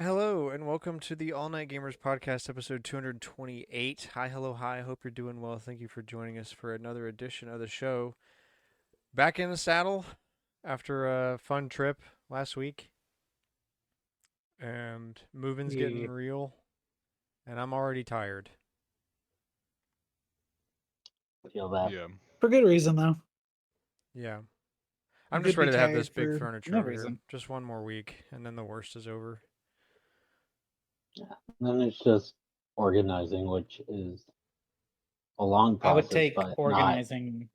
Hello and welcome to the All Night Gamers podcast, episode 228. Hi, hello, hi. I hope you're doing well. Thank you for joining us for another edition of the show. Back in the saddle after a fun trip last week, and moving's getting Yeah. real, and I'm already tired. Feel that. Yeah. For good reason, though. Yeah. You I'm just could be ready to have this tired big for furniture no over here. reason. Just one more week, and then the worst is over. Then it's just organizing, which is a long I would process, take but not. organizing,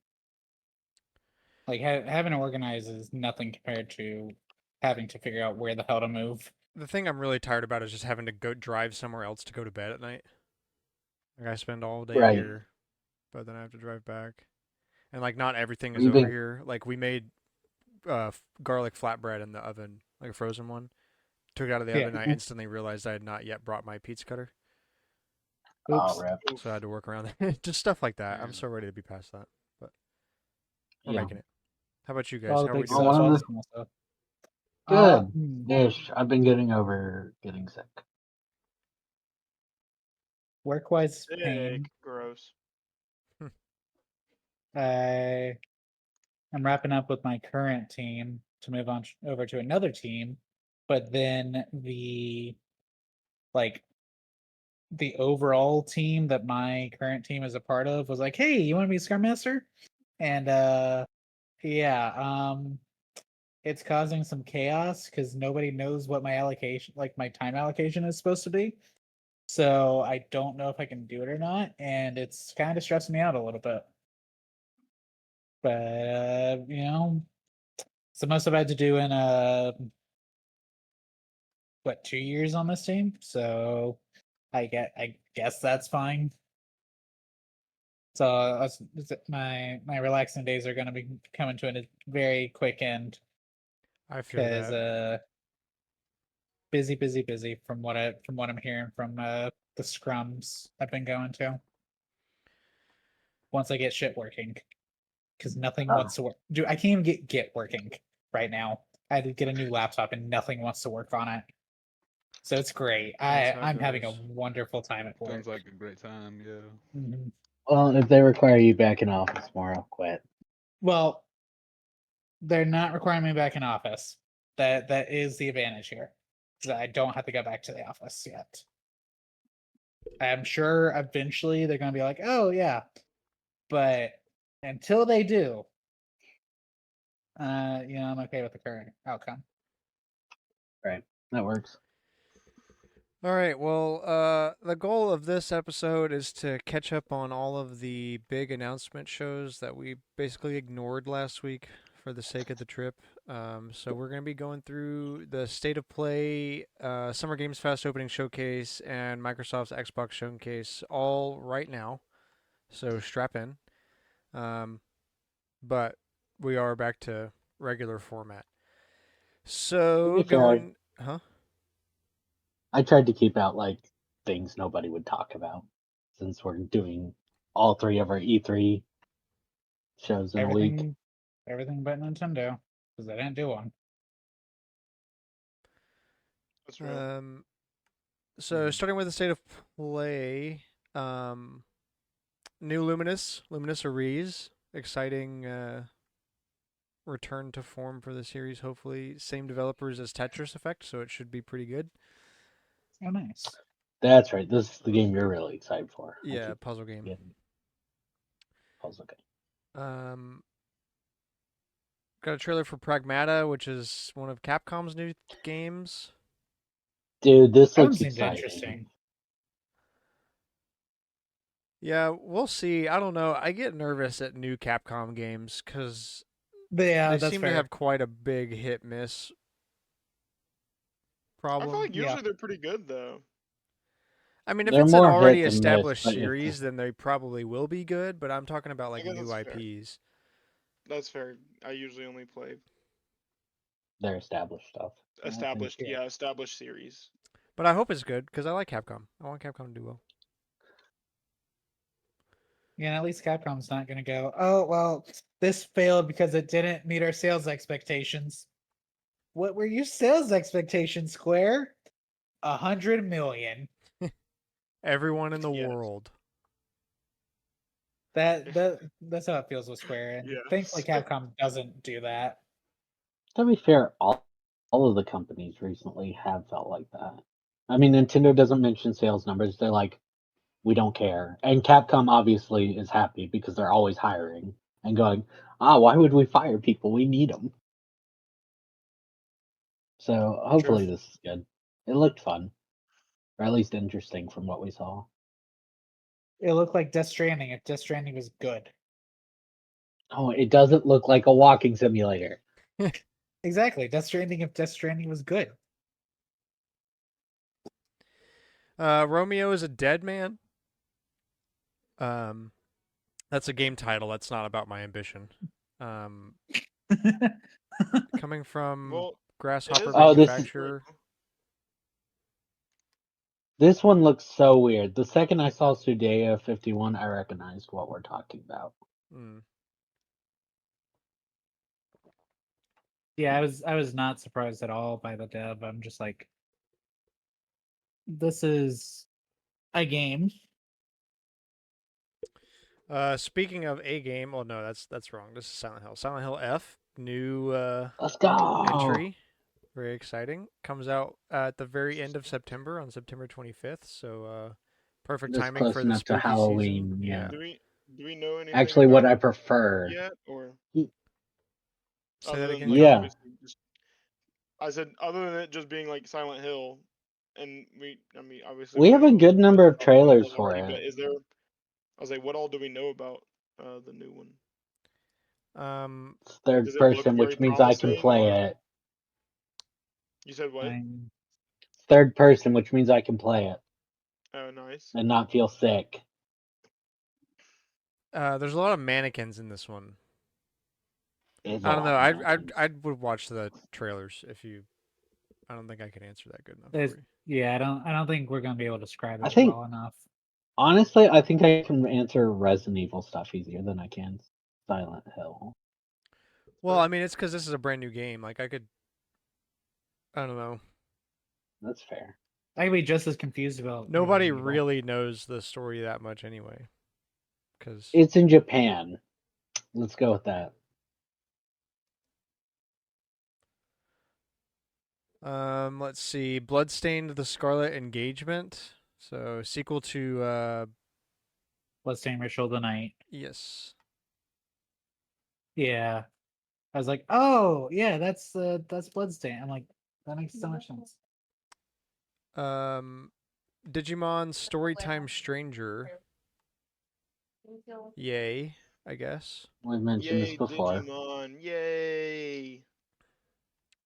like having to organize is nothing compared to having to figure out where the hell to move. The thing I'm really tired about is just having to go drive somewhere else to go to bed at night. Like I spend all day Right. here, but then I have to drive back. And like not everything is Even- over here. Like we made garlic flatbread in the oven, like a frozen one. Took it out of the Yeah. oven. And I instantly realized I had not yet brought my pizza cutter, Oops. Oh, rip. so I had to work around it. Just stuff like that. I'm Man. so ready to be past that, but we're Yeah. making it. How about you guys? All the How are we big doing? Well, stuff, one all of the small stuff. Good. Ish. I've been getting over getting sick. Work-wise Sick. pain. Gross. I'm wrapping up with my current team to move on over to another team, but then the overall team that my current team is a part of was like, "Hey, you want to be Scrum Master?" And yeah, it's causing some chaos because nobody knows what my allocation, like my time allocation, is supposed to be. So I don't know if I can do it or not, and it's kind of stressing me out a little bit. But it's the most I've had to do in 2 years on this team. So I guess that's fine. So my relaxing days are going to be coming to a very quick end I feel because that. busy from what I'm hearing from the scrums I've been going to. Once I get shit working, because nothing wants to work. Dude, I can't even get working right now. I had to get a new laptop and nothing wants to work on it. So it's great. That's how it I'm having a goes. wonderful time at work. Sounds like a great time, yeah. Mhm. Well, if they require you back in office more, I'll quit. Well, they're not requiring me back in office. That is the advantage here. That I don't have to go back to the office yet. I'm sure eventually they're going to be like, "Oh yeah," but until they do, I'm okay with the current outcome. Right. That works. All right. Well, the goal of this episode is to catch up on all of the big announcement shows that we basically ignored last week for the sake of the trip. So we're going to be going through the State of Play, Summer Games Fest opening showcase, and Microsoft's Xbox showcase all right now. So strap in. But we are back to regular format. So To be fair, huh? I tried to keep out like things nobody would talk about, since we're doing all three of our E3 shows in a week. Everything but Nintendo, because they didn't do one. That's real. So starting with the State of Play, new Luminous Ares, exciting return to form for the series. Hopefully, same developers as Tetris Effect, so it should be pretty good. Oh, nice. That's right. This is the game you're really excited for. Yeah, puzzle game. Puzzle game. Got a trailer for Pragmata, which is one of Capcom's new games. Dude, this That one looks seemed exciting. interesting. Yeah, we'll see. I don't know. I get nervous at new Capcom games because Yeah, they that's seem fair. to have quite a big hit miss I problem. feel like usually they're pretty good though. I mean, if They're it's an more already hit than miss, established but it's series, just- then they probably will be good. But I'm talking about like guess new that's fair. IPs. That's fair. I usually only play their established stuff. established, yeah. established series. But I hope it's good because I like Capcom. I want Capcom to do well. Yeah, at least Capcom's not going to go, "Oh, well, this failed because it didn't meet our sales expectations." What were your sales expectations, Square? 100 million. Everyone in the Yes. That's how it feels with Square, and thankfully Yes. Capcom doesn't do that. To be fair, all of the companies recently have felt like that. I mean, Nintendo doesn't mention sales numbers. They're like, we don't care. And Capcom obviously is happy because they're always hiring and going, why would we fire people? We need them. So hopefully this is good. It looked fun, or at least interesting from what we saw. It looked like Death Stranding if Death Stranding was good. Oh, it doesn't look like a walking simulator. Exactly, Death Stranding if Death Stranding was good. Romeo is a dead man. That's a game title. That's not about my ambition. Coming from Well, it Grasshopper is Oh, looking this pretty Manufacturer. cool. This one looks so weird. The second I saw Sudea 51, I recognized what we're talking about. Mm. Yeah, I was not surprised at all by the dev. I'm just like, this is a game. Speaking of a game, well, no, that's wrong. This is Silent Hill. Silent Hill F, new Let's go. entry. Very exciting. Comes out at the very end of September on September 25th. So perfect This timing close for the enough to spooky Halloween. season. Yeah. Do we know anything Actually, what about I it prefer. yet, or Say other that than again, like Yeah. John. obviously just I said other than it just being like Silent Hill, and I mean obviously We we have a know good number of about Silent trailers Hills for already, but it. is there? I was like, what all do we know about the new one? It's third Does it look person, very which means I can promising, play or it. you said what? I'm Third person, which means I can play it Oh, nice. and not feel sick. There's a lot of mannequins in this one. It's I a don't know. lot of I mannequins. would watch the trailers if you. I don't think I can answer that good enough there's for you. yeah, I don't think we're gonna be able to describe I it think, well enough. honestly, I think I can answer Resident Evil stuff easier than I can Silent Hill. Well, I mean, it's because this is a brand new game. Like I could. I don't know. That's fair. I could be just as confused about Nobody Resident Evil. really knows the story that much anyway. Because It's in Japan. Let's go with that. let's see, Bloodstained: The Scarlet Engagement. So sequel to Bloodstained Ritual of the Night. yes. Yeah. I was like, oh yeah, that's Bloodstained. I'm like, that makes so much sense. Digimon Storytime Stranger. Yay, I guess. We've mentioned this Yay, before. Digimon! Yay!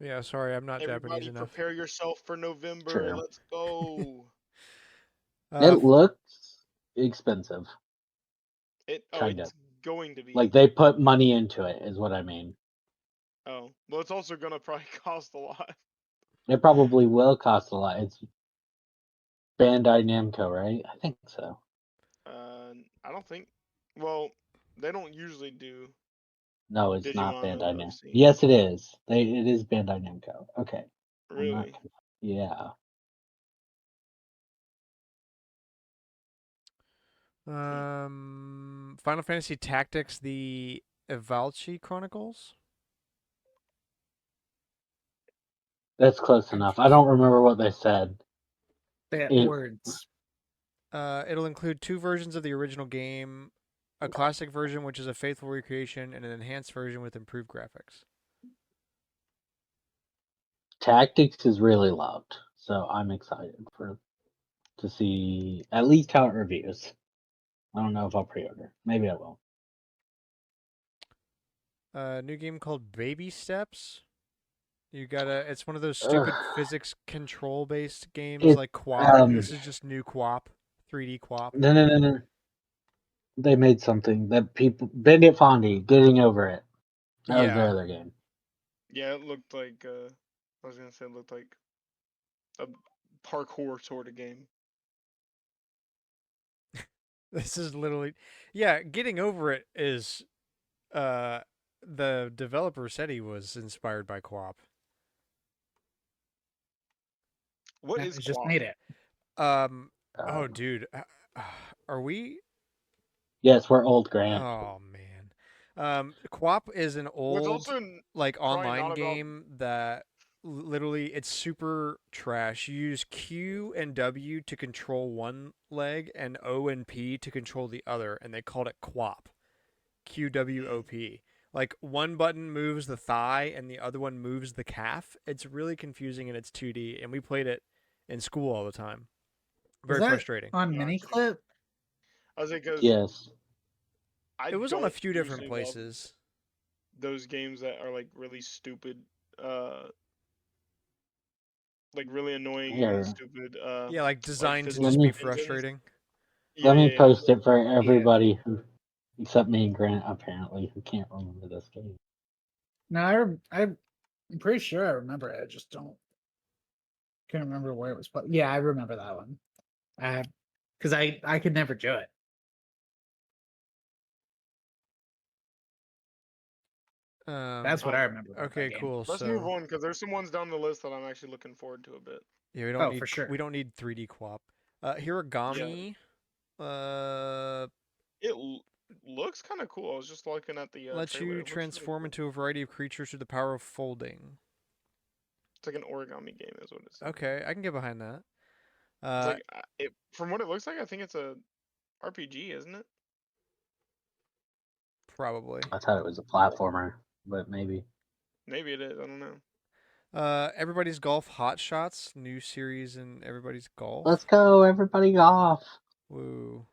Yeah, sorry, I'm not Japanese Everybody, enough. prepare yourself for November. True. Let's go. It looks expensive. Kind of. It's going to be. Like they put money into it, is what I mean. Oh, well, it's also gonna probably cost a lot. It probably will cost a lot. It's Bandai Namco, right? I think so. I don't think. Well, they don't usually do No, it's not Digimon Bandai I've Namco. seen. Yes, it is. It is Bandai Namco. Okay. I'm not. Really? Yeah. Final Fantasy Tactics: The Evalchi Chronicles. That's close enough. I don't remember what they said. Words. It'll include 2 versions of the original game, a classic version which is a faithful recreation, and an enhanced version with improved graphics. Tactics is really loved, so I'm excited to see at least how it reviews. I don't know if I'll pre-order. Maybe I will. New game called Baby Steps. It's one of those stupid physics control based games It, like QWOP. This is just new QWOP, 3D QWOP. no. They made something that people Bandit Fondy getting over it. That was their Yeah. other game. Yeah, it looked like. I was gonna say it looked like a parkour sort of game. This is literally, yeah. Getting over it is, the developer said he was inspired by QWOP. What I is just Quap? made it. Oh, dude, are we? Yes, we're old, Grant. Oh man, Quap is an What's old also like probably online not about. game that literally it's super trash. You use Q and W to control one leg and O and P to control the other, and they called it Quap. QWOP. Like one button moves the thigh and the other one moves the calf. It's really confusing and it's 2D, and we played it in school all the time. Was Very that frustrating. on Gotcha. Miniclip? I was like, because Yes. I It was on a don't few different usually love places. those games that are like really stupid, uh, like really annoying and Here, stupid, Yeah, like like designed to physics let just be me engines. frustrating. Yeah, let me yeah, yeah. post it for everybody who, except me and Grant, apparently, who can't remember this game. No, I'm pretty sure I remember it. I just can't remember where it was. But yeah, I remember that one. Because I could never do it. That's what I remember about that Okay, game. cool. Let's move So on because there's some ones down the list that I'm actually looking forward to a bit. yeah, Oh, for sure. we don't need 3D Quap. Yeah, Hiragami. Uh, looks kind of cool. I was just looking at the lets trailer. you It looks really transform cool. into a variety of creatures through the power of folding. It's like an origami game, is what it says. Okay, I can get behind that. It's like it from what it looks like. I think it's a RPG, isn't it? Probably. I thought it was a platformer, but maybe. Maybe it is. I don't know. Everybody's Golf Hot Shots, new series in Everybody's Golf. Let's go, everybody golf. Woo.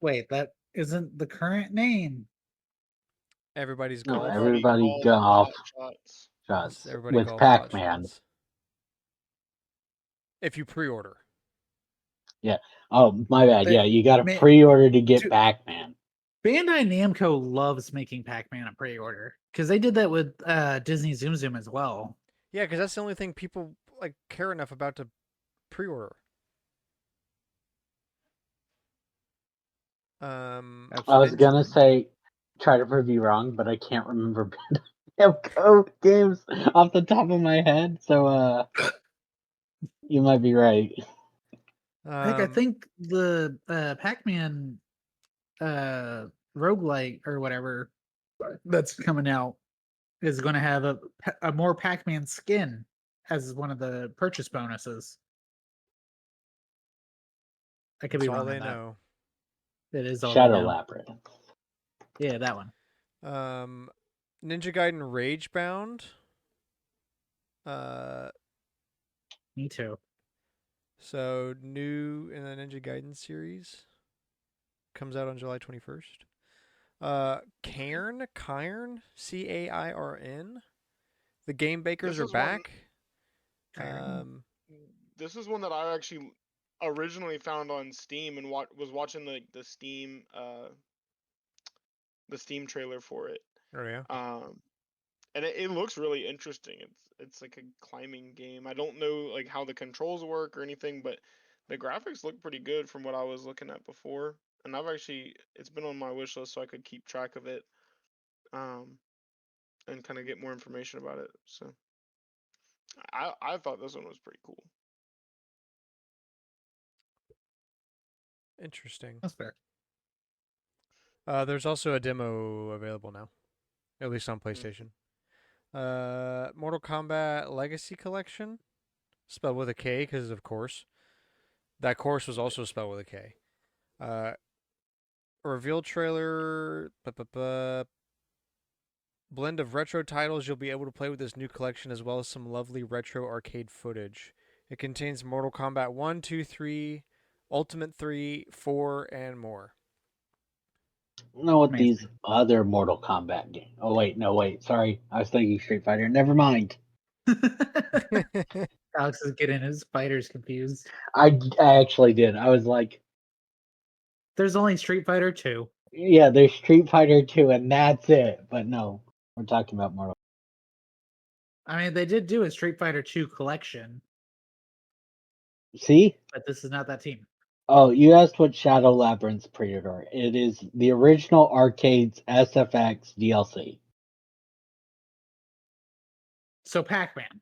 Wait, that isn't the current name. Everybody's No, Golf. everybody golf Shots. This is shots Everybody with Golf Hot Pac-Man. Shots. If you pre-order. Yeah. Oh, my bad. They- Yeah, you got to Ma- pre-order to get to- Pac-Man. Bandai Namco loves making Pac-Man a pre-order because they did that with Disney Zoom Zoom as well. Yeah, because that's the only thing people like care enough about to pre-order. I was gonna Benjamin. say, try to prove you wrong, but I can't remember Bandai Namco games off the top of my head. So, you might be right. I think the Pac-Man roguelite or whatever that's coming out is going to have a more Pac-Man skin as one of the purchase bonuses. I could that's be all wrong they on that. know. It is all they Shadow know. Labyrinth. Yeah, that one. Ninja Gaiden Ragebound. Me too. So new in the Ninja Gaiden series comes out on July 21st. Cairn, Cairn. The Game Bakers This are is one. back. This is one that I actually originally found on Steam and was watching the Steam trailer for it. Oh yeah. And it looks really interesting. It's like a climbing game. I don't know like how the controls work or anything, but the graphics look pretty good from what I was looking at before. And it's been on my wish list so I could keep track of it, and kind of get more information about it. So I thought this one was pretty cool. Interesting. That's fair. There's also a demo available now, at least on PlayStation. Mortal Kombat Legacy Collection, spelled with a K, because of course. That course was also spelled with a K. Reveal trailer. Blend of retro titles you'll be able to play with this new collection, as well as some lovely retro arcade footage. It contains Mortal Kombat 1, 2, 3, Ultimate 3, 4, and more. No, with Amazing. these other Mortal Kombat games. Oh wait, no wait. Sorry, I was thinking Street Fighter. Never mind. Alex is getting his fighters confused. I actually did. I was like, There's only Street Fighter 2. yeah, there's Street Fighter 2, and that's it. But no, we're talking about Mortal. I mean, they did do a Street Fighter 2 collection, See? but this is not that team. Oh, you asked what Shadow Labyrinth's pre-order. It is the original arcades SFX DLC. So Pac-Man.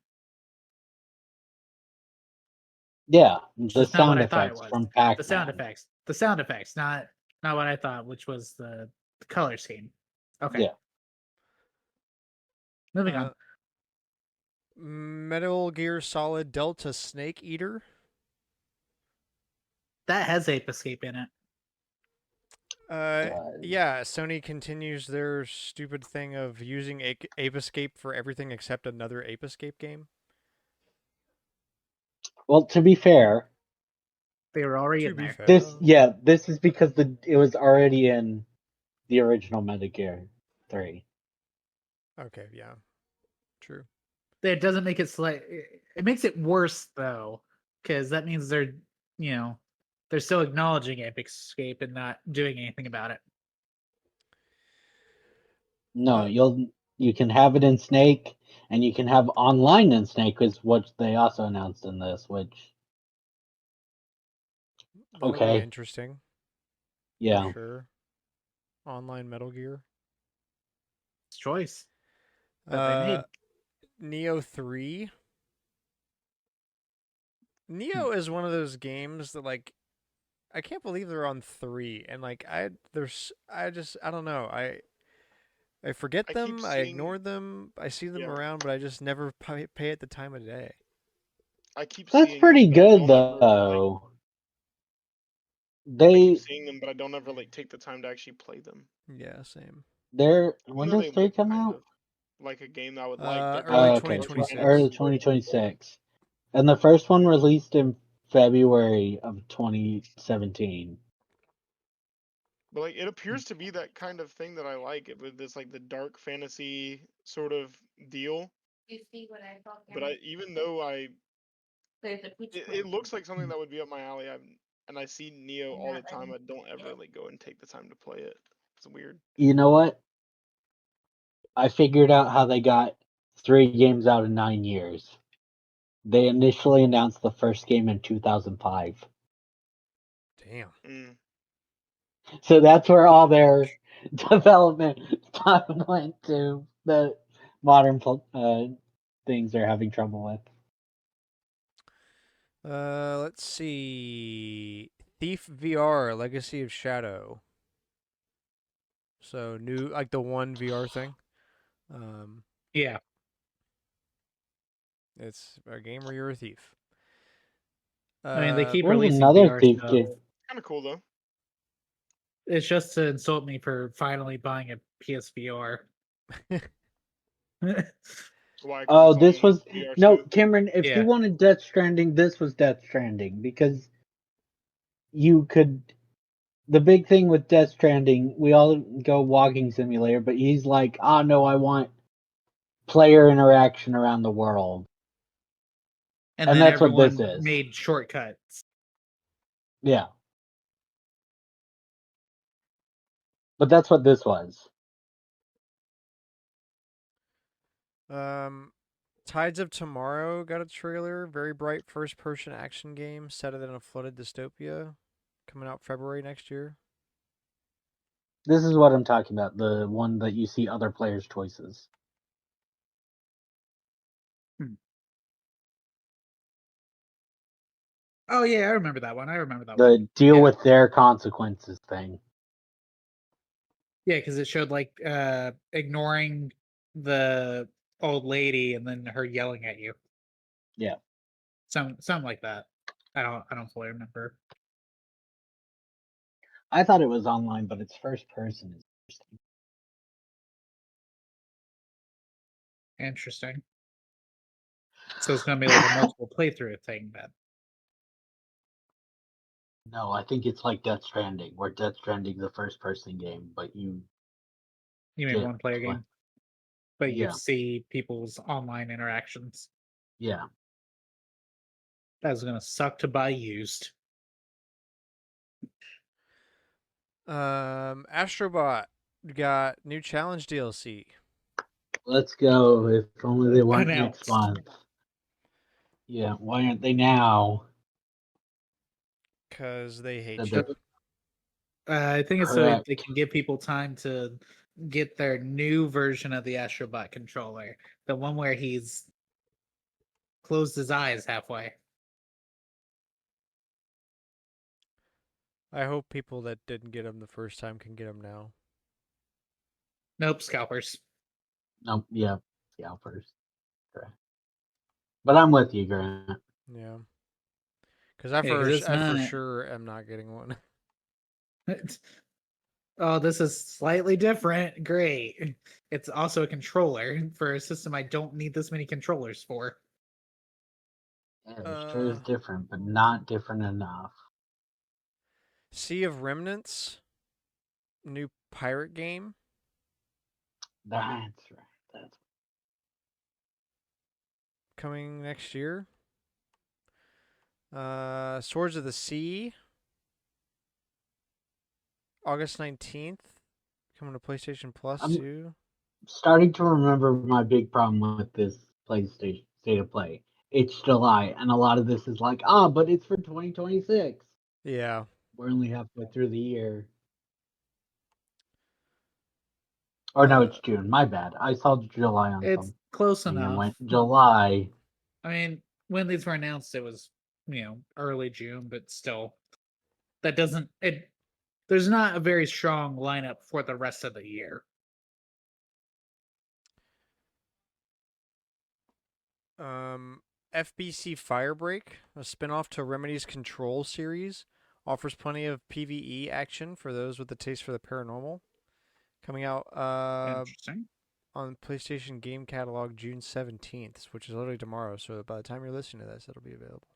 Yeah, which the is not what sound I thought it effects was. from Pac-Man. The sound effects, not what I thought, which was the color scheme. Okay, Yeah. moving on. Metal Gear Solid Delta Snake Eater. That has Ape Escape in it. Yeah, Sony continues their stupid thing of using Ape Escape for everything except another Ape Escape game. Well, to be fair, They were already To in be there. fair. this is because it was already in the original Metal Gear 3. Okay, yeah. True. It doesn't make it it makes it worse though, because that means they're still acknowledging Ape Escape and not doing anything about it. No, Uh, you can have it in Snake, and you can have online in Snake, is what they also announced in this. Which That'll be okay, interesting. For yeah, sure. Online Metal Gear. It's choice that they made. Neo 3. Hmm. Neo is one of those games that like I can't believe they're on 3 and like I don't know. I forget I keep them, I seeing ignore them, I see them yeah, around, but I just never pay it the time of day. I keep that's seeing them, pretty but I good don't ever like. though. I keep They seeing them, but I don't ever like take the time to actually play them. Yeah, same. Even when though does they 3 look come kind out? of like a game that I would like. They're kind Early of Okay, early 2026. 2026, and the first one released in February of 2017. but like it appears to be that kind of thing that I like it with this like the dark fantasy sort of deal. But even though it looks like something that would be up my alley. And I see Neo all the time. I don't ever like go and take the time to play it. It's weird. You know what? I figured out how they got 3 games out in 9 years. They initially announced the first game in 2005. Damn. Mm. So that's where all their development time went to. The modern things they're having trouble with. Let's see. Thief VR: Legacy of Shadow. So new, like the one VR thing. Um, Yeah, it's a game where you're a thief. I mean they keep There's releasing another VR thief stuff. game. Kind of cool though. It's just to insult me for finally buying a PSVR. Why? Because Oh, it's this on was no VR2. Cameron. If you Yeah. wanted Death Stranding, this was Death Stranding because you could. The big thing with Death Stranding, we all go walking simulator, but he's like, "Ah, no, I want player interaction around the world," And and then that's what this everyone is. made shortcuts. Yeah, but that's what this was. Um, Tides of Tomorrow got a trailer. Very bright first-person action game set in a flooded dystopia, coming out February next year. This is what I'm talking about. The one that you see other players' choices. Hmm. Oh yeah, I remember that one. The deal Yeah. with their consequences thing. Yeah, because it showed like ignoring the old lady and then her yelling at you. Yeah. Something like that. I don't fully remember. I thought it was online, but it's first person. Interesting. So it's gonna be like a multiple playthrough thing then. No, I think it's like Death Stranding, where Death Stranding's a first person game, but You mean get one player play. game, but you Yeah, see people's online interactions. yeah. That's gonna suck to buy used. Astrobot got new challenge DLC Let's go. If only they weren't next Announced. month. Yeah, why aren't they now? because they hate Said you. they're I think it's so they correct. can give people time to get their new version of the Astrobot controller, the one where he's closed his eyes halfway. I hope people that didn't get them the first time can get them now. Nope, scalpers. Nope. Yeah. Scalpers. Correct. But I'm with you, Grant. Yeah. Because I, Yeah, because it's I for not. sure am not getting one. Oh, this is slightly different. Great. It's also a controller for a system I don't need this many controllers for. Yeah, it sure is different, but not different enough. Sea of Remnants, new pirate game That's right. That's coming next year. Swords of the Sea, August 19th, coming to PlayStation Plus I'm too. starting to remember my big problem with this PlayStation State of Play. It's July, and a lot of this is like, but it's for 2026. Yeah. We're only halfway through the year. Or no, it's June. My bad. I saw July on It's something close and enough. went July. I mean, when these were announced, it was early June, but still, that doesn't it. There's not a very strong lineup for the rest of the year. FBC Firebreak, a spin-off to Remedy's Control series, offers plenty of PvE action for those with a taste for the paranormal. Coming out Interesting. on PlayStation Game Catalog June 17th, which is literally tomorrow. So by the time you're listening to this, it'll be available.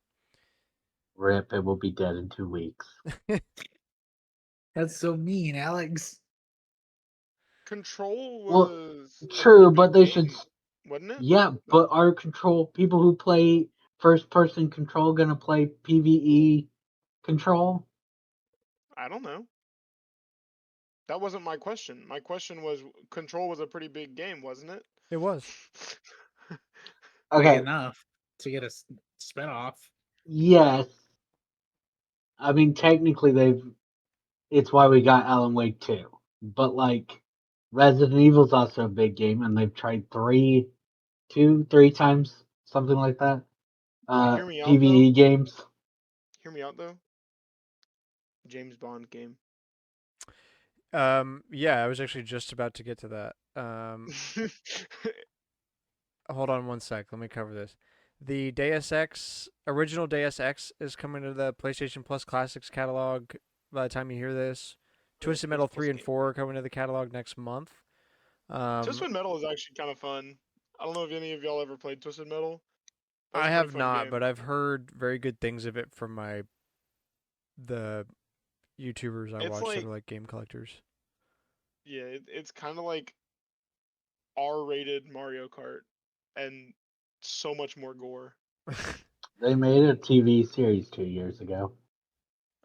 RIP, it will be dead in 2 weeks. That's so mean, Alex. Control Well, was a true, pretty but big they should. game, wasn't it? Yeah, but are Control people who play first person Control gonna play PvE Control? I don't know. That wasn't my question. My question was Control was a pretty big game, wasn't it? It was. Big Okay, enough to get a spinoff. yes. I mean, technically, it's why we got Alan Wake 2. But, like, Resident Evil's also a big game, and they've tried three times, something like that. Hear me out though. PvE games. Hear me out though. James Bond game. Yeah, I was actually just about to get to that. Hold on one sec. Let me cover this. The Deus Ex original Deus Ex is coming to the PlayStation Plus Classics catalog by the time you hear this. Twisted Metal 3 and 4 are coming to the catalog next month. Twisted Metal is actually kind of fun. I don't know if any of y'all ever played Twisted Metal. That was I a pretty have fun not, game. but I've heard very good things of it from the YouTubers I It's watch that like, are like game collectors. yeah, it's kind of like R-rated Mario Kart, and so much more gore. They made a TV series 2 years ago.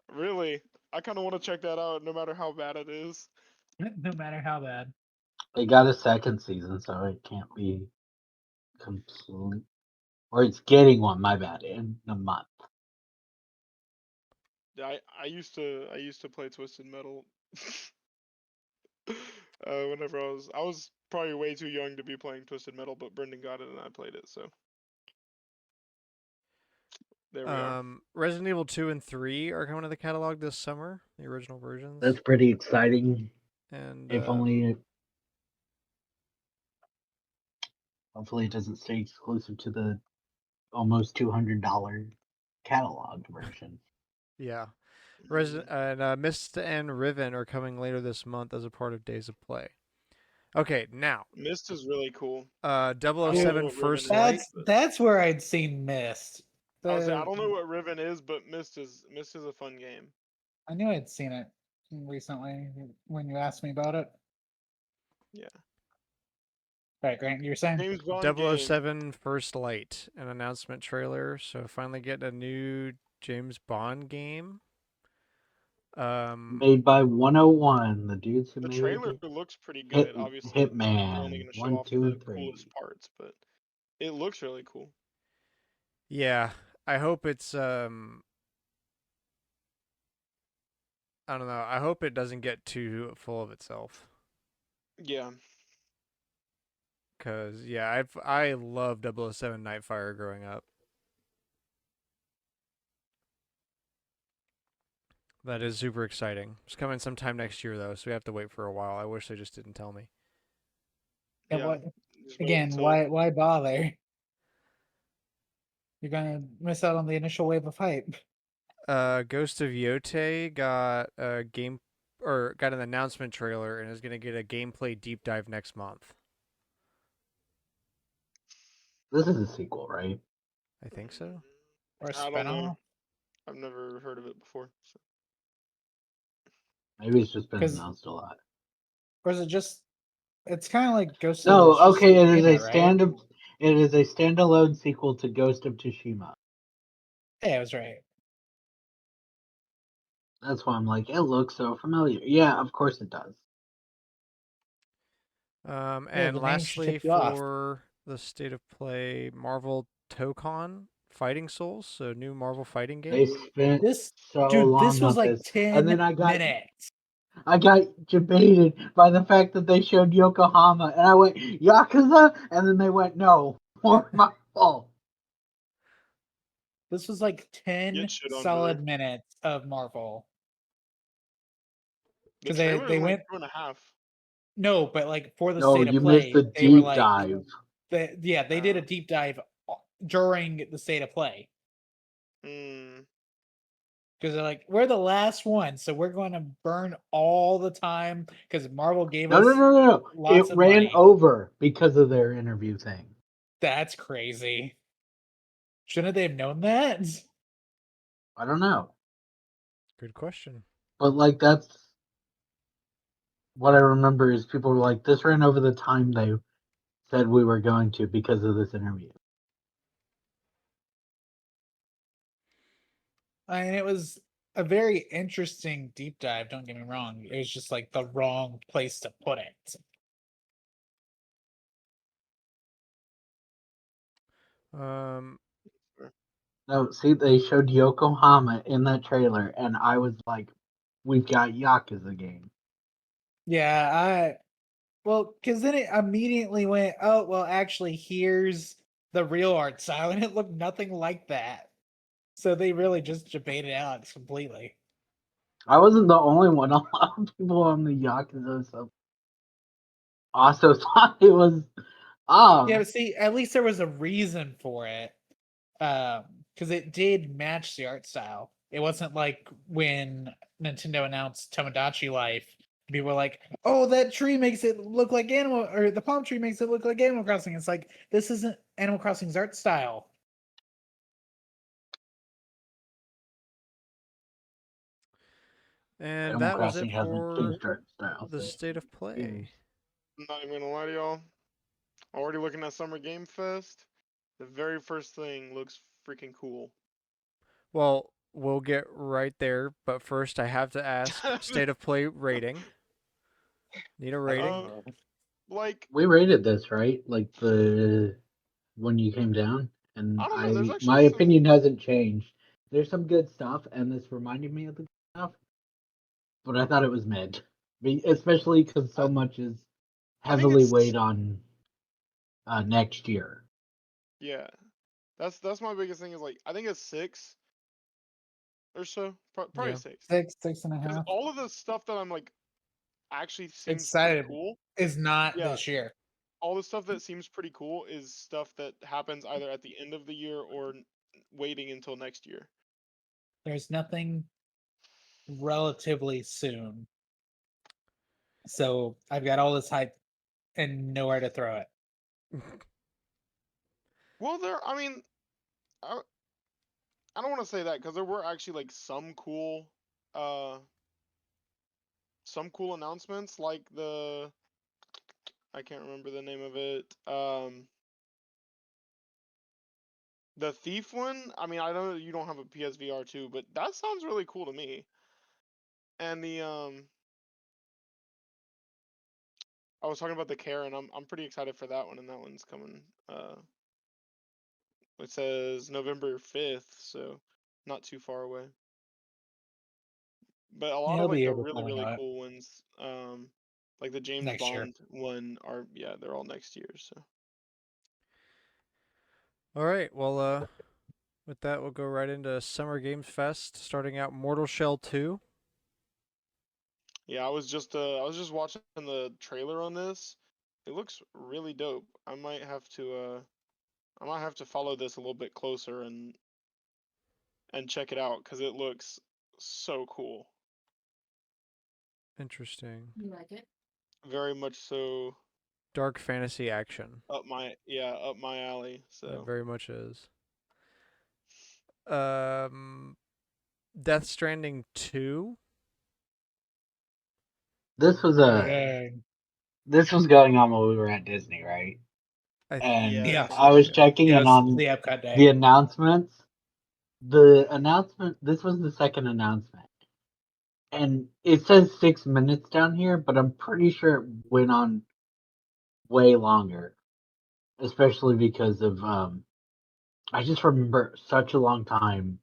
Really, I kind of want to check that out, no matter how bad it is. No matter how bad. They got a second season, so it can't be complete. Or it's getting one, my bad, in a month. Yeah, I used to play Twisted Metal. Whenever I was probably way too young to be playing Twisted Metal, but Brendan got it and I played it, so there we are. Resident Evil 2 and 3 are coming to the catalog this summer, the original versions. That's pretty exciting. And If only hopefully it doesn't stay exclusive to the almost $200 catalog version. yeah. Mist and Riven are coming later this month as a part of Days of Play. Okay, now Mist is really cool. 007 what Riven First is, Light. That's where I'd seen Mist. I was say, I don't know what Riven is, but Mist is a fun game. I knew I'd seen it recently when you asked me about it. Yeah. All right, Grant, you were saying? James Bond game. 007 First Light, an announcement trailer. So finally getting a new James Bond game. Made by 101, the dudes who The made trailer looks pretty good. Obviously, they're only Hitman going to show 1, off 2, the and 3. coolest parts, but it looks really cool. Yeah, I hope it's I don't know. I hope it doesn't get too full of itself. Yeah. Cause yeah, I loved 007 Nightfire growing up. That is super exciting. It's coming sometime next year though, so we have to wait for a while. I wish they just didn't tell me. And Yeah. what Just wait again? until Why bother? You're gonna miss out on the initial wave of hype. Ghost of Yote got a game or got an announcement trailer and is going to get a gameplay deep dive next month. This is a sequel, right? I think so. Or a I don't know. spinoff. I've never heard of it before. So. Maybe it's just been Because announced a lot. or is it just? It's kind of like Ghost of No, okay, it is Tsushima, a right? it is a standalone sequel to Ghost of Tsushima. Yeah, I was right. That's why I'm like, it looks so familiar. Yeah, of course it does. Yeah, And the name should lastly, tip you off. for the state of play, Marvel Tokon Fighting Souls, so new Marvel fighting They game. spent This so dude, long this was on like this, and then 10 minutes. I got debated by the fact that they showed Yokohama, and I went Yakuza, and then they went no, more Marvel. This was like Get 10 shit on, solid brother. minutes of Marvel. The Because trailer they is like went 2.5. no, but like for the No, state of you missed play, the they were deep like dive. they did a deep dive during the state of play. Mm, Because they're like, we're the last one, so we're going to burn all the time because Marvel gave No, no, us no, no, no. It lots of ran money. over because of their interview thing. That's crazy. Shouldn't they have known that? I don't know, Good question. but like that's what I remember is people were like, this ran over the time they said we were going to because of this interview. I mean, it was a very interesting deep dive. Don't get me wrong. It was just like the wrong place to put it. Um, No, see, they showed Yokohama in that trailer, and I was like, we've got Yakuza game. Yeah, well, because then it immediately went, oh, well, actually, here's the real art style, and it looked nothing like that. So they really just debated out completely. I wasn't the only one. A lot of people on the Yakuza stuff also thought it was Yeah, ah. but see, at least there was a reason for it. Because it did match the art style. It wasn't like when Nintendo announced Tomodachi Life, people were like, "Oh, that tree makes it look like Animal, or the palm tree makes it look like Animal Crossing." It's like this isn't Animal Crossing's art style. and Animal that was it Crossing hasn't for changed art style. the So state of play. I'm not even gonna lie to y'all. Already looking at Summer Game Fest. The very first thing looks freaking cool. Well, we'll get right there, but first I have to ask state of play rating. Need a rating? Like, we rated this right, like the when you came down, I and don't know. There's my actually some. opinion hasn't changed. There's some good stuff, and this reminded me of the good stuff, but I thought it was mid, especially because I, so much is I think heavily weighed on next year. yeah. That's my biggest thing is like I think it's 6 or so, probably Yeah. 6. Six and a Because half. all of the stuff that I'm like actually seems pretty Excited cool. is not Yeah, this year. all the stuff that seems pretty cool is stuff that happens either at the end of the year or waiting until next year. There's nothing relatively soon. So I've got all this hype and nowhere to throw it. Well, I mean, I, I don't want to say that because there were actually like uh, some cool announcements, like I can't remember the name of it. The Thief one. I mean, I know you don't have a PSVR 2, but that sounds really cool to me. And I was talking about the Care, and I'm pretty excited for that one, and that one's coming. It says November 5th, so not too far away. But a lot Yeah, of it'll be like the here really before we know really it. cool ones, like the James Next year. Bond one are they're all next year. So All right. Well, with that, we'll go right into Summer Games Fest, starting out Mortal Shell 2. Yeah, I was just watching the trailer on this. It looks really dope. I might have to follow this a little bit closer and check it out because it looks so cool. Interesting. You like it? Very much so Dark fantasy action. up my alley. That So very much is. Um, Death Stranding 2. This was this was going on when we were at Disney, right? And yeah, I Yeah. think I so, was yeah. checking It in was on the Epcot day. the announcements. The announcement. This was the second announcement, and it says 6 minutes down here, but I'm pretty sure it went on way longer, especially because of I just remember such a long time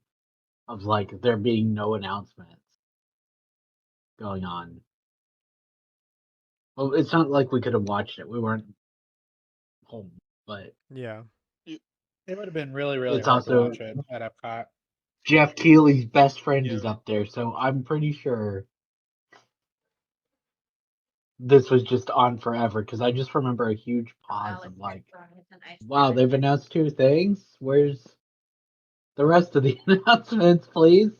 of like there being no announcements going on. Well, it's not like we could have watched it. We weren't home, but Yeah. It would have been really, really it's hard to also watch it at Epcot. Jeff Keighley's best friend Yeah. is up there, so I'm pretty sure this was just on forever because I just remember a huge pause Alex of like, McDonald's and ice wow, cream. they've announced 2 things. Where's the rest of the announcements, please?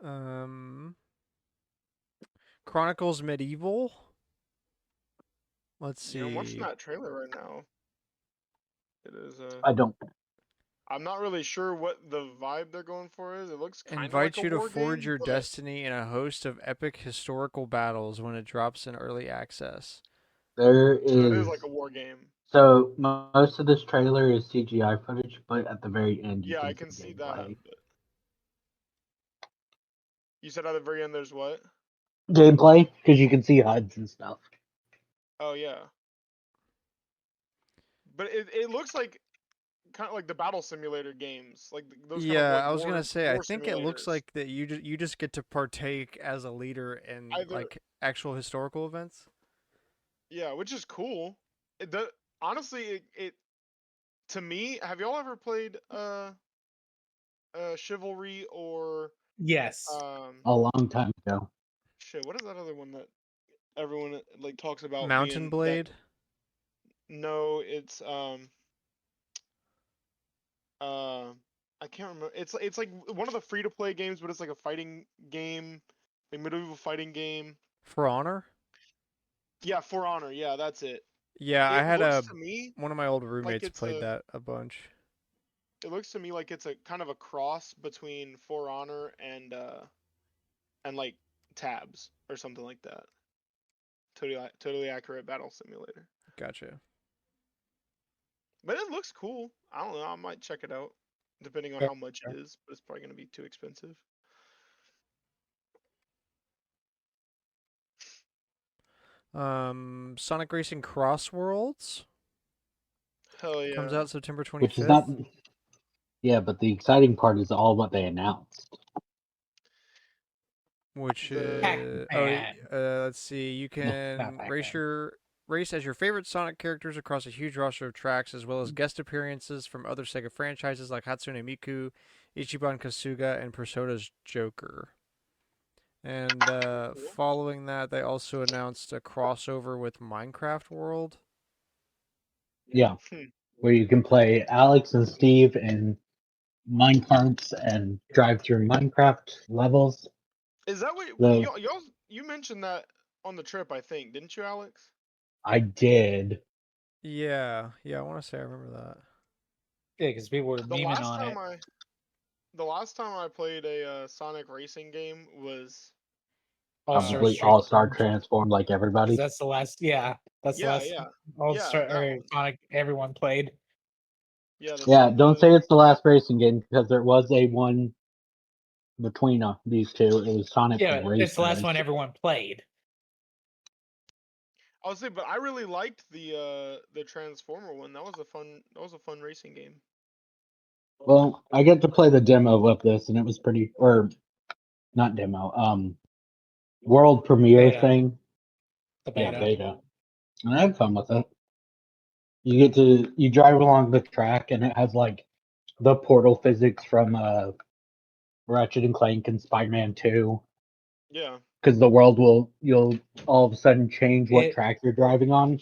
Um, Chronicles Medieval. Let's I'm watching see. that trailer right now. It is I don't. I'm not really sure what the vibe they're going for is. It looks kind of like Invite a you to war forge game, your but destiny in a host of epic historical battles when it drops in early access. There so it is is. like a war game. So most of this trailer is CGI footage, but at the very end you Yeah, I can see can see that. gameplay. But you said at the very end there's what? Gameplay, because you can see HUDs and stuff. Oh yeah. But it looks like kind of like the battle simulator games, like those kind of Yeah, like I was gonna say. I war think it looks simulators. like that you just get to partake as a leader in Either like actual historical events. yeah, which is cool. Honestly, it to me. Have y'all ever played Chivalry or Yes. A long time ago. shit? What is that other one that everyone like talks about Mountain being that? Blade. No, it's I can't remember. It's like one of the free to play games, but it's like a fighting game, like medieval fighting game. For Honor. Yeah, For Honor. Yeah, that's it. Yeah, I It had looks to me one of my old like roommates played that a bunch. it looks to me like it's a kind of a cross between For Honor and like Tabs or something like that. Totally accurate battle simulator. Gotcha. But it looks cool. I don't know. I might check it out, depending on Sure, how much sure. it is. But it's probably gonna be too expensive. Sonic Racing Cross Worlds Hell yeah. comes out September Which is not. 25th. Yeah, but the exciting part is all what they announced. Which The Pac-Man. let's see. You No, can not race as your favorite Sonic characters across a huge roster of tracks, as well as guest appearances from other Sega franchises like Hatsune Miku, Ichiban Kasuga, and Persona's Joker. And cool. following that, they also announced a crossover with Minecraft World. Yeah, Hmm. where you can play Alex and Steve in minecarts and drive through Minecraft levels. Is that what So you mentioned that on the trip? I think didn't you, Alex? I did. Yeah, I want to say I remember that. Yeah, because people were The memeing last on time it. the last time I played a Sonic racing game was All-Star Probably Street. all star transformed like Because everybody. that's the last. Yeah, that's the yeah last yeah All-Star that or one. Sonic everyone played. Yeah, Yeah, don't say it's the last racing game because there was a one between these two. It was Sonic Yeah, it's Race the last Race. one everyone played. I would say, but I really liked the Transformer one. That was a fun racing game. Well, I get to play the demo of this, and it was pretty, or not demo, world premiere Beta. thing. The Yeah, beta. beta. And I had fun with it. You drive along the track, and it has like the portal physics from Ratchet and Clank and Spider-Man 2, Yeah. because the world you'll all of a sudden change what It- track you're driving on.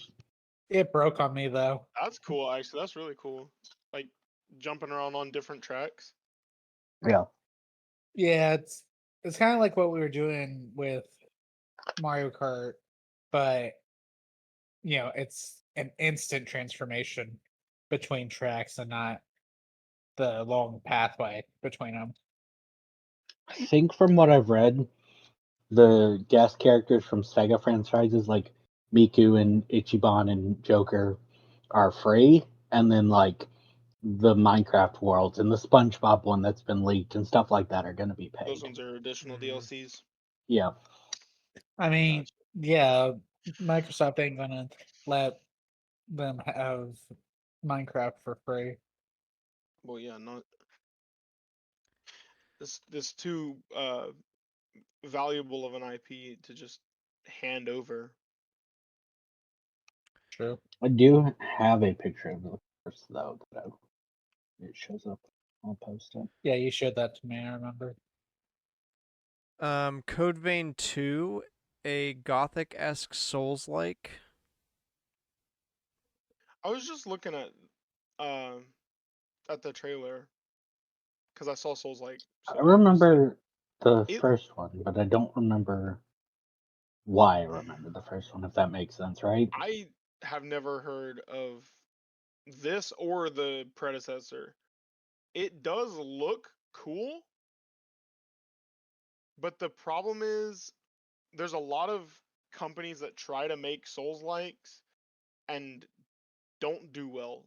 It broke on me though. That's cool, actually. That's really cool. Like jumping around on different tracks. Yeah. Yeah, it's kind of like what we were doing with Mario Kart, but it's an instant transformation between tracks and not the long pathway between them. I think from what I've read, the guest characters from Sega franchises like Miku and Ichiban and Joker are free, and then like the Minecraft worlds and the SpongeBob one that's been leaked and stuff like that are going to be Those paid. ones are additional Mhm. DLCs. Yeah. I mean, Gotcha. yeah, Microsoft ain't gonna let them have Minecraft for free. Well, yeah, not this too valuable of an IP to just hand over. True. I do have a picture of the first, though, that it shows up. I'll post it. Yeah, you showed that to me. I remember. Code Vein 2, a gothic-esque Souls-like. I was just looking at the trailer because I saw Souls like. I So remember the it. first one, but I don't remember why I remember the first one, if that makes sense, right? I have never heard of this or the predecessor. It does look cool, but the problem is there's a lot of companies that try to make Souls likes and don't do well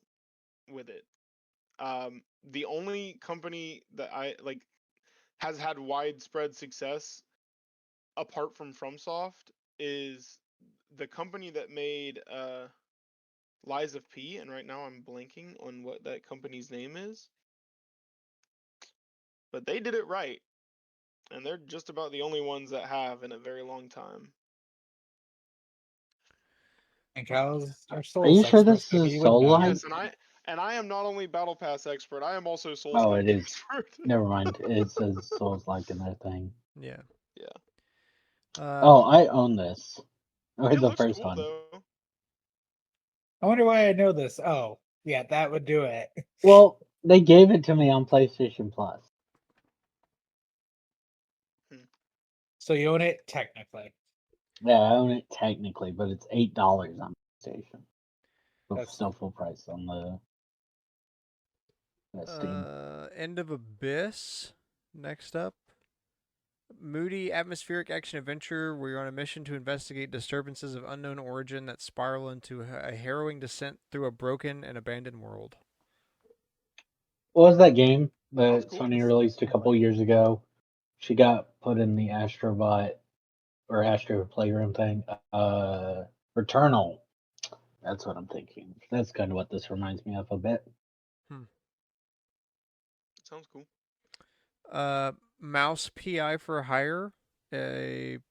with it. The only company that I like has had widespread success apart from FromSoft is the company that made Lies of P, and right now I'm blanking on what that company's name is. But they did it right, and they're just about the only ones that have in a very long time. And Kyle's our Are Souls you sure expert, this so is he a would soul know. like? Yes, and I am not only Battle Pass expert, I am also Souls Oh, like it is. expert. Never mind. It says Souls like in that thing. Yeah. Yeah. Oh, I own this. Or It the looks first cool one. though. I wonder why I know this. Oh, yeah, that would do it. Well, they gave it to me on PlayStation Plus. So you own it technically. Yeah, I own it technically, but it's $8 on PlayStation. So That's still full price on the Steam. End of Abyss. Next up. Moody atmospheric action adventure where you're on a mission to investigate disturbances of unknown origin that spiral into a harrowing descent through a broken and abandoned world. What was that game Sounds that cool. Sony released a couple years ago? She got put in the Astrobot or Astro Playroom thing. Returnal. That's what I'm thinking. That's kind of what this reminds me of a bit. Sounds cool. Mouse PI for hire. Join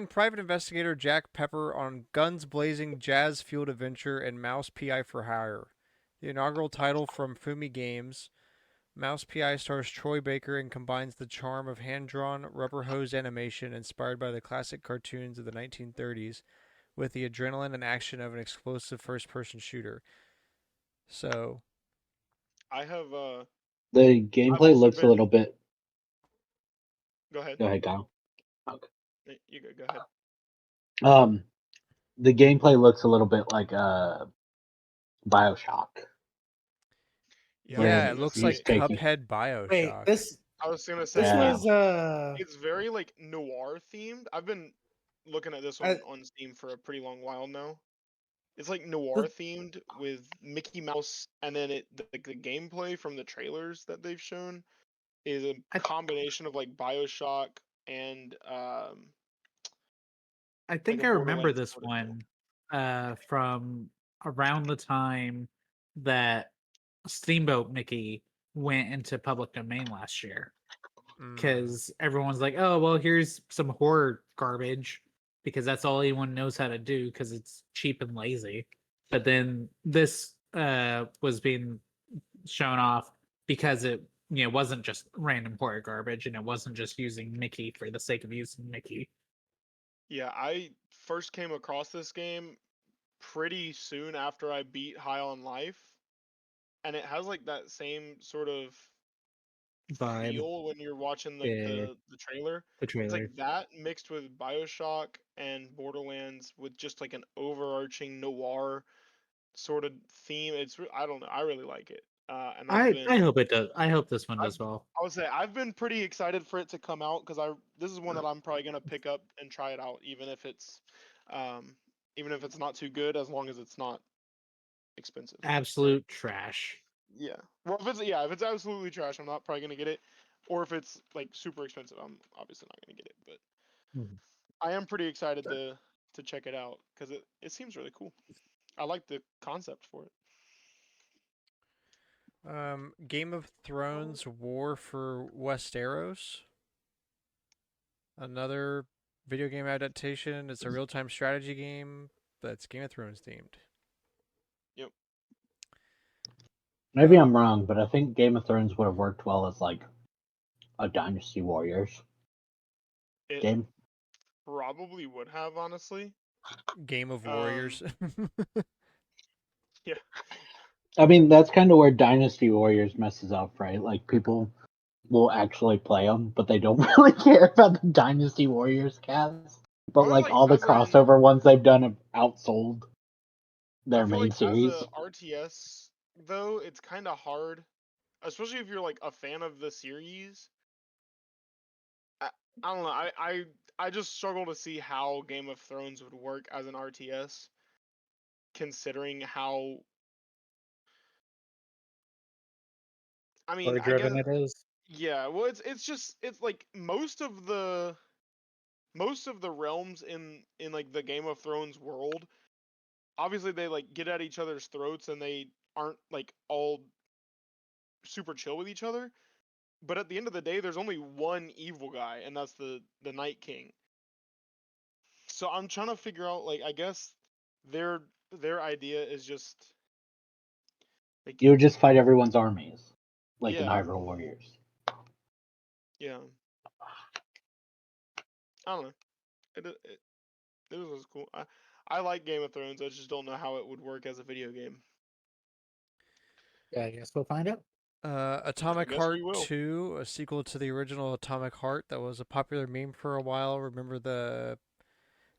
private investigator Jack Pepper on guns blazing, jazz fueled adventure and Mouse PI for hire. The inaugural title from Fumi Games. Mouse PI stars Troy Baker and combines the charm of hand drawn, rubber hose animation inspired by the classic cartoons of the 1930s with the adrenaline and action of an explosive first person shooter. So, I have The I've gameplay also looks a little been. bit. Go ahead. Go ahead, Kyle. You go ahead. The gameplay looks a little bit like Bioshock. yeah, I it was looks gonna like say, taking. Cuphead wait, Bioshock. I was gonna this say Yeah. was it's very like noir themed. I've been looking at this I, on Steam for a pretty long while now. It's like noir the, themed with Mickey Mouse, and then the gameplay from the trailers that they've shown is a I combination of like Bioshock and I like think a I remember Borderlands this sort of feel. one from around the time that Steamboat Mickey went into public domain last year. Because everyone's like, oh, well, here's some horror garbage because that's all anyone knows how to do because it's cheap and lazy. But then this was being shown off because it it wasn't just random horror garbage, and it wasn't just using Mickey for the sake of using Mickey. Yeah, I first came across this game pretty soon after I beat High on Life, and it has like that same sort of Vibe, feel when you're watching like yeah, the trailer. the It's trailer. like that mixed with BioShock and Borderlands with just like an overarching noir sort of theme. I don't know. I really like it. And I hope it does. I hope this one I've does well. I would say I've been pretty excited for it to come out because this is one that I'm probably gonna pick up and try it out, um, even if it's not too good, as long as it's not expensive. Absolute trash. Yeah. Well, if it's absolutely trash, I'm not probably gonna get it. Or if it's like super expensive, I'm obviously not gonna get it. But Mhm. I am pretty excited to check it out because it seems really cool. I like the concept for it. Game of Thrones War for Westeros. Another video game adaptation. It's a real-time strategy game that's Game of Thrones themed. Yep. Maybe I'm wrong, but I think Game of Thrones would have worked well as like a Dynasty Warriors It game. probably would have, honestly. Game of Um, Warriors. yeah. I mean, that's kind of where Dynasty Warriors messes up, right? Like people will actually play them, but they don't really care about the Dynasty Warriors cast. But I feel like like all the crossover ones they've done have outsold I their feel main like as series. a RTS though, it's kind of hard, especially if you're like a fan of the series. I, I don't know. I just struggle to see how Game of Thrones would work as an RTS, considering how. I mean, Story I guess driven it is. yeah. Well, it's like most of the realms in like the Game of Thrones world. Obviously, they like get at each other's throats and they aren't like all super chill with each other. But at the end of the day, there's only one evil guy, and that's the Night King. So I'm trying to figure out, like, I guess their idea is just like, You would just fight everyone's armies, like in yeah, Hyrule Warriors. yeah. I don't know. It was cool. I like Game of Thrones. I just don't know how it would work as a video game. Yeah, I guess we'll find out. I Atomic guess we Heart will. 2, a sequel to the original Atomic Heart that was a popular meme for a while. Remember the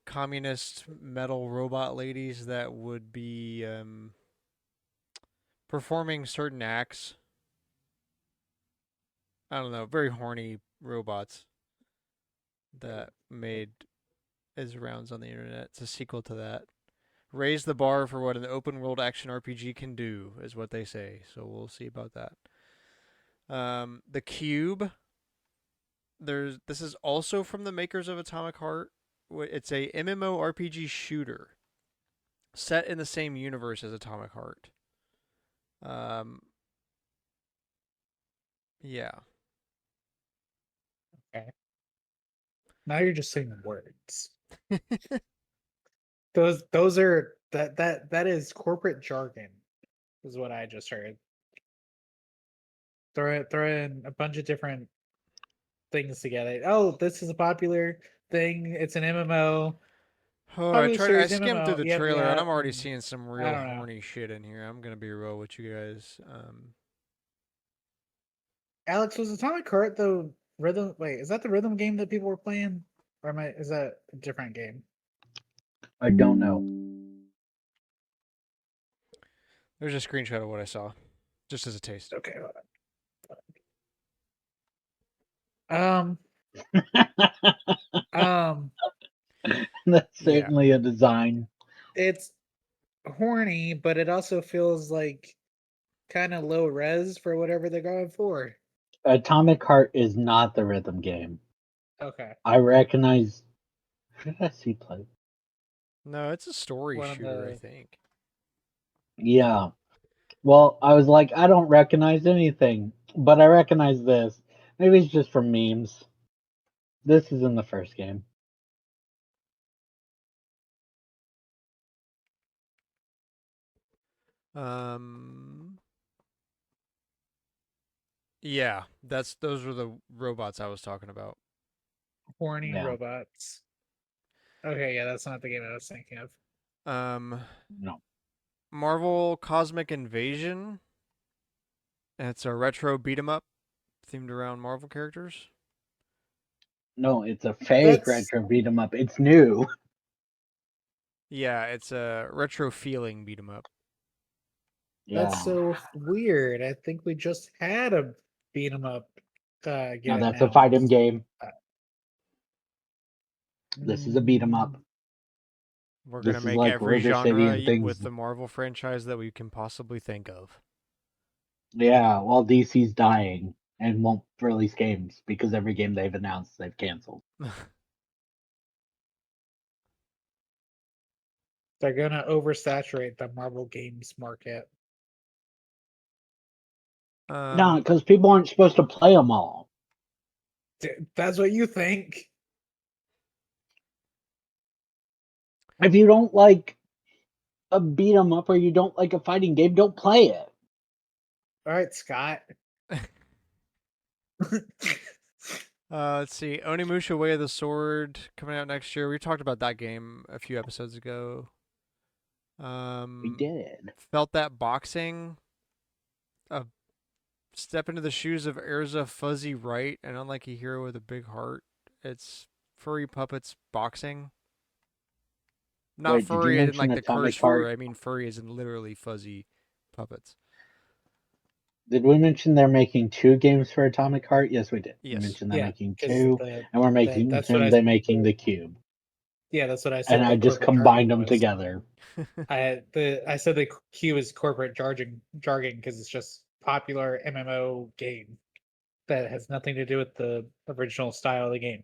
communist metal robot ladies that would be performing certain acts? I don't know, very horny robots that made its rounds on the internet. It's a sequel to that. Raise the bar for what an open world action RPG can do, is what they say. So we'll see about that. The Cube. This is also from the makers of Atomic Heart. It's a MMORPG shooter set in the same universe as Atomic Heart. Um, yeah. Okay. Now you're just saying words. Those are that is corporate jargon, is what I just heard. Throw in a bunch of different things together. Oh, this is a popular thing. It's an MMO. Oh, Popular I series skimmed through MMO. the Yep, trailer and yeah. I'm already seeing some I real don't know. horny shit in here. I'm gonna be real with you guys. Alex, was Atomic Heart the rhythm? Wait, is that the rhythm game that people were playing, or is that a different game? I don't know. There's a screenshot of what I saw, just as a taste. Okay. Um. Um. That's Yeah. certainly a design. It's horny, but it also feels like kind of low res for whatever they're going for. Atomic Heart is not the rhythm game. Okay. I recognize. Who did I see play? No, it's a story One of shooter, I the think. Yeah. Well, I was like, I don't recognize anything, but I recognize this. Maybe it's just from memes. This is in the first game. Um, Yeah, those were the robots I was talking about. Horny Yeah. robots. Okay, yeah, that's not the game I was thinking of. Um, No. Marvel Cosmic Invasion. It's a retro beat 'em up themed around Marvel characters. No, it's a fake That's retro beat 'em up. It's new. Yeah, it's a retro feeling beat 'em up. Yeah. that's so weird. I think we just had a beat 'em up get No, that's a fight 'em announced. game. Uh, This is a beat 'em up. We're gonna This is make like every River City genre and things. with the Marvel franchise that we can possibly think of. Yeah, while DC's dying and won't release games because every game they've announced they've canceled. They're gonna oversaturate the Marvel games market. No, um, because people aren't supposed to play them all. That's what you think. If you don't like a beat 'em up or you don't like a fighting game, don't play it. All right, Scott. let's see, Onimusha Way of the Sword coming out next year. We talked about that game a few episodes ago. We did. Felt that boxing. Step into the shoes of Erza Fuzzy Right, and unlike a hero with a big heart, it's furry puppets boxing. Not Wait, did you furry as in mention like the curse Atomic Heart? furry. I mean furry as in literally fuzzy puppets. Did we mention they're making 2 games for Atomic Heart? Yes, we did. We Yes. mentioned they're Yeah, making because 2, and we're making that's what and they're making the cube. that's what I And said. I The just corporate combined jargon them was. together. I said the Q is corporate jargon because it's just popular MMO game that has nothing to do with the original style of the game.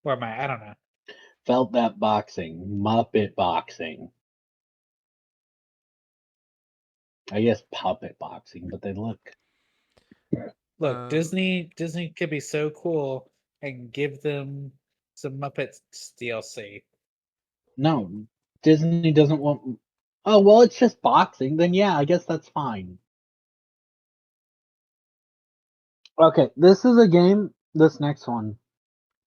Or am I? I don't know. Felt that boxing, Muppet boxing. I guess puppet boxing, but they look. Look, Um, Disney could be so cool and give them some Muppets DLC. No, Disney doesn't want. Oh, well, it's just boxing. Then yeah, I guess that's fine. Okay, this is a game. This next one.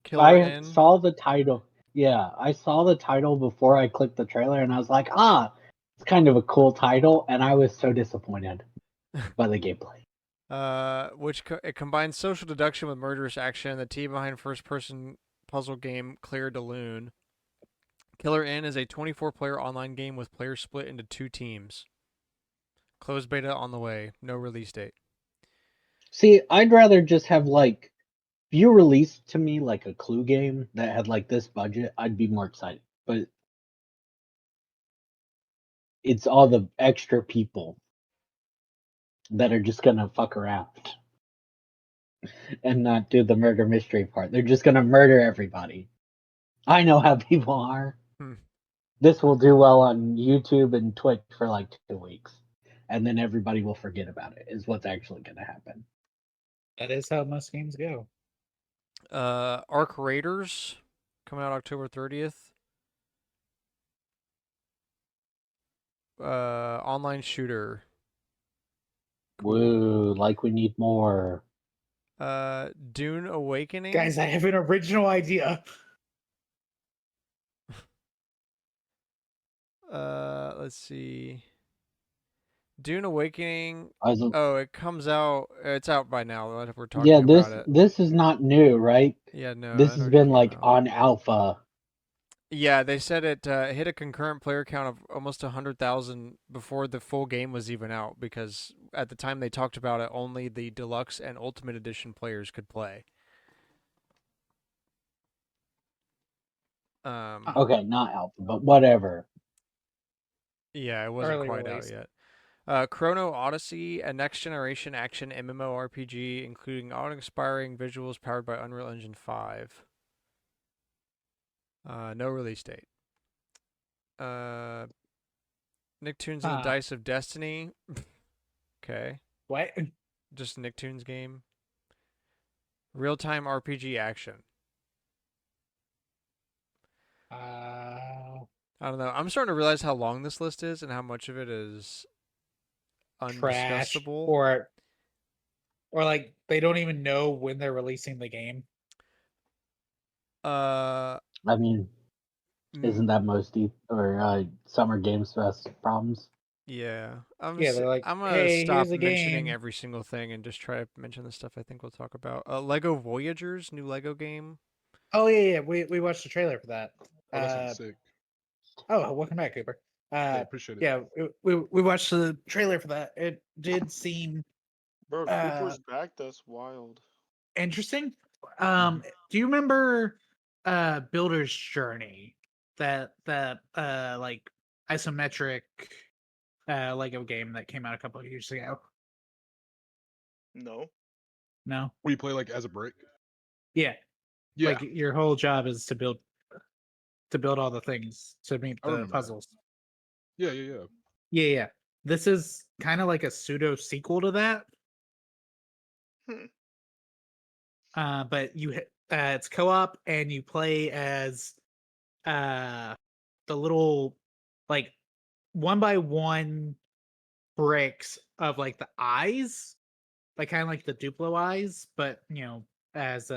Killer I N. saw the title. Yeah, I saw the title before I clicked the trailer, and I was like, it's kind of a cool title, and I was so disappointed by the gameplay. It combines social deduction with murderous action. The team behind first-person puzzle game Claire de Lune. Killer N is a 24-player online game with players split into 2 teams. Closed beta on the way. No release date. See, I'd rather just have like, if you released to me like a Clue game that had like this budget, I'd be more excited. But it's all the extra people that are just gonna fuck around and not do the murder mystery part. They're just gonna murder everybody. I know how people are. Hmm. This will do well on YouTube and Twitch for like 2 weeks, and then everybody will forget about it. Is what's actually gonna happen. That is how most games go. Arc Raiders coming out October 30th. Online shooter. Cool. Woo! Like we need more. Dune Awakening. Guys, I have an original idea. Let's see. Dune Awakening. I was, Oh, it comes out. It's out by now. We're yeah, talking about it. this is not new, right? Yeah, no, This that has already been came like out. on alpha. Yeah, they said it hit a concurrent player count of almost 100,000 before the full game was even out because at the time they talked about it, only the deluxe and ultimate edition players could play. Okay, not alpha, but whatever. Yeah, it wasn't Early quite out release. yet. Chrono Odyssey, a next-generation action MMORPG, including awe-inspiring visuals powered by Unreal Engine 5. No release date. Nicktoons and the Dice of Destiny. Okay. What? Just Nicktoons game. Real-time RPG action. I don't know. I'm starting to realize how long this list is and how much of it is trash, undiscussable. or like they don't even know when they're releasing the game. Uh, I mean, mm, isn't that most Summer Games Fest problems? yeah. Yeah, they're like, I'm gonna "Hey, stop here's a mentioning game." every single thing and just try to mention the stuff I think we'll talk about. Lego Voyagers, new Lego game. Oh yeah, we watched the trailer for that. Oh, that sounds sick. Oh, welcome back, Cooper. Yeah, appreciate it. Yeah, we watched the trailer for that. It did seem Bro, Cooper's back. That's wild. interesting. Mhm. Do you remember Builder's Journey? That like isometric Lego game that came out a couple of years ago. No. No? Where you play like as a brick? Yeah. Yeah, Like your whole job is to build all the things to meet I the remember that. puzzles. Yeah, yeah, yeah. Yeah. This is kind of like a pseudo sequel to that. Hmm. But it's co-op and you play as the little like one by one bricks of like the eyes, like kind of like the Duplo eyes, but as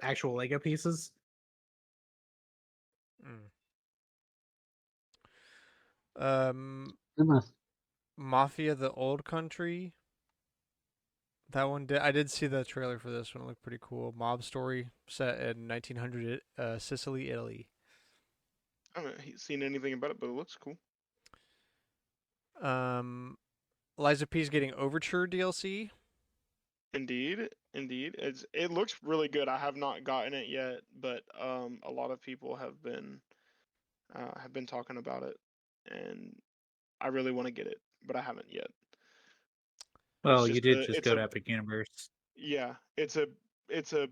actual Lego pieces. Mm. Um, It must- Mafia: The Old Country. That one did. I did see the trailer for this one. It looked pretty cool. Mob story set in 1900 Sicily, Italy. I haven't seen anything about it, but it looks cool. Um, Liza P's getting Overture DLC. Indeed, indeed. It looks really good. I have not gotten it yet, but a lot of people have been talking about it, and I really want to get it, but I haven't yet. It's Well, you just did just it's go a to Epic Universe. yeah, it's a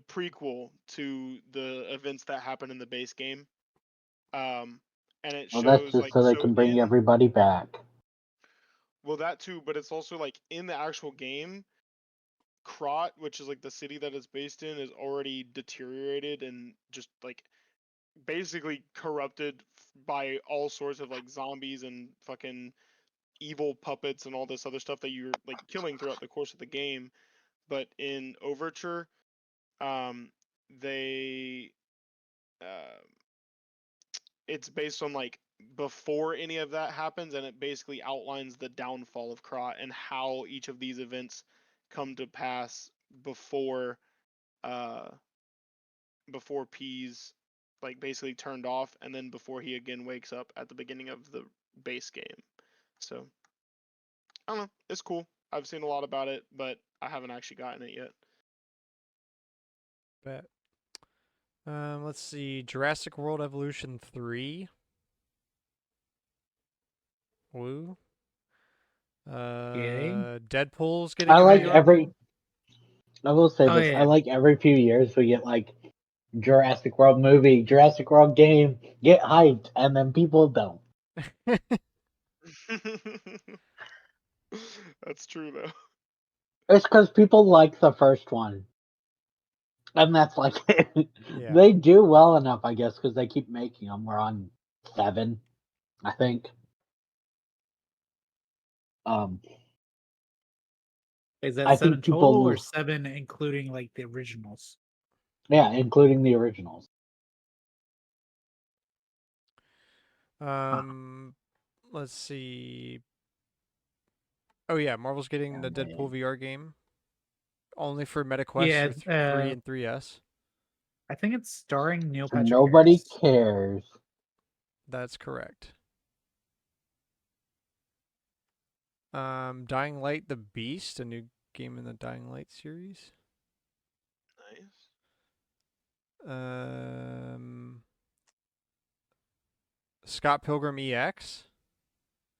prequel to the events that happen in the base game. Um, and it Well, that's shows just like so they so can bring in everybody back. well that too, but it's also like in the actual game, Krot, which is like the city that it's based in, is already deteriorated and just like basically corrupted by all sorts of like zombies and fucking evil puppets and all this other stuff that you're like killing throughout the course of the game. But in Overture, um, they uh, it's based on like before any of that happens, and it basically outlines the downfall of Krot and how each of these events come to pass before uh before P's like basically turned off, and then before he again wakes up at the beginning of the base game. So I don't know, it's cool. I've seen a lot about it, but I haven't actually gotten it yet. Bet. Let's see. Jurassic World Evolution 3. Woo. Okay. Deadpool's getting I a like VR every. game. I will say Oh this. I yeah. like every few years we get like Jurassic World movie, Jurassic World game, get hyped, and then people don't. That's true though. It's because people like the first one, and that's like Yeah. they do well enough, I guess, because they keep making them. We're on 7, I think. Um, Is that I 7 think total or people, 7 including like the originals? yeah, including the originals. Um, let's see. Oh yeah, Marvel's getting the Deadpool VR game only for MetaQuest Yeah, or 3 and 3S. I think it's starring Neil Patrick Nobody Harris. cares. That's correct. Dying Light: The Beast, a new game in the Dying Light series. Nice. Scott Pilgrim EX.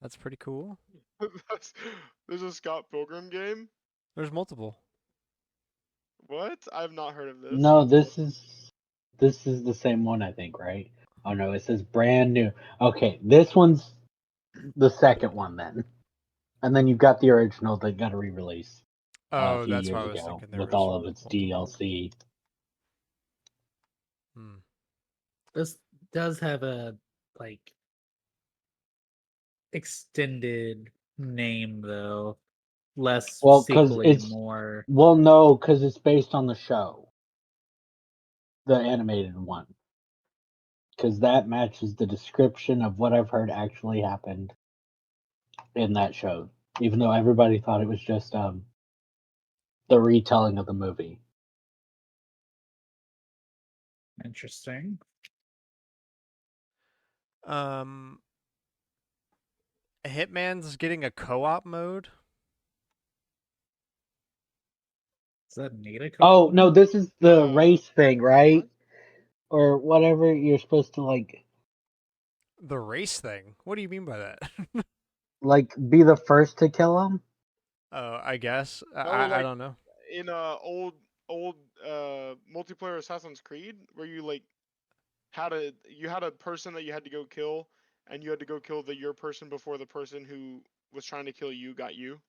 That's pretty cool. There's a Scott Pilgrim game? There's multiple. What? I've not heard of this. No, That's awesome. this is the same one, I think, right? Oh no, it says brand new. Okay, this one's the second one then, and then you've got the original that got a re-release a Oh, few that's why years I was ago thinking there with was all of its multiple. DLC. Hmm. This does have a like extended name though. less Well, 'cause sequel it's- more. Well, no, because it's based on the show, the animated one. Because that matches the description of what I've heard actually happened in that show, even though everybody thought it was just the retelling of the movie. Interesting. Hitman's getting a co-op mode. Does that need a Oh no, this is the race thing, right? what? Or whatever. You're supposed to like The race thing. What do you mean by that? be the first to kill him. I guess. No, I like don't know. in old multiplayer Assassin's Creed where you like had a person that you had to go kill, and you had to go kill your person before the person who was trying to kill you got you.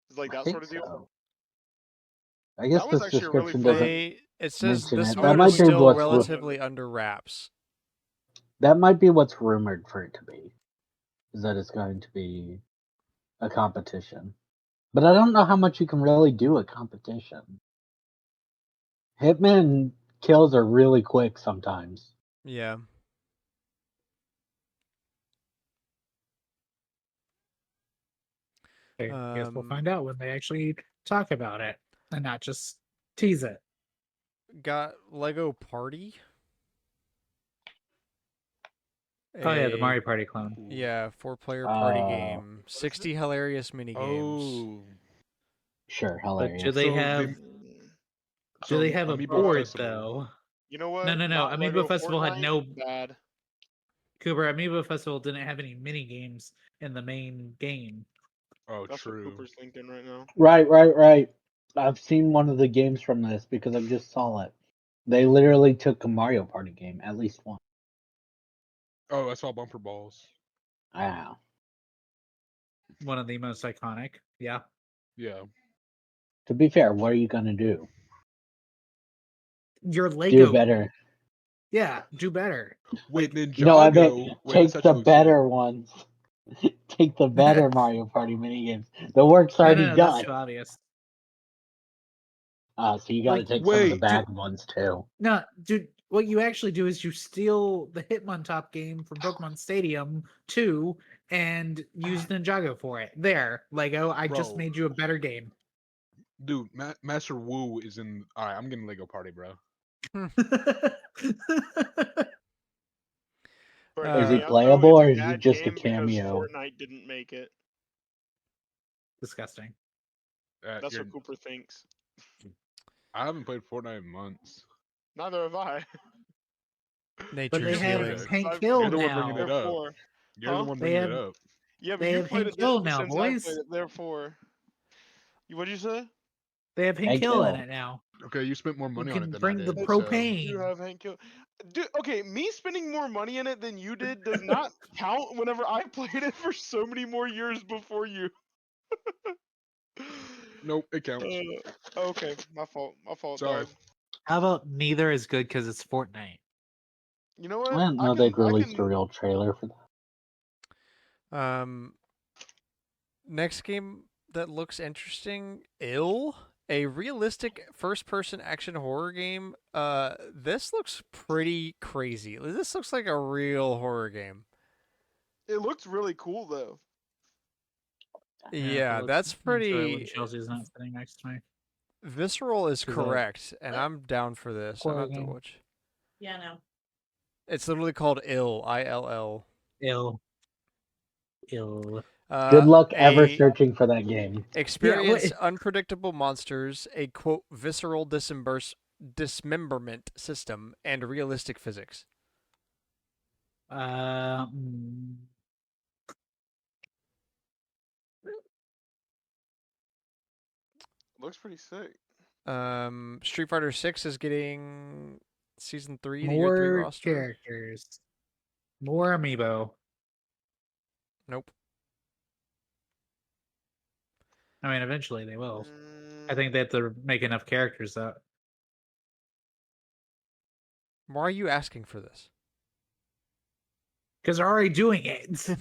It's like I that think sort of deal. so. I guess That was this actually a really description fun. doesn't It says mention this it. That mode might is be still what's relatively under wraps. that might be what's rumored for it to be. Is that it's going to be a competition. But I don't know how much you can really do a competition. Hitman kills are really quick sometimes. Yeah. Okay, I guess we'll Um, find out when they actually talk about it and not just tease it. Got Lego Party. Oh yeah, the A- Mario Party clone. Yeah, 4-player party Oh. game. 60 hilarious mini games. Oh. Sure, But hilarious. do they So have? they've- Do they so have a Amiibo board Festival. though? You know what? No. Not Amiibo Lego Festival had Fortnite? no. Bad. Cooper, Amiibo Festival didn't have any mini games in the main game. Oh, That's what true. Cooper's thinking right now. Right. I've seen one of the games from this because I just saw it. They literally took a Mario Party game, at least one. Oh, I saw bumper balls. Wow. One of the most iconic. Yeah. Yeah. To be fair, what are you gonna do? Your Lego. Do better. Yeah, do better. Wait, Ninjago. No, I bet Wait, take that's the actually better ones. Take the better Mario Party minigames. The work's already No, done. that's too obvious. So you got to Like, take some of the wait, bad ones too. No, dude, what you actually do is you steal the Hitmontop game from Pokemon Stadium 2 and use Ninjago for it. There, Lego, I just Bro. made you a better game. Dude, Master Wu is in. Alright, I'm getting Lego Party, bro. But Is he Uh, playable it's or a is he bad just a game because cameo? Fortnite didn't make it. Disgusting. That's what Cooper thinks. I haven't played Fortnite in months. Neither have I. But Nature's they have healing. Hank I've Hill You're the one now. bringing it up. Therefore, You're the huh? one They bringing it have up. Yeah, but they you have played Hank it Hill differently now, since I boys. played it. Therefore, what'd you say? They have Hank Hank Hill in Hill. it now. Okay, you spent more You money on can it than I bring the did. It's- So. propane. You have Hank Hill. Dude, okay, me spending more money in it than you did does not count whenever I played it for so many more years before you. Nope, it counts. Okay, my fault. My fault, Sorry. dog. How about neither is good because it's Fortnite? You know I what? didn't know they'd I released a can. real trailer for that. Next game that looks interesting, Ill, a realistic first-person action horror game. This looks pretty crazy. This looks like a real horror game. It looks really cool though. Yeah, I'll that's enjoy it pretty. when Chelsea's not sitting next to me. Visceral is 'Cause correct, and I'm down for this. I'm Horror about to game. watch. Yeah, no. It's literally called Ill, ILL. Ill. Good luck ever A searching for that game. experience unpredictable monsters, a quote visceral dismemberment system, and realistic physics. Looks pretty sick. Street Fighter 6 is getting season 3, the year 3 More roster. characters. More amiibo. Nope. I mean, eventually they will. I Mm, think they have to make enough characters though. Why are you asking for this? Because they're already doing it.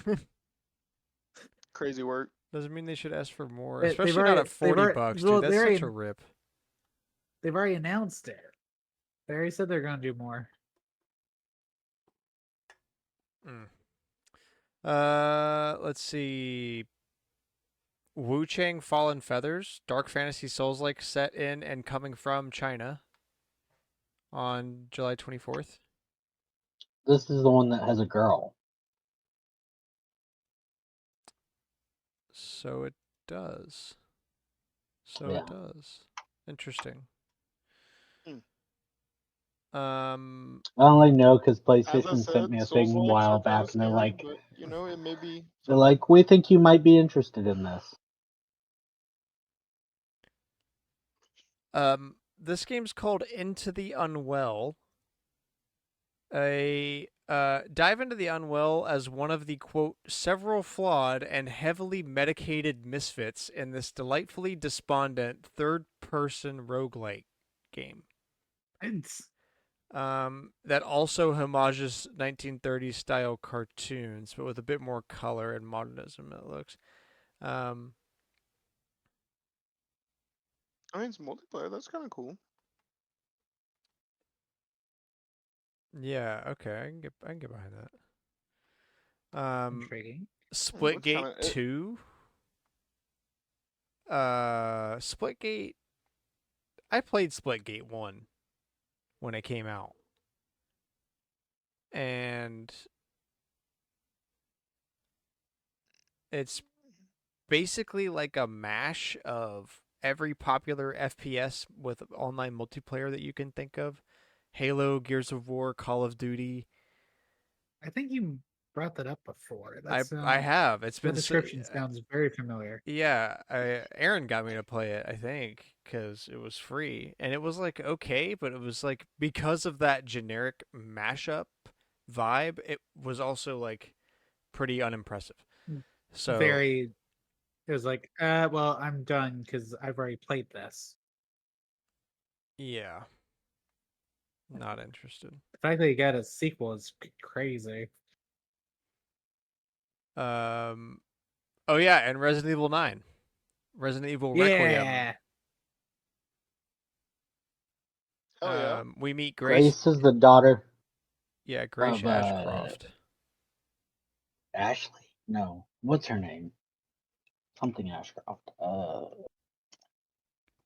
crazy work. Doesn't mean they should ask for more, They've especially not at $40, well, dude. That's such a rip. they've already announced it. They already said they're gonna do more. Let's see. Wu Chang Fallen Feathers, Dark Fantasy Souls-like set in and coming from China on July 24th. This is the one that has a girl. So it does. So Yeah. it does. Interesting. I only know because As I PlayStation sent me said, a thing a Souls likes while are kind back, of and they're scary, like, but you know, it may be. we think you might be interested in this. This game's called Into the Unwell. Dive into the Unwell as one of the quote several flawed and heavily medicated misfits in this delightfully despondent third-person roguelike game. It's That also homages 1930s style cartoons, but with a bit more color and modernism. It looks. I mean, it's multiplayer. That's kind of cool. Yeah. Okay. I can get behind that. intriguing. Splitgate kinda- 2. Splitgate. I played Splitgate 1 when it came out. And it's basically like a mash of every popular FPS with online multiplayer that you can think of. Halo, Gears of War, Call of Duty. I think you brought that up before. I have. It's The been description sounds very familiar. yeah, Aaron got me to play it, I think, because it was free. And it was like okay, but it was like because of that generic mashup vibe, it was also like pretty unimpressive. So Very. It was like, well, I'm done because I've already played this. yeah, not interested. The fact that you got a sequel is crazy. Oh yeah, and Resident Evil 9. Resident Evil Requiem. Yeah. Hell yeah. We meet Grace. Grace is the daughter Yeah, Grace of Ashcroft. Ashley. No, what's her name? Something Ashcroft.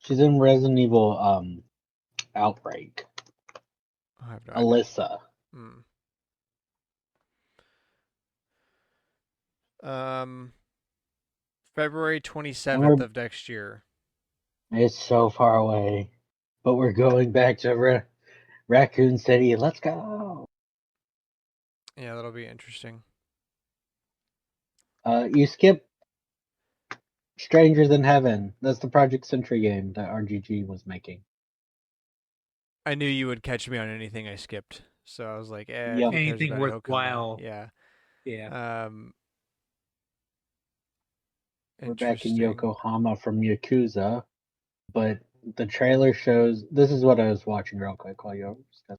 She's in Resident Evil Outbreak. I have no idea. Alyssa. February 27th of next year. It's so far away, but we're going back to Raccoon City. Let's go. Yeah, that'll be interesting. You skip Stranger Than Heaven. That's the Project Sentry game that RGG was making. I knew you would catch me on anything I skipped, so I was like, Yep. if he cares Anything about it, he'll come back. worthwhile. Yeah. Yeah. We're back in Interesting. Yokohama from Yakuza, but the trailer shows. This is what I was watching real quick while you were discussing.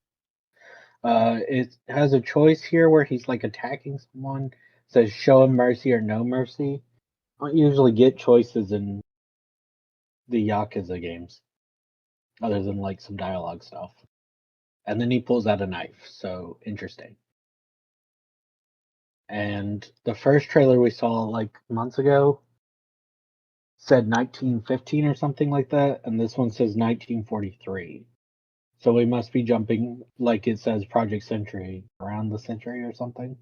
It has a choice here where he's like attacking someone. It says show him mercy or no mercy. I don't usually get choices in the Yakuza games, other than like some dialogue stuff. And then he pulls out a knife, so interesting. And the first trailer we saw like months ago said 1915 or something like that, and this one says 1943. So we must be jumping, like it says Project Century, around the century or something.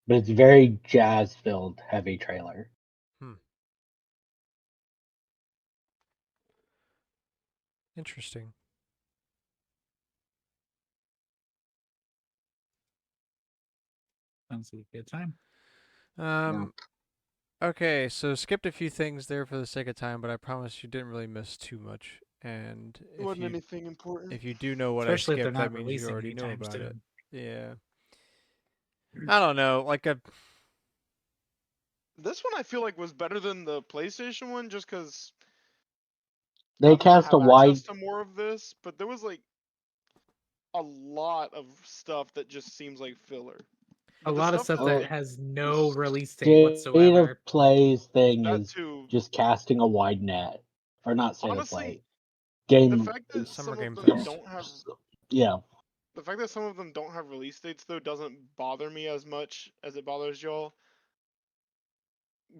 But it's very jazz-filled, heavy trailer. Interesting. Sounds like a good time. Okay, so skipped a few things there for the sake of time, but I promise you didn't really miss too much. And It wasn't anything important. if you do know what Especially I if they're skipped, not that means you releasing already know anytime about it. soon. Yeah. I don't know. Like a This one I feel like was better than the PlayStation one, just because They I'm gonna cast a have wide. access to more of this. But there was like a lot of stuff that just seems like filler. A the lot of stuff stuff that Oh, that has no release date State of whatsoever. Play's thing that is too. just casting a wide net, or not State of Play. Honestly, the Game, fact that Summer some Game of them Fest. don't have yeah. the fact that some of them don't have release dates though doesn't bother me as much as it bothers y'all.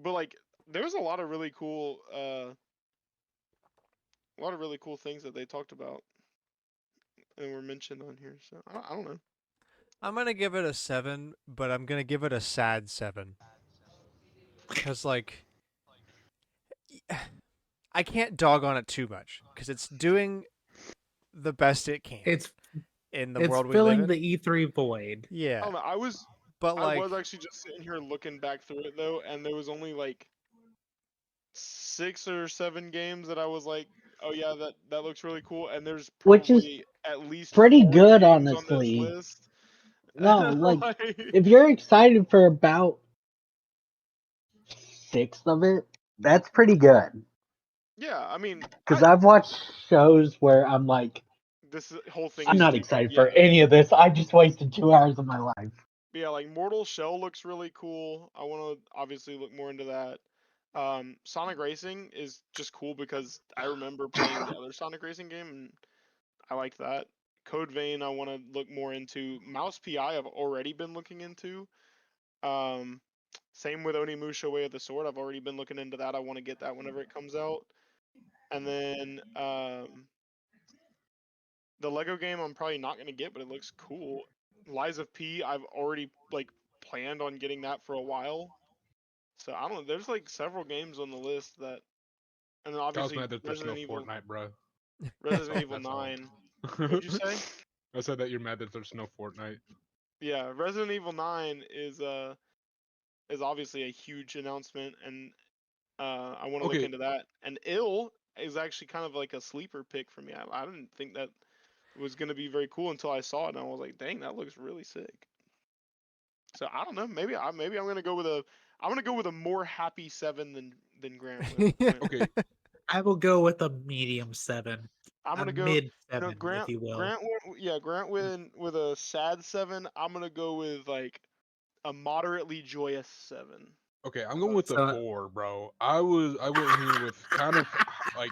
But like, there's a lot of really cool, things that they talked about and were mentioned on here. So I don't know. I'm gonna give it a 7, but I'm gonna give it a sad 7 because like I can't dog on it too much because it's doing the best it can It's in the it's world we live filling in. the E3 void. I Yeah, don't know. but I like was actually just sitting here looking back through it though, and there was only like 6 or 7 games that I was like, oh yeah, that looks really cool. And there's Which is probably at least pretty 40 good, games on this honestly. list. No, like, Like, if you're excited for about 6 of it, that's pretty good. yeah, I mean, Because I've watched shows where I'm like, this whole thing I'm is not stupid. excited for Yeah. any of this. I just wasted 2 hours of my life. But yeah, like Mortal Shell looks really cool. I want to obviously look more into that. Sonic Racing is just cool because I remember playing the other Sonic Racing game and I like that. Code Vein I want to look more into. Mouse PI I've already been looking into. Um, Same with Onimusha Way of the Sword. I've already been looking into that. I want to get that whenever it comes out. And then the Lego game I'm probably not gonna get, but it looks cool. Lies of P I've already like planned on getting that for a while. So I don't know. There's like several games on the list that, and then I was obviously mad that there's no Fortnite, bro. Resident Evil That's all. 9. What'd you say? I said that you're mad that there's no Fortnite. Yeah, Resident Evil 9 is obviously a huge announcement, and I want to look Okay, into that. And Ill is actually kind of like a sleeper pick for me. I didn't think that was gonna be very cool until I saw it, and I was like, dang, that looks really sick. So I don't know. Maybe I'm gonna go with a more happy 7 than Grant went with. okay. I will go with a medium 7, I'm a gonna go. mid You know, 7, if you will. Grant went with a sad 7. I'm gonna go with like a moderately joyous 7. Okay, I'm How going about with the So 4, bro. I went here with kind of like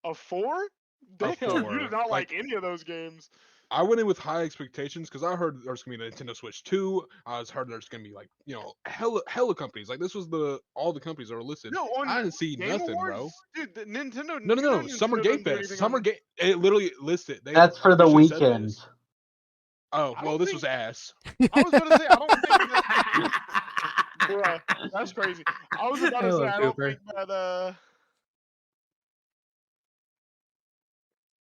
a 4? a Damn, you did 4. not Like like any of those games. I went in with high expectations because I heard there's gonna be a Nintendo Switch 2. I was heard there's gonna be like hella companies. Like this was all the companies that were listed. No, on I didn't see Game nothing, bro. Awards, dude. Nintendo, No, no, you know no. Summer Nintendo Game doesn't do Fest. anything Summer on. Game. It literally listed. They That's for the officially said weekend. this. Oh I well, don't this think. was ass. I was about to say I don't think that. Bruh, that's crazy. I was about to say hello, I don't Cooper. think that.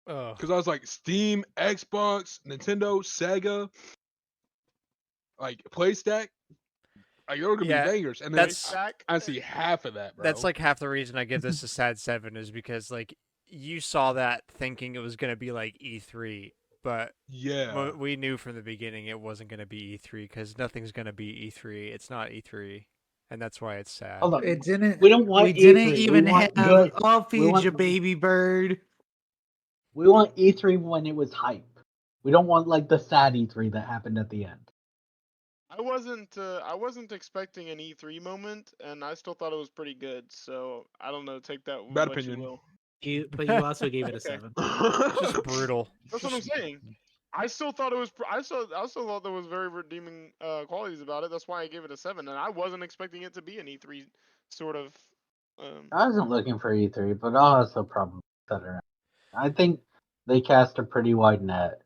oh Because I was like Steam, Xbox, Nintendo, Sega, like PlayStack. Like there were gonna be yeah, bangers, and then Play that's stack. I see half of that, that's bro. like half the reason I give this a sad 7 is because like you saw that thinking it was gonna be like E3, but Yeah. we knew from the beginning it wasn't gonna be E3 because nothing's gonna be E3. It's not E3, and that's why it's sad. Hold on. It didn't. We don't want We didn't E3. We even want have. good. I'll We feed want you, baby bird. we want E3 when it was hype. We don't want like the sad E3 that happened at the end. I wasn't expecting an E3 moment, and I still thought it was pretty good. So I don't know. Take that with Bad what you opinion. will. But you also gave it a Okay. 7. Just brutal. That's what I'm saying. I still thought it was. I still thought there was very redeeming qualities about it. That's why I gave it a 7, and I wasn't expecting it to be an E3 sort of. I wasn't looking for E3, but I'll also probably set around. I think they cast a pretty wide net.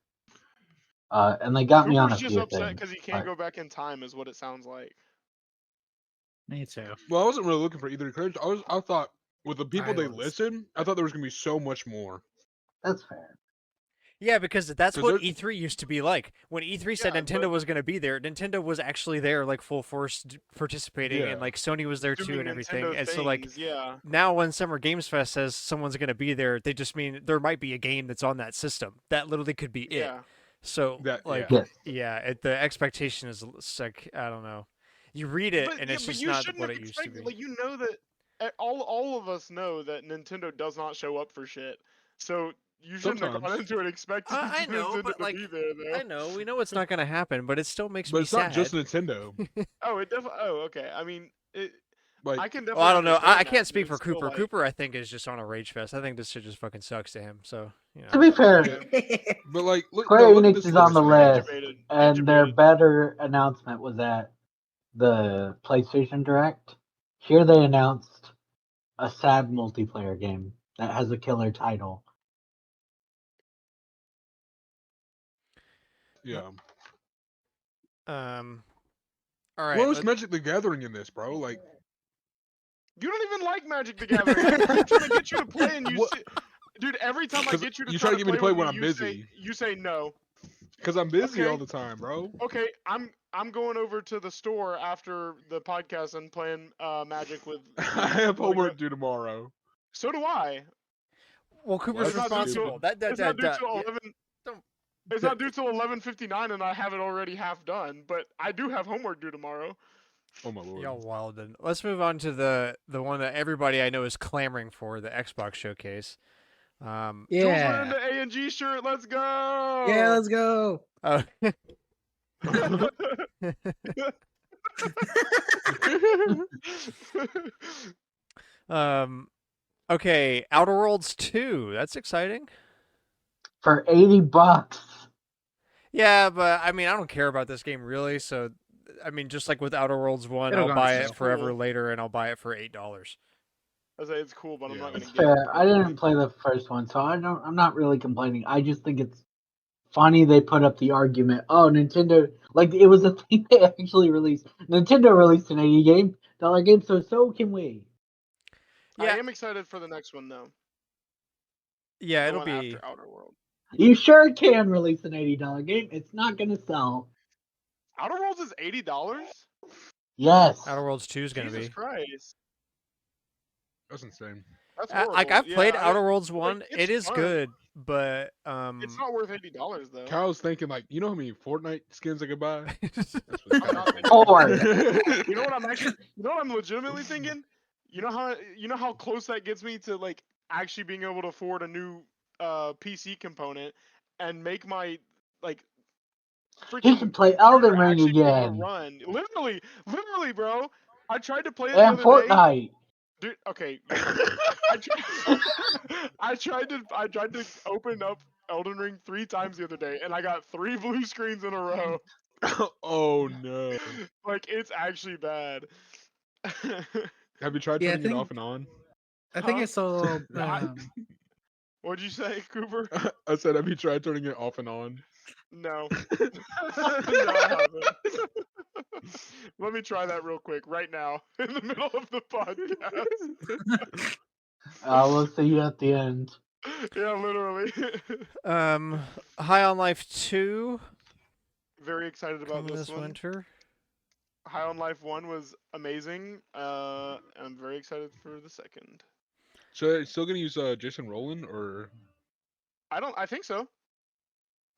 And they got me on Cooper's a just few upset things. because he can't but- go back in time, is what it sounds like. Me too. Well, I wasn't really looking for either courage. I thought with the people I they was. listed, I thought there was gonna be so much more. That's fair. Yeah, because that's 'Cause what there- E3 used to be like. When E3 said Yeah, Nintendo but- was going to be there, Nintendo was actually there, like full force participating, Yeah. and like Sony was there too Doing and everything. Nintendo And so like things, yeah. now when Summer Games Fest says someone's going to be there, they just mean there might be a game that's on that system. That literally could be it. Yeah. So That- like Yes. the expectation is like I don't know. You read it and it's but just you not shouldn't what have it used to expected. be. Like you know that all of us know that Nintendo does not show up for shit. So You shouldn't have gone Sometimes. into it expecting I know, Nintendo but to like, be there, though. I know we know it's not gonna happen, but it still makes But me it's not sad. just Nintendo. Oh, it definitely. Oh, okay. I mean, Like, I can definitely. Well, I don't know. understand I that, can't but speak it's for still, Cooper. like, Cooper, I think, is just on a rage fest. I think this shit just fucking sucks to him. So To be fair, but like, look, Square no, look at Enix this. is Look on at the this thing. list, Debated. and their Debated. better announcement was at the PlayStation Direct. Here they announced a sad multiplayer game that has a killer title. Yeah. all right. Where's Magic the Gathering in this, bro? Like, You don't even like Magic the Gathering. I keep trying to get you to play, and you What? say, dude, every time I 'cause get you to you try try to to get me to play play with when me, I'm you busy. say no. Because I'm busy Okay. all the time, bro. Okay, I'm going over to the store after the podcast and playing Magic with. I have Wanna go- homework due tomorrow. So do I. Well, Cooper's Well, that's responsible. stupid. It's not due till Yeah, 11. don't- It's not due till 11:59, and I have it already half done. But I do have homework due tomorrow. Oh my lord. Y'all wild. Then let's move on to the one that everybody I know is clamoring for, the Xbox showcase. Jules wearing Yeah. the A&G shirt. Let's go. Yeah, let's go. Oh. Okay, Outer Worlds 2. That's exciting. For $80. Yeah, but I mean, I don't care about this game really. So, I mean, just like with Outer Worlds 1, It'll I'll go on buy sale. it forever Cool. later, and I'll buy it for $8. I say it's cool, but I'm not Yeah. gonna It's get it. fair. I didn't play the first one, so I'm not really complaining. I just think it's funny they put up the argument. Oh, Nintendo, like it was a thing they actually released. Nintendo released an $80 game, so can we. Yeah, I am excited for the next one though. yeah, The it'll one be. after Outer World. You sure can release an $80 game. It's not gonna sell. Outer Worlds is $80. Yes. Outer Worlds 2 is gonna Jesus be. Christ, That's insane. that's horrible. Like I've played yeah, Outer Worlds 1. it's It is fun. good, but It's not worth $80 though. Kyle's thinking like, you know how many Fortnite skins I could buy? That's I'm what not Kyle's Four. thinking. You know what I'm actually? You know what I'm legitimately thinking? You know how close that gets me to like actually being able to afford a new PC component and make my like He freaking can play computer Elden Ring actually be able to again. run. Literally, bro. I tried to play it the And other day. Fortnite. Dude, okay. I tried to open up Elden Ring 3 times the other day, and I got 3 blue screens in a row. Oh no. Like it's actually bad. Have you tried Yeah, I turning it think- off and on? I think Huh? I saw. What'd you say, Cooper? I said, have you tried turning it off and on? No. No, I haven't. Let me try that real quick right now in the middle of the podcast. We'll see you at the end. Yeah, literally. High on Life 2 Very excited about coming this this one. winter. High on Life 1 was amazing. And I'm very excited for the second. So still gonna use Jason Rowland or I think so.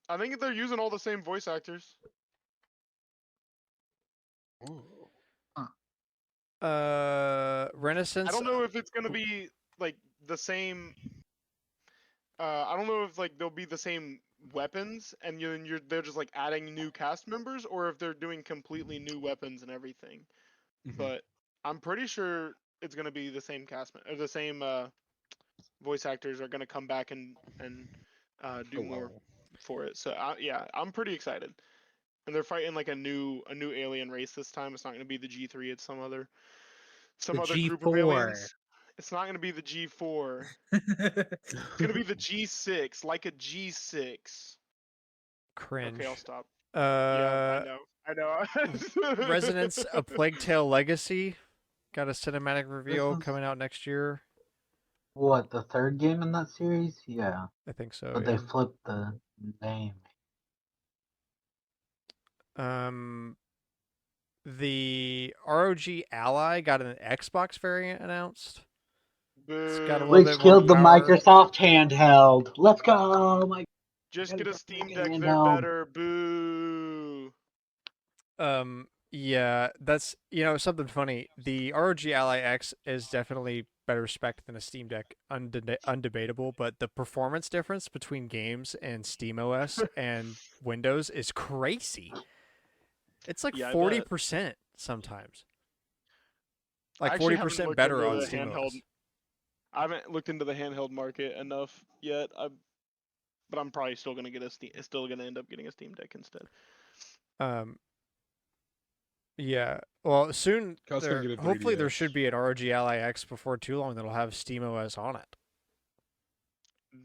I think they're using all the same voice actors. Renaissance. I don't know if it's gonna be like the same. I don't know if like they'll be the same weapons, and they're just like adding new cast members, or if they're doing completely new weapons and everything. Mhm. But I'm pretty sure it's gonna be the same or the same voice actors are gonna come back and do Oh, more wow. for it. So yeah, I'm pretty excited. And they're fighting like a new alien race this time. It's not gonna be the G3. It's some other group of aliens. It's not gonna be the G4. It's gonna be the G6, like a G6. Cringe. Okay, I'll stop. Yeah, I know. Resonance: A Plague Tale Legacy got a cinematic reveal is- coming out next year. What, the third game in that series? Yeah. I think so. But Yeah. they flipped the name. The ROG Ally got an Xbox variant announced. It's got a Boo. little Which bit more killed the power. Microsoft handheld. Let's go, Mike. Just get a Steam fucking Deck. They're handheld. better. Boo. Yeah, that's something funny. The ROG Ally X is definitely better spec than a Steam Deck, undebatable. But the performance difference between games and SteamOS and Windows is crazy. It's like Yeah, I bet. 40% sometimes. I Like actually haven't 40% looked into better on the handheld. SteamOS. I haven't looked into the handheld market enough yet. But I'm probably still gonna still gonna end up getting a Steam Deck instead. Um, yeah. Well, soon I was gonna get a hopefully there 3DS. should be an ROG Ally X before too long that'll have SteamOS on it.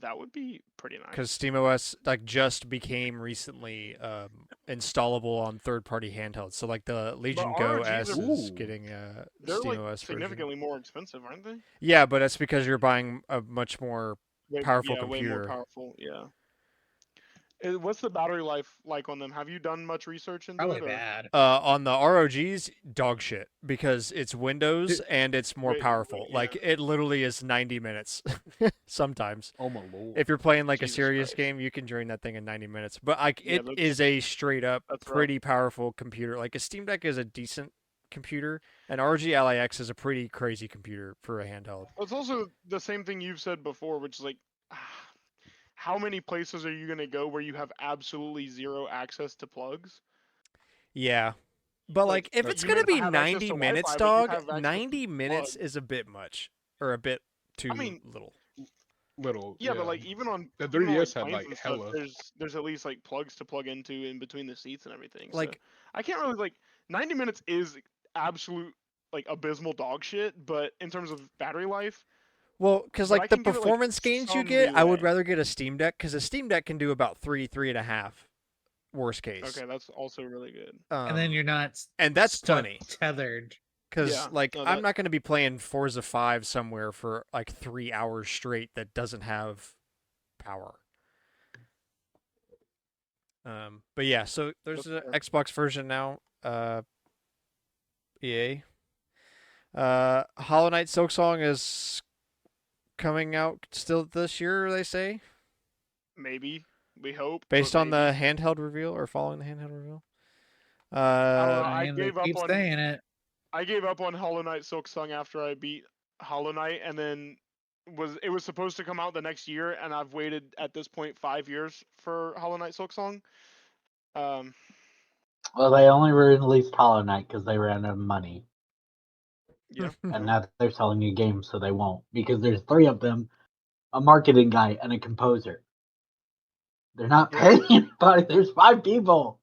That would be pretty Because nice. SteamOS like just became recently installable on third-party handhelds. So like the Legion Go ROGs S are is Ooh. getting a they're like SteamOS version. significantly more expensive, aren't they? Yeah, but that's because you're buying a much more powerful Way more computer. powerful. Yeah. What's the battery life like on them? Have you done much research into Probably it, or bad. On the ROGs, dog shit because it's Windows and it's more powerful. yeah. Like it literally is 90 minutes sometimes. Oh my lord. If you're playing like a Jesus serious Christ. game, you can drain that thing in 90 minutes. But like Yeah, it is a straight up that's rough. pretty powerful computer. Like a Steam Deck is a decent computer, and RG Ally X is a pretty crazy computer for a handheld. It's also the same thing you've said before, which is like, how many places are you gonna go where you have absolutely zero access to plugs? Yeah. But like if Like, it's you may going to not be have access 90 to minutes, Wi-Fi, but you dog, have access 90 to minutes plugs. is a bit much or a bit too mean, little. Little. Yeah, but like even on the even on, 3DS had planes like and stuff, hella. there's at least like plugs to plug into in between the seats and everything. So Like I can't really 90 minutes is absolute like abysmal dog shit, but in terms of battery life, well, because but I like the can give it like performance gains you some get, I would leeway. rather get a Steam Deck because a Steam Deck can do about three and a half, worst case. Okay, that's also really good. And then you're not and that's stuck plenty. tethered. Because Yeah, like no, I'm that not going to be playing Forza 5 somewhere for like 3 hours straight that doesn't have power. But yeah, so there's that's an fair. Xbox version now. EA. Hollow Knight Silksong is coming out still this year, they say, Maybe we hope, based but on maybe. the handheld reveal or following the handheld reveal. I don't know. I mean, they keep saying it. I gave up on Hollow Knight Silksong after I beat Hollow Knight, and then it was supposed to come out the next year, and I've waited at this point 5 years for Hollow Knight Silksong. Well, they only released Hollow Knight because they ran out of money. Yeah. And now they're selling a game, so they won't. Because there's 3 of them, a marketing guy, and a composer. They're not Yeah. paying anybody. There's 5 people.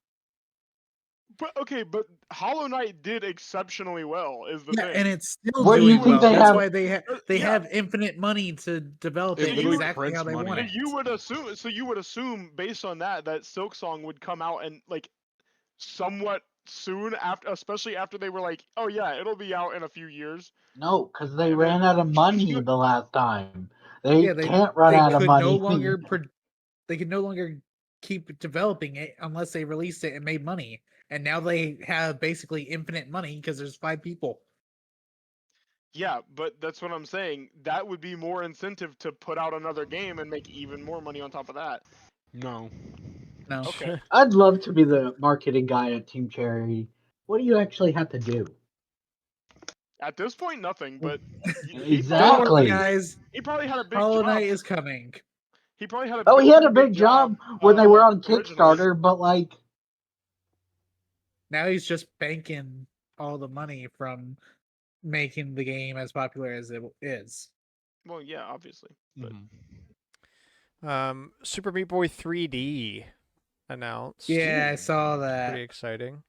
But Hollow Knight did exceptionally well. Is the Yeah, thing. and it's still What do you doing think well. they That's have- why they Yeah. have infinite money to develop It it literally exactly how prints they money. want And it. you would assume based on that Silksong would come out and like somewhat soon after, especially after they were like, oh yeah, it'll be out in a few years. No, because they And ran then out of money the last time. They Yeah, can't run they out of could money. no longer they could no longer keep developing it unless they released it and made money. And now they have basically infinite money because there's 5 people. Yeah, but that's what I'm saying. That would be more incentive to put out another game and make even more money on top of that. No. No. Okay. I'd love to be the marketing guy at Team Cherry. What do you actually have to do? At this point, nothing. But Exactly. Don't worry, guys. he probably had a big Hollow job. Knight is coming. He probably had a. Oh, he had a pretty big job when they were on originally. Kickstarter, but like, Now he's just banking all the money from making the game as popular as it is. Well, yeah, obviously. But Super Meat Boy 3D announced. Yeah, I saw that. Pretty exciting.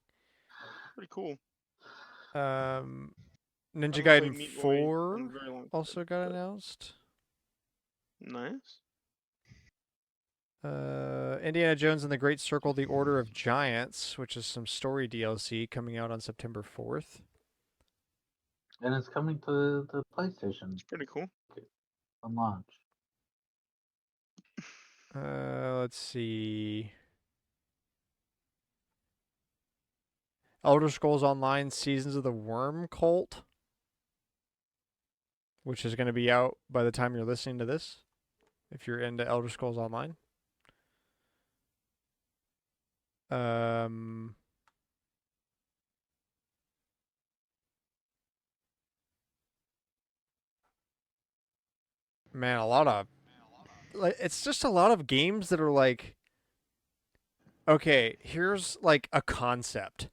pretty cool. Ninja haven't played Gaiden Meat Boy in 4 a very long also time, got but- announced. Nice. Indiana Jones and the Great Circle: The Order of Giants, which is some story DLC coming out on September 4th. and it's coming to the PlayStation It's pretty cool. on launch. Let's see. Elder Scrolls Online Seasons of the Worm Cult, which is going to be out by the time you're listening to this, if you're into Elder Scrolls Online. Man, a lot of it's just a lot of games that are like, okay, here's like a concept,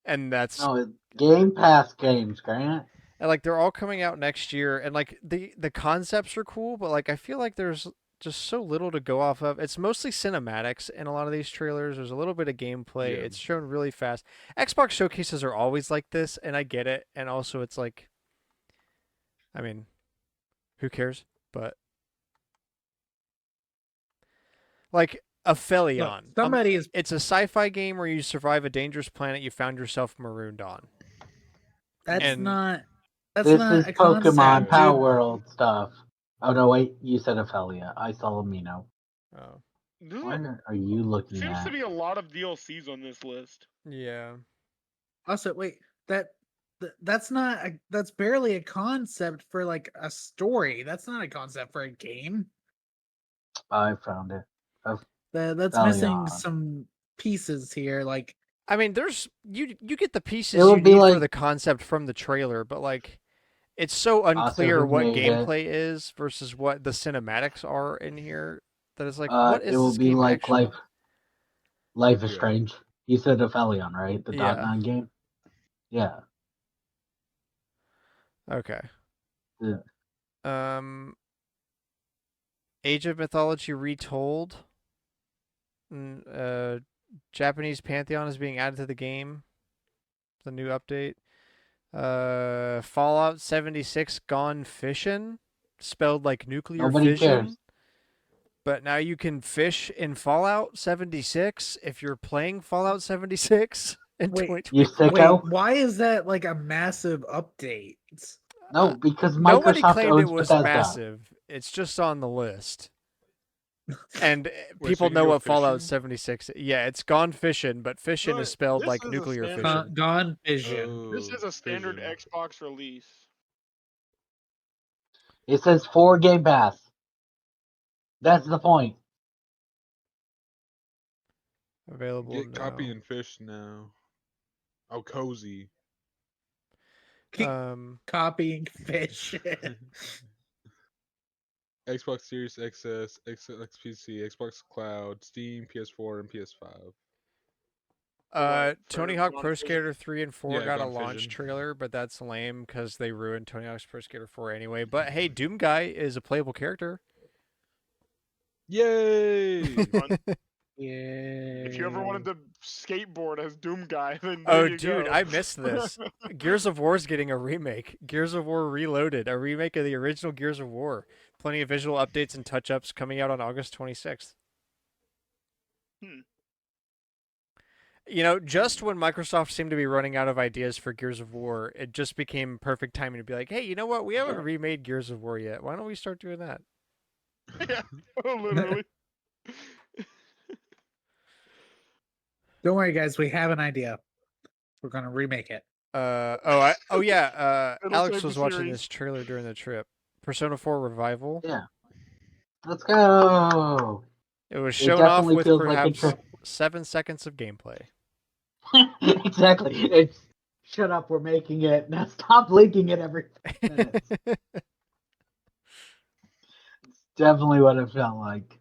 and that's No, it's Game Pass games, Grant. and like they're all coming out next year, and like the concepts are cool, but like I feel like there's just so little to go off of. It's mostly cinematics in a lot of these trailers. There's a little bit of gameplay. Yeah. It's shown really fast. Xbox showcases are always like this, and I get it. And also, it's like, I mean, who cares? But like Aphelion, Look, somebody is it's a sci-fi game where you survive a dangerous planet you found yourself marooned on. that's and- not that's This not is a Pokemon concept, Power dude. World stuff. Oh no, wait, you said Ophelia. I saw Amino. Oh, This is What are you looking seems at? to be a lot of DLCs on this list. yeah. Also, wait, that's not that's barely a concept for like a story. That's not a concept for a game. I found it. That's missing Aphelion. some pieces here. Like, I mean, there's you get the pieces It would you be need for like- the concept from the trailer, but like it's so Also, unclear who what made it? gameplay is versus what the cinematics are in here that it's like, what It is will this be game like actually? Life is Yeah. Strange. You said Aphelion, right? The Yeah. .9 game. Yeah. Okay. Yeah. Age of Mythology Retold. Japanese Pantheon is being added to the game. The new update. Fallout 76 Gone Fishin', spelled like nuclear Nobody fission. cares. But now you can fish in Fallout 76 if you're playing Fallout 76 in Wait, 2020. You sicko. wait, why is that like a massive update? No, because Nobody Microsoft claimed it owns was Bethesda. massive. It's just on the list. And Wait, so people you can know go what Fallout fishing? 76. Yeah, it's Gone Fishin', but fishin' But is spelled this like is a nuclear standard- fission. Gone Vision. This Oh, is a standard Fission. Xbox release. It says 4 Game Pass. That's the point. Available Get now. copy and fish now. Oh, cozy. Keep copying fish. Xbox Series XS, XPC, Xbox Cloud, Steam, PS4, and PS5. Tony for Hawk Gone Pro Fishin'? Skater 3 and 4 Yeah, got a Gone launch Fishin'. trailer, but that's lame because they ruined Tony Hawk's Pro Skater 4 anyway. But hey, Doom Guy is a playable character. Yay! Fun. Yeah. If you ever wanted to skateboard as Doom Guy, then Oh, there you dude, go. I missed this. Gears of War's getting a remake. Gears of War Reloaded, a remake of the original Gears of War. Plenty of visual updates and touch-ups coming out on August 26th. You know, just when Microsoft seemed to be running out of ideas for Gears of War, it just became perfect timing to be like, hey, you know what? We haven't remade Gears of War yet. Why don't we start doing that? Yeah, literally. Don't worry, guys. We have an idea. We're gonna remake it. Yeah. It'll Alex save the was watching series. this trailer during the trip. Persona 4 Revival. Yeah. Let's go. It was It shown off definitely with feels like a perhaps trip. 7 seconds of gameplay. Exactly. It's shut up. We're making it. Now stop linking it every minute. Definitely what it felt like.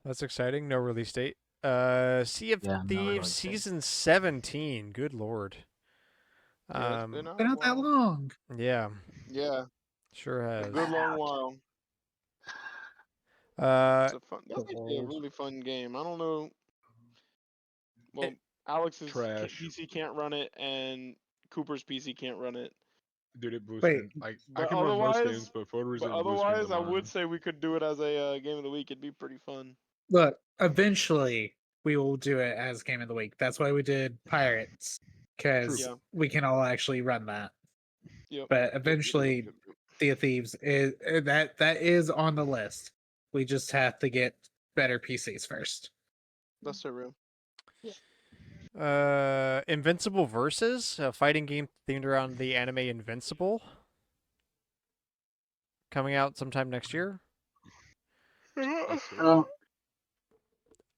That's exciting. No release date. Sea of Yeah, no Thieves release date. season 17. Good lord. Yeah, it's been Been out that a while. long. Yeah, Yeah, sure a has. good long while. It's a fun. That's actually a really fun game. I don't know. Well, Alex's Trash. PC can't run it, and Cooper's PC can't run it. Dude, it blue Wait, screen. Like I but can run most otherwise- games, but for whatever reason, But it blue screens otherwise, I on mine. would say we could do it as a game of the week. It'd be pretty fun. Look, eventually we will do it as game of the week. That's why we did Pirates, because Yeah. we can all actually run that. Yep. But eventually, Sea of Thieves is that is on the list. We just have to get better PCs first. That's so real. Invincible Versus, a fighting game themed around the anime Invincible. Coming out sometime next year. That's it.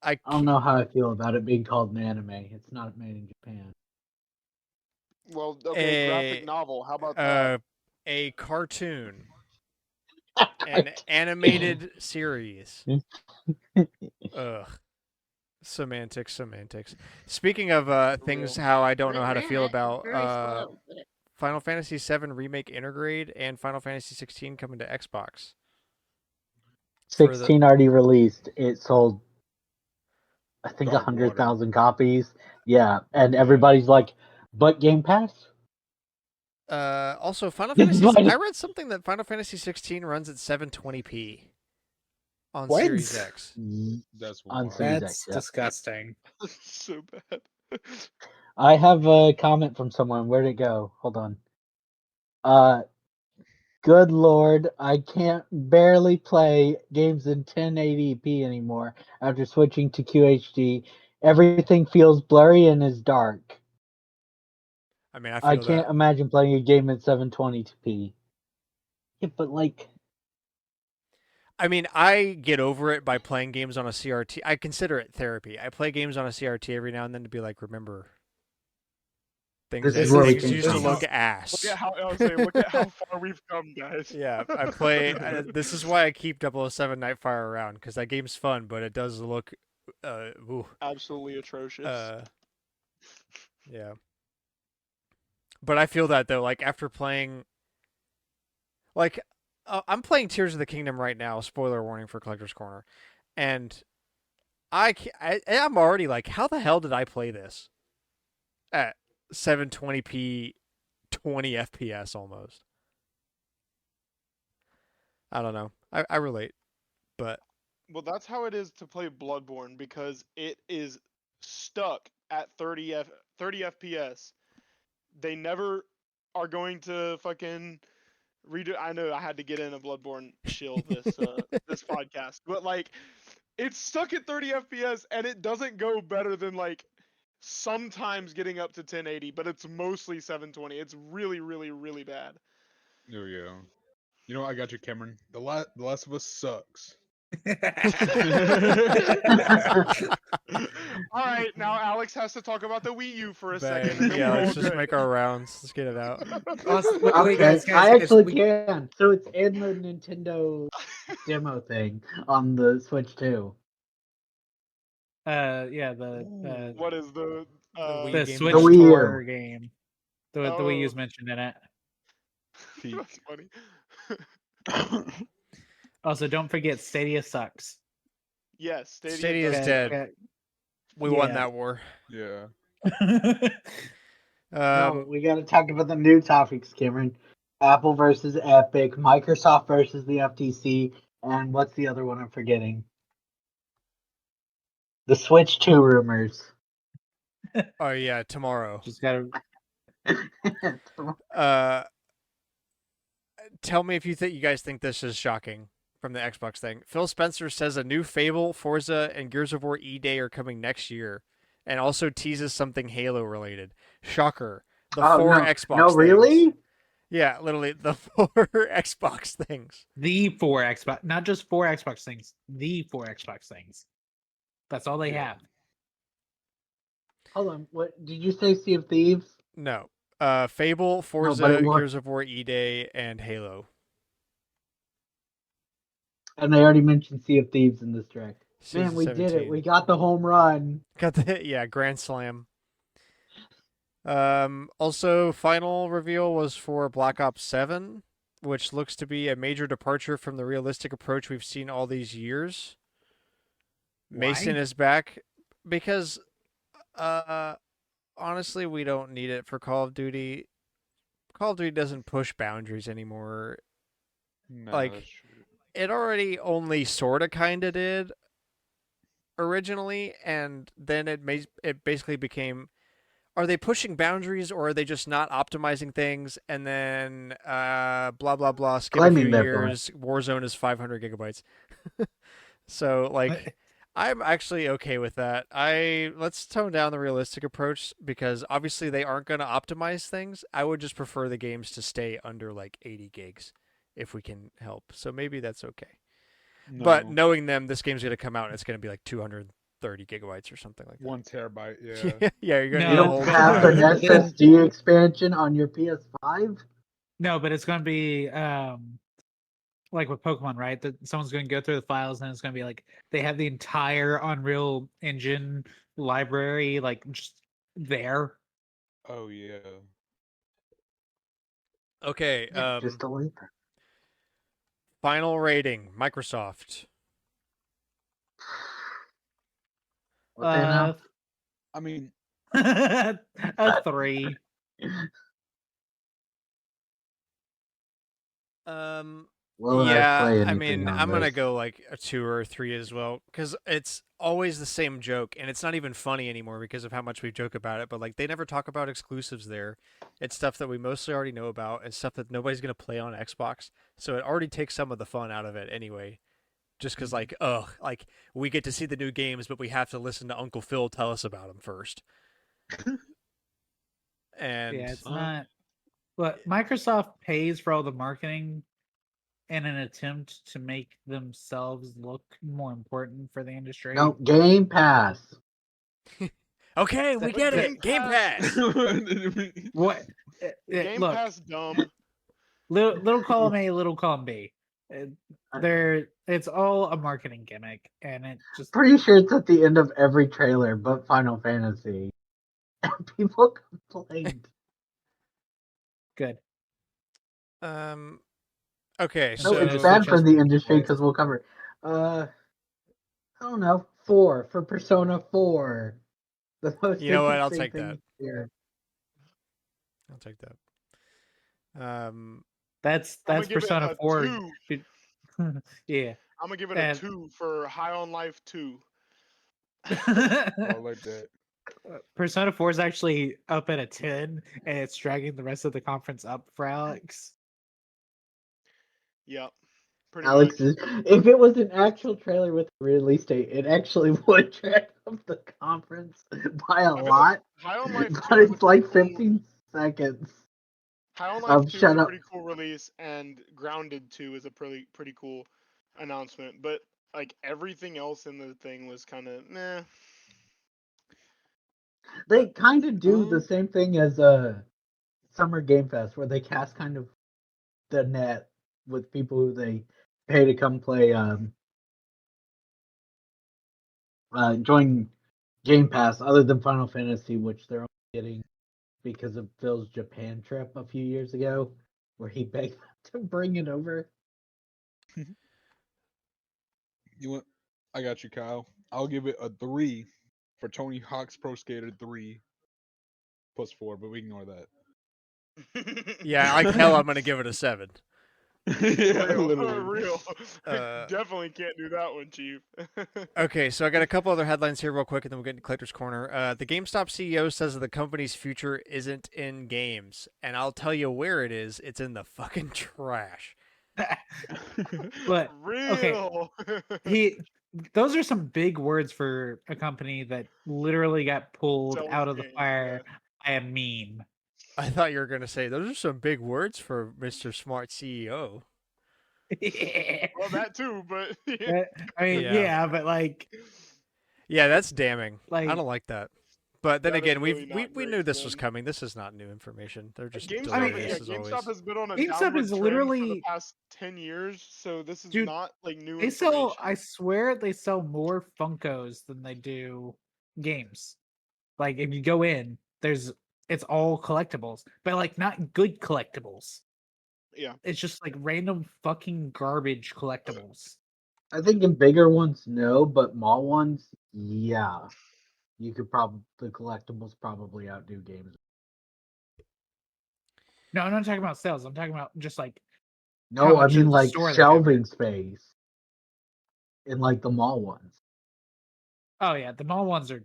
I I don't know how I feel about it being called an anime. It's not made in Japan. Well, okay, Eh, graphic novel. How about that? a cartoon, an animated series. Ugh. Semantics. Speaking of things, how I don't know how to feel about Final Fantasy VII Remake Intergrade and Final Fantasy 16 coming to Xbox. For the 16 already released. It sold, I think, Dog water. 100,000 copies. Yeah, and everybody's like, but Game Pass? also Final Yeah, Fantasy. but- I read something that Final Fantasy 16 runs at 720p on What? Series X. That's On wild. Series That's X, yeah. disgusting. So bad. I have a comment from someone. Where'd it go? Hold on. Good lord, I can't barely play games in 1080p anymore after switching to QHD. Everything feels blurry and is dark. I mean, I I feel can't that. imagine playing a game at 720p. Yeah, but like, I mean, I get over it by playing games on a CRT. I consider it therapy. I play games on a CRT every now and then to be like, remember, This is where we things came used to from. look ass. Look at how I was saying. Look at how far we've come, guys. Yeah, I play. This is why I keep 007 Nightfire around, because that game's fun, but it does look, ooh, Absolutely atrocious. yeah. But I feel that though, like after playing, like I'm playing Tears of the Kingdom right now. Spoiler warning for Collector's Corner, and I'm already like, how the hell did I play this at 720p, 20 FPS almost? I don't know. I relate, but Well, that's how it is to play Bloodborne because it is stuck at 30 FPS. They never are going to fucking redo. I know I had to get in a Bloodborne shill this podcast, but like it's stuck at 30 FPS and it doesn't go better than like sometimes getting up to 1080, but it's mostly 720. It's really, really, really bad. There we go. You know, I got you, Cameron. The Last of Us sucks. All right, now Alex has to talk about the Wii U for a second. bang. And then Yeah, we're all let's just good. make our rounds. Let's get it out. Wait, Okay, guys, I actually we- can. So it's in the Nintendo demo thing on the Switch too. yeah, the What is the Wii the Game Switch The Pass? Wii U. Tour game. The Wii U's Oh. mentioned in it. That's funny. Also, don't forget Stadia sucks. Yes, Stadia Stadia is does dead. suck. We won Yeah. that war. Yeah. No, we got to talk about the new topics, Cameron. Apple versus Epic, Microsoft versus the FTC, and what's the other one I'm forgetting? The Switch 2 rumors. Oh yeah, tomorrow. Just gotta. Tell me if you guys think this is shocking from the Xbox thing. Phil Spencer says a new Fable, Forza, and Gears of War E-Day are coming next year, and also teases something Halo related. Shocker. The four no. Xbox No, things. really? Yeah, literally the 4 Xbox things. The 4 Xbox, not just 4 Xbox things. The 4 Xbox things. That's all they have. Hold on. What did you say? Sea of Thieves? No. Fable, Forza, but it wa- Gears of War E-Day, and Halo. And they already mentioned Sea of Thieves in this track. Season Man, we did 17. it. We got the home run. Got the Grand Slam. Also, final reveal was for Black Ops 7, which looks to be a major departure from the realistic approach we've seen all these years. Mason Why? is back because, honestly, we don't need it for Call of Duty. Call of Duty doesn't push boundaries anymore. No, Like, that's true. It already only sorta kinda did originally, and then it basically became, are they pushing boundaries or are they just not optimizing things? And then blah blah blah. Skip a few Claiming their point. years. Warzone is 500 gigabytes. So like, I'm actually okay with that. Let's tone down the realistic approach because obviously they aren't going to optimize things. I would just prefer the games to stay under like 80 gigs if we can help. So maybe that's okay. But No. knowing them, this game's going to come out and it's going to be like 230 gigabytes or something like that. 1 terabyte. Yeah. Yeah, you're going to No. You need a don't whole have an drive. SSD expansion on your PS5? No, but it's going to be like with Pokemon, right? That someone's going to go through the files and it's going to be like they have the entire Unreal Engine library like just there. Oh yeah. Okay. Yeah, just delete them. Final rating. Microsoft. What they know? I mean, A 3. Will I Yeah, play I anything mean, on I'm gonna this? go like a 2 or a 3 as well, because it's always the same joke, and it's not even funny anymore because of how much we joke about it. But like, they never talk about exclusives there. It's stuff that we mostly already know about, and stuff that nobody's gonna play on Xbox. So it already takes some of the fun out of it anyway. Just because, like, like we get to see the new games, but we have to listen to Uncle Phil tell us about them first. And Yeah, it's not. But Microsoft pays for all the marketing in an attempt to make themselves look more important for the industry. No, Game Pass. okay, we But get Game it. Game Pass. What? Game Look, Pass dumb. little column A, little column B. I'm It's all a marketing gimmick, and it just pretty sure it's at the end of every trailer, but Final Fantasy. And people complained. good. Okay, No, Nintendo it's so bad Switch for has the pretty industry voice. because we'll cover it. I don't know. 4 for Persona 4. The most you know what? I'll interesting take that. thing here. I'll take that. That's I'm gonna give it Persona a 4. 2. Yeah. I'm gonna give it a And 2 for High on Life 2. Oh, I like that. Persona 4 is actually up at a 10, and it's dragging the rest of the conference up for Alex. Yep, pretty Alex much. is, if it was an actual trailer with a release date, it actually would drag up the conference by a I feel like lot. High on Life 2 But is a it's pretty like cool. 15 seconds High on Life of 2 is shut a up. pretty cool release, and Grounded 2 is a pretty cool announcement. But like everything else in the thing was kind of meh. They But kind of do the same thing as Summer Game Fest, where they cast kind of the net with people who they pay to come play join Game Pass, other than Final Fantasy, which they're only getting because of Phil's Japan trip a few years ago, where he begged them to bring it over. You want? I got you, Kyle. I'll give it a 3 for Tony Hawk's Pro Skater 3 plus 4, but we ignore that. yeah, like hell, I'm gonna give it a 7. Yeah, real, literally. real. Uh, Definitely can't do that one, Chief. Okay, so I got a couple other headlines here real quick, and then we'll get into Collector's Corner. The GameStop CEO says that the company's future isn't in games, and I'll tell you where it is. It's in the fucking trash. But okay, Real. those are some big words for a company that literally got pulled Sells out of the games, fire by a meme. I thought you were gonna say those are some big words for Mr. Smart CEO. Well, that too, but yeah. I mean, Yeah, yeah, but like, yeah, that's damning. I like don't like that. But then That is again, really we not we great, knew this was man. coming. This is not new information. They're just GameStop, I mean, delirious as always. GameStop has been on a GameStop downward is trend for the literally, past 10 years, so this is dude. not like new They sell. information. I swear they sell more Funkos than they do games. Like if you go in, it's all collectibles, but like not good collectibles. Yeah. It's just like random fucking garbage collectibles. I think in bigger ones, no, but mall ones, yeah. You could probably the collectibles probably outdo games. No, I'm not talking about sales. I'm talking about just like how No, I much mean of the like store they have. shelving space in like the mall ones. Oh yeah, the mall ones are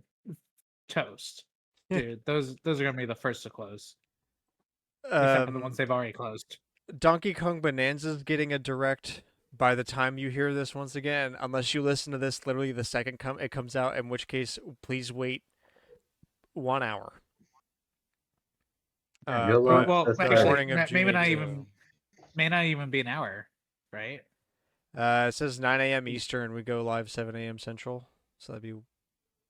toast, dude. Those are gonna be the first to close, except for the ones they've already closed. Donkey Kong Bonanza's getting a direct by the time you hear this once again, unless you listen to this literally the second it comes out, in which case please wait 1 hour. Good luck. Well, That's the right. morning of June maybe not 18th. may not even be an hour, right? It says 9 a.m. Eastern. We go live 7 a.m. Central, so that'd be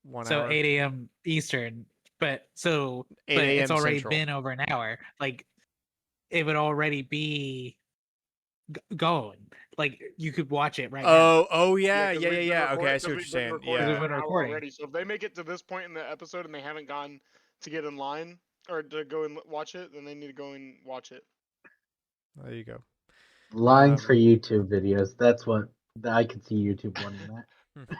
1 So hour. 8 a.m. Eastern, but 8 it's a.m. already Central. been over an hour. Like it would already be going. Like you could watch it right now. Oh yeah, 'cause yeah, we've yeah, been yeah. Okay, I recording- see what 'cause you're we've been saying. recording Yeah. We've been an hour recording. already. So if they make it to this point in the episode and they haven't gone to get in line or to go and watch it, then they need to go and watch it. There you go. Lines for Um, YouTube videos. That's what I could see YouTube wanting that.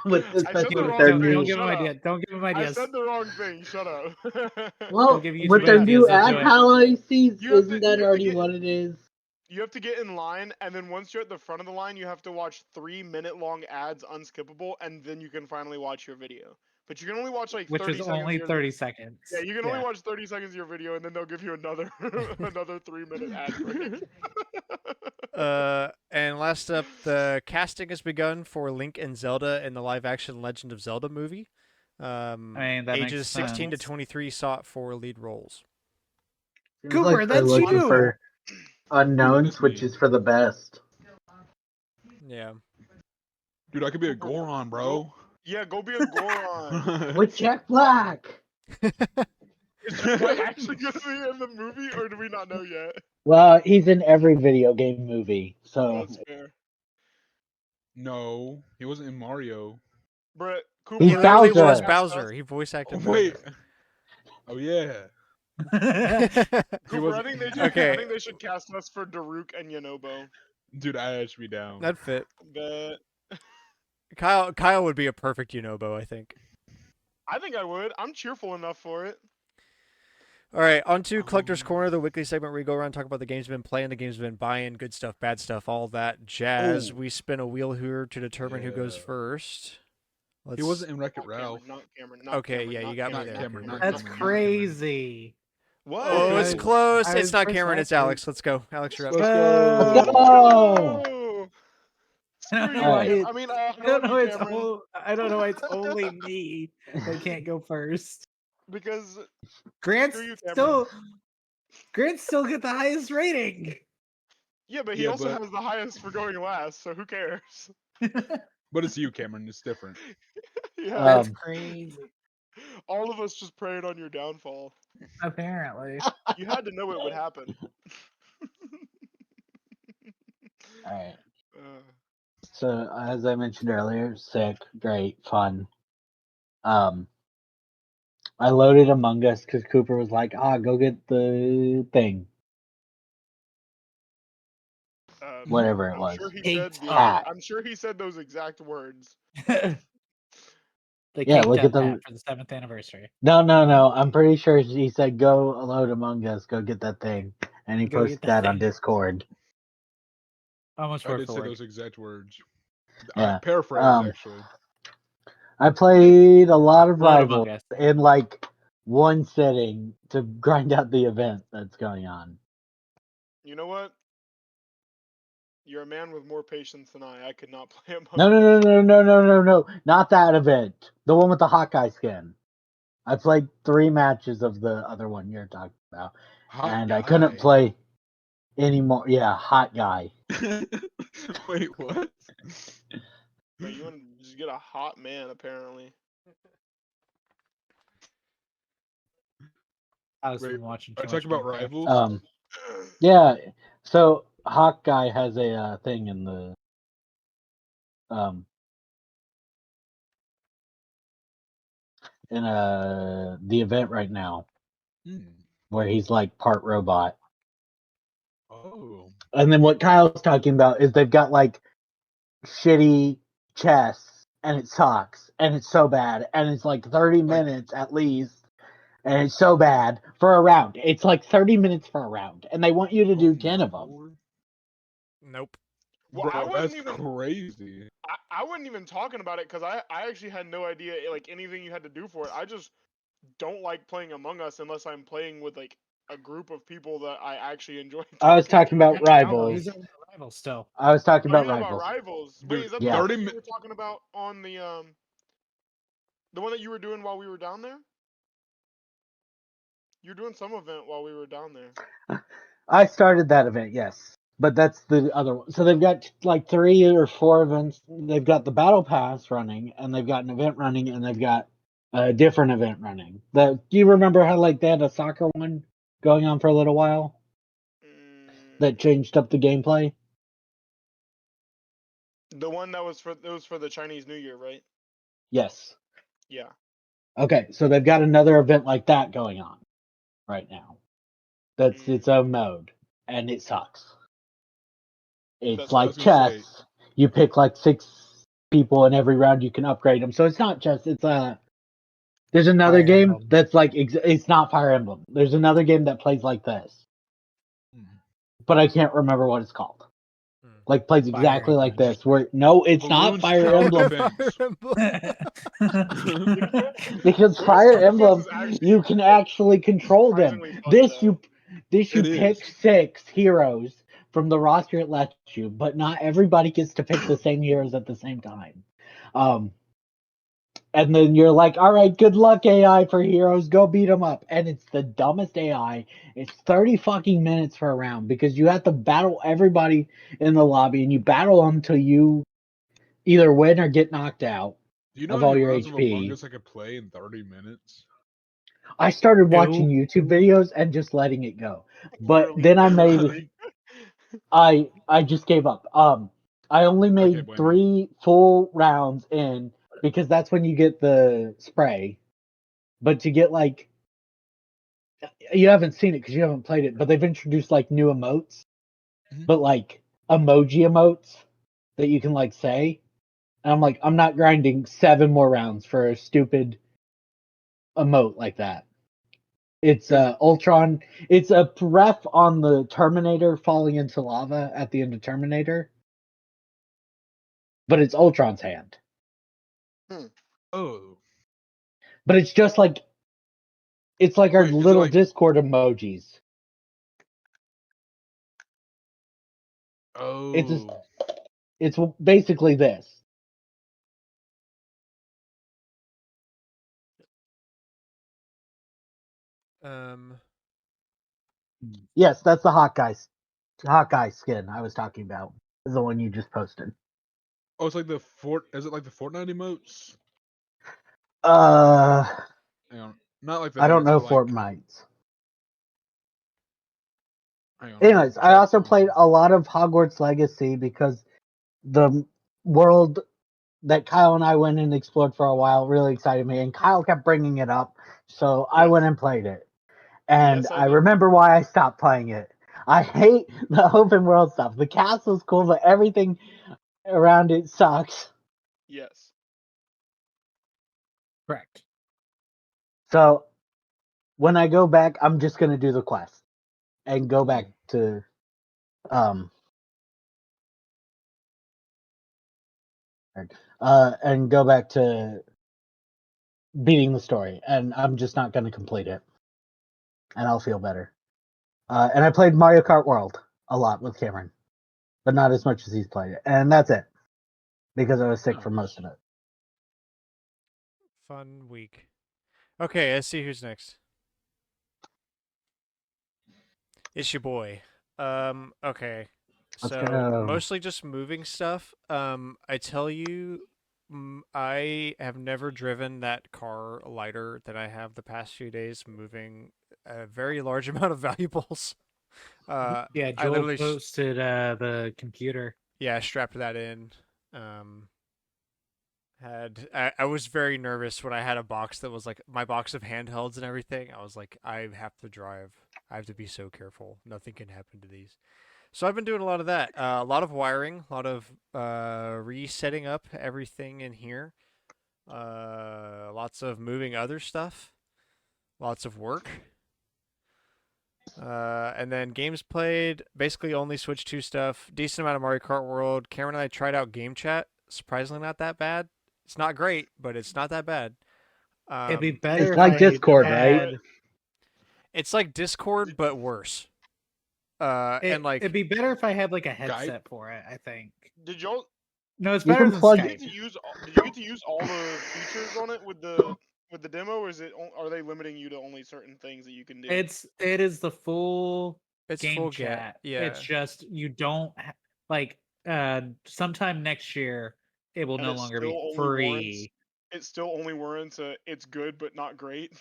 With, I said especially the with wrong their thing. new. Don't give him Shut up. ideas. Don't give him I ideas. said the wrong thing. Shut up. Well, give YouTube with their ideas, new they'll ad do it. policies, You have isn't to- that you have to already get- what it is? You have to get in line, and then once you're at the front of the line, you have to watch 3-minute-long ads unskippable, and then you can finally watch your video. But you can only watch like Which 30 was seconds. only of your- 30 seconds. Yeah, you can only watch 30 seconds of your video, and then they'll give you another another 3-minute ad break. and last up, the casting has begun for Link and Zelda in the live-action Legend of Zelda movie. I mean, that makes Ages 16 to sense. 23 sought for lead roles. Seems Cooper, like they're that's looking you! for unknowns, That's which me. is for the best. Yeah. Dude, I could be a Goron, bro. Yeah, go be a Goron. With Jack Black. Is Jack Black actually gonna be in the movie, or do we not know yet? Well, he's in every video game movie, so That's fair. No, he wasn't in Mario. Brett, Cooper, He's He literally was Bowser. Bowser. He voice acted. Oh, wait. Oh yeah. Bowser. He Cooper, I wasn't. think they should. Okay. I think they should cast us for Daruk and Yonobo. Dude, I should be down. That'd fit. But Kyle would be a perfect Unobo, I think. I think I would. I'm cheerful enough for it. All right, on to Collector's Corner, the weekly segment where we go around and talk about the games we've been playing, the games we've been buying, good stuff, bad stuff, all that jazz. Oh. We spin a wheel here to determine who goes Yeah. first. He wasn't in Wreck-It Not Cameron, Ralph. not Cameron. Not Okay, Cameron, yeah, not you got me Cameron, there. Cameron, Cameron. not That's Cameron. crazy. What? Oh, it's I- close. I It's was not first Cameron, it's last Alex. Let's go. Alex, you're up. Let's Let's go. go! Oh, I don't screw know you, why Cam- it- I mean, I don't know. you, Cameron, I don't know why it's only me that can't go first. because Grant's Screw you, Cameron. still. Grant's still get the highest rating. yeah, but he Yeah, also but- has the highest for going last, so who cares? But it's you, Cameron. It's different. Yeah, That's Um, crazy. all of us just prayed on your downfall. Apparently. You had to know it would happen. Alright. Uh, So, as I mentioned earlier, sick, great, fun. I loaded Among Us because Cooper was like, go get the thing. Whatever it I'm was. sure he Cake said the, Tat. I'm sure he said those exact words. The Yeah, cake look at death the- hat for the 7th anniversary. No. I'm pretty sure he said, go load Among Us, go get that thing. And he Go posted get that that on thing. Discord. Almost I word did for say word. those exact words. Yeah, I paraphrased, actually. I played a lot of Load Among Rivals Us. in like one sitting to grind out the event that's going on. You know what? You're a man with more patience than I. I could not play Among No. Not that event. The one with the Hawkeye skin. I played 3 matches of the other one you're talking about. Hot and guy. I couldn't play anymore. Yeah, hot guy. Wait, what? But you want to just get a hot man, apparently. I was Wait, watching Are too you much talking about Minecraft. Rivals? Yeah. So Hawkeye has a thing in the the event right now Hmm. where he's like part robot. Oh. And then what Kyle's talking about is they've got like shitty chests and it sucks and it's so bad and it's like 30 minutes at least and it's so bad for a round. It's like 30 minutes for a round and they want you to do 10 of them. Nope. Well, I Bro, wasn't that's even. crazy. I wasn't even talking about it because I actually had no idea like anything you had to do for it. I just don't like playing Among Us unless I'm playing with like a group of people that I actually enjoy. I was talking about Oh, Rivals. he's on Rivals still. I was talking Oh, about you're talking Rivals. about Rivals. Dude, Wait, is that yeah. the one 30 that you were talking about on the one that you were doing while we were down there? You're doing some event while we were down there. I started that event, yes. But that's the other one. So they've got like 3 or 4 events. They've got the Battle Pass running, and they've got an event running, and they've got a different event running. Do you remember how like they had a soccer one going on for a little while? that changed up the gameplay. The one that was for the Chinese New Year, right? Yes. Yeah. Okay, so they've got another event like that going on right now. That's its own mode, and it sucks. It's That's what I like was gonna say. chess. You pick like 6 people, and every round you can upgrade them. So it's not chess. It's There's another Fire game Emblem. that's like it's not Fire Emblem. There's another game that plays like this, but I can't remember what it's called. Like plays Fire exactly like Emblem. this. Where no, it's not Balloons Fire tower Emblem defense. because Balloons Fire Tower Defense Emblem is actually you can like actually control them. surprisingly fun This though. you It pick is. 6 heroes from the roster it lets you, but not everybody gets to pick the same heroes at the same time. And then you're like, all right, good luck, AI, for heroes. Go beat them up. And it's the dumbest AI. It's 30 fucking minutes for a round because you have to battle everybody in the lobby and you battle them till you either win or get knocked out Do you know of how all many your rounds of Among HP. Us I could play in 30 minutes? I started 2. watching YouTube videos and just letting it go. But Literally then I made everything. I just gave up. I only I can't made blame you. 3 full rounds in because that's when you get the spray. But to get like you haven't seen it because you haven't played it, but they've introduced like new emotes, Mhm. but like emoji emotes that you can like say. And I'm like, I'm not grinding 7 more rounds for a stupid emote like that. It's Ultron. It's a ref on the Terminator falling into lava at the end of Terminator, but it's Ultron's hand. Oh. But it's just like it's like our Wait, is it little like Discord emojis. It's just, oh it's basically this. Um, Yes, that's the Hawkeye skin I was talking about. Is the one you just posted. oh it's like the is it like the Fortnite emotes? Uh, Hang on. Not like the I don't dance, know but like Fortnite. hang on, let me Anyways, I check also played something. a lot of Hogwarts Legacy because the world that Kyle and I went and explored for a while really excited me, and Kyle kept bringing it up, so I Yes. went and played it. And Yes, I I did. remember why I stopped playing it. I hate the open world stuff. The castle's cool, but everything around it sucks. Yes. Correct. So when I go back, I'm just gonna do the quest and go back to um and go back to beating the story, and I'm just not gonna complete it, and I'll feel better. And I played Mario Kart World a lot with Cameron, but not as much as he's played it, and that's it because I was sick for most of it. fun week. Okay, let's see who's next. It's your boy. Okay. Let's So go. mostly just moving stuff. I tell you, I have never driven that car lighter than I have the past few days, moving a very large amount of valuables. Yeah, I Joel literally, posted the computer. yeah, strapped that in. Um, I was very nervous when I had a box that was like my box of handhelds and everything. I was like, I have to drive. I have to be so careful. Nothing can happen to these. So I've been doing a lot of that. A lot of wiring, a lot of resetting up everything in here. Lots of moving other stuff. Lots of work. And then games played. Basically, only Switch 2 stuff. Decent amount of Mario Kart World. Cameron and I tried out Game Chat. Surprisingly, not that bad. It's not great, but it's not that bad. It'd be Um, better It's if like I Discord, Never right? do had. it's like Discord, but worse. And It'd like, be better if I had like a Skype? headset for it. I think. Did y'all No, it's You better can than plug. did you get Skype. to use did you get to use all the features on it with the demo, or are they limiting you to only certain things that you can do? It is the full it's game full get. chat. It's Yeah. just you don't like sometime next year it will And no longer be free. it still only warrants a it's good but not great.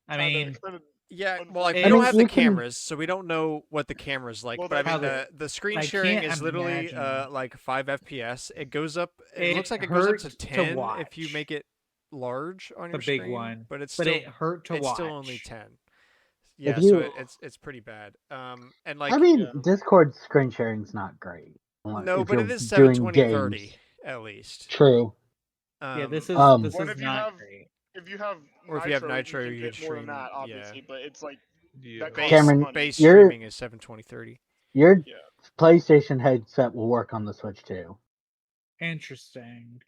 I Kinda- mean, kinda Yeah, well, like we I don't mean, have the you can- cameras, so we don't know what the camera's like. Well, But I that's mean, true. the screen I sharing can't is literally imagine. like 5 FPS. It goes up. It looks It like it goes up hurt to to 10 if you watch. make it large on The your big screen, one, but but it hurt to it's watch. still only 10. If Yeah, so you, it's pretty bad. And I like mean, Yeah. Discord screen sharing's not great. no, If but it you're is doing 720/30 games, at least. true. Yeah, this Um, is Um, this Well, and is if you not have great. if you have or if you have Nitro, Nitro, you can you get can more than stream. that, Yeah, obviously. But it's like Yeah. that costs Cameron, money. base you're streaming is 720/30. your Yeah. PlayStation headset will work on the Switch too. Interesting.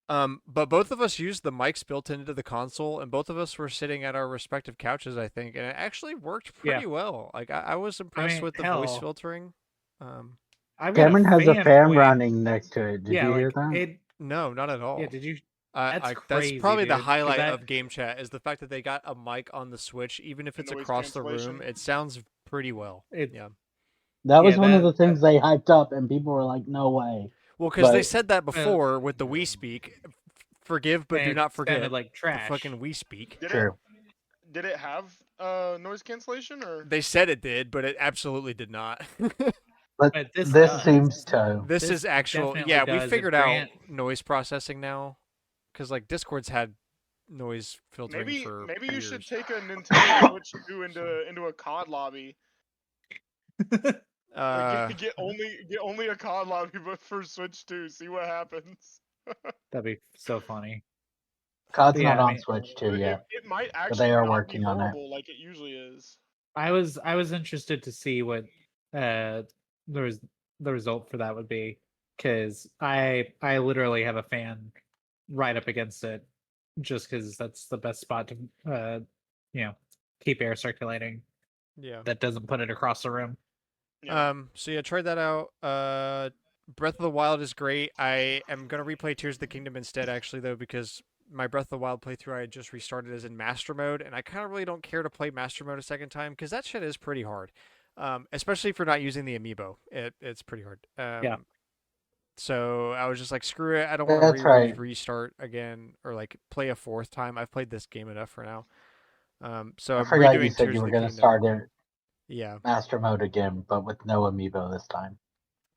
But both of us used the mics built into the console, and both of us were sitting at our respective couches, I think, and it actually worked Yeah. pretty well. Like I was impressed mean, with the voice hell. filtering. Um, I've got Cameron a has a fan boy. running next to it. Did Yeah, you hear like that? it. no, not at Yeah, all. did you? I that's crazy, probably the dude, 'cause highlight that- of game chat is the fact that they got a mic on the Switch, even if And it's noise across the room. cancellation. It sounds pretty well. It- Yeah. That was Yeah, one of the that- things they hyped up, and people were like, "No way." Well, because they But said that before with the We Speak, forgive but and do it not sounded forget. like The trash. fucking We Speak. true. Did it have noise cancellation or? They said it did, but it absolutely did not. But But this this does. seems to. This This is actual. definitely Yeah, we does. It figured out grant- noise processing now, because like Discord's had noise filtering Maybe for maybe years. you should take a Nintendo Switch 2 into a COD lobby. Like, Uh, get only a COD lobby, but for Switch 2. See what happens. That'd be so funny. COD's Yeah, not I on mean- Switch too yet, It might but actually they are not working be on it. horrible like it usually is. I was interested to see what the result for that would be, because I literally have a fan right up against it, just because that's the best spot to keep air circulating yeah. that doesn't put it across the room. Yeah. So yeah, tried that out. Breath of the Wild is great. I am gonna replay Tears of the Kingdom instead, actually, though, because my Breath of the Wild playthrough I had just restarted as in Master Mode, and I kind of really don't care to play Master Mode a second time because that shit is pretty hard. Especially if you're not using the amiibo, it's pretty hard. Yeah. So I was just like, screw it. I don't want to That's right. restart again or like play a fourth time. I've played this game enough for now. So I I'm forgot redoing you said Tears you of were the going to Kingdom. start it Yeah. Master Mode again, but with no amiibo this time.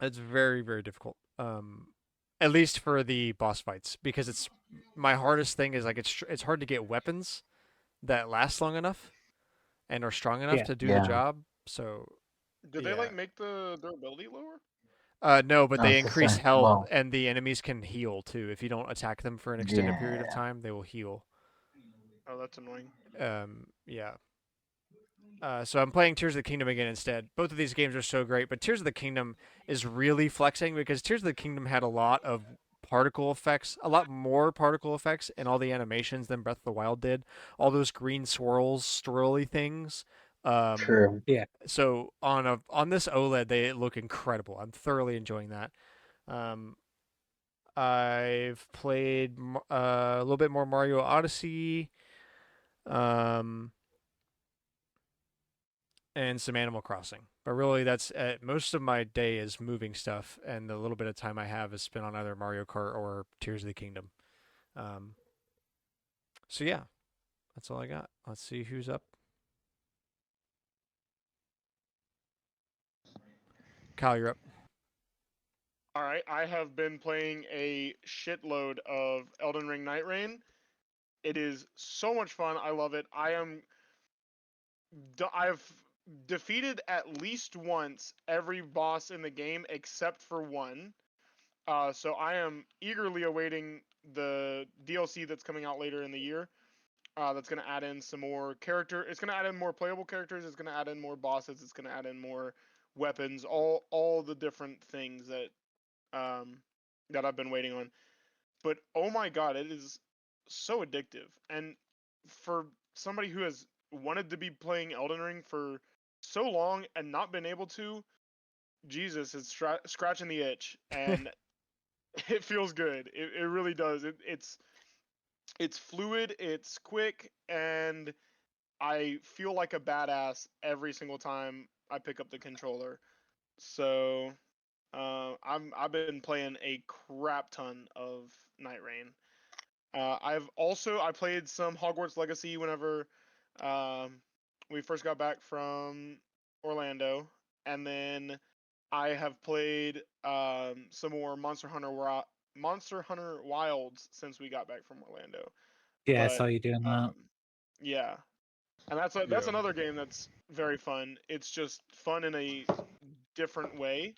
It's very, very difficult. At least for the boss fights, because it's my hardest thing is like it's hard to get weapons that last long enough and are strong enough Yeah. to do Yeah. the job. So Did they yeah. like make the durability lower? no, but No, they it's the increase same. health Well, and the enemies can heal too. If you don't attack them for an extended period of yeah. time, they will heal. Oh, that's annoying. Yeah. So I'm playing Tears of the Kingdom again instead. Both of these games are so great, but Tears of the Kingdom is really flexing because Tears of the Kingdom had a lot of particle effects, a lot more particle effects in all the animations than Breath of the Wild did. All those green swirls, swirly things. True. So on this OLED, they look incredible. I'm thoroughly enjoying that. I've played a little bit more Mario Odyssey. And some Animal Crossing. But really, that's most of my day is moving stuff, and the little bit of time I have is spent on either Mario Kart or Tears of the Kingdom. So yeah, that's all I got. Let's see who's up. Kyle, you're up. All right, I have been playing a shitload of Elden Ring Night Rain. It is so much fun. I love it. I've defeated at least once every boss in the game except for one. So I am eagerly awaiting the DLC that's coming out later in the year. That's going to add in some more character. It's going to add in more playable characters. It's going to add in more bosses. It's going to add in more weapons. All the different things that I've been waiting on. But oh my god, it is so addictive. And for somebody who has wanted to be playing Elden Ring for so long and not been able to, Jesus, it's scratching the itch, and it feels good. It really does. It's fluid, it's quick, and I feel like a badass every single time I pick up the controller. So I've been playing a crap ton of Night Rain. I played some Hogwarts Legacy whenever We first got back from Orlando, and then I have played some more Monster Hunter Wilds since we got back from Orlando. Yeah, I But saw you doing that. yeah, and that's Yeah. another game that's very fun. It's just fun in a different way,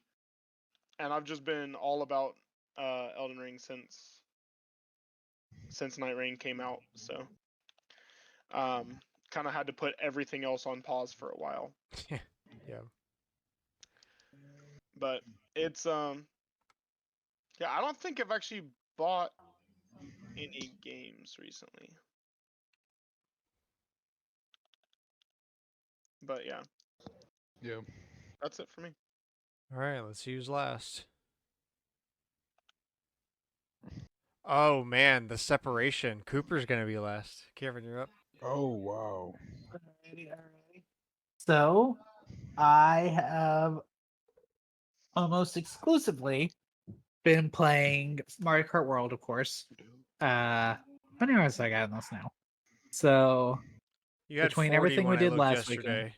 and I've just been all about Elden Ring since Night Rain came out. So kind of had to put everything else on pause for a while. Yeah. But it's yeah, I don't think I've actually bought any games recently. But yeah, Yeah. that's it for me. All right, let's see who's last. Oh man, the separation. Cooper's gonna be last. Kevin, you're up. Oh wow. Alrighty. So, I have almost exclusively been playing Mario Kart World, of course. How many hours I got in this now? So, You had between 40 everything we when I did looked last weekend.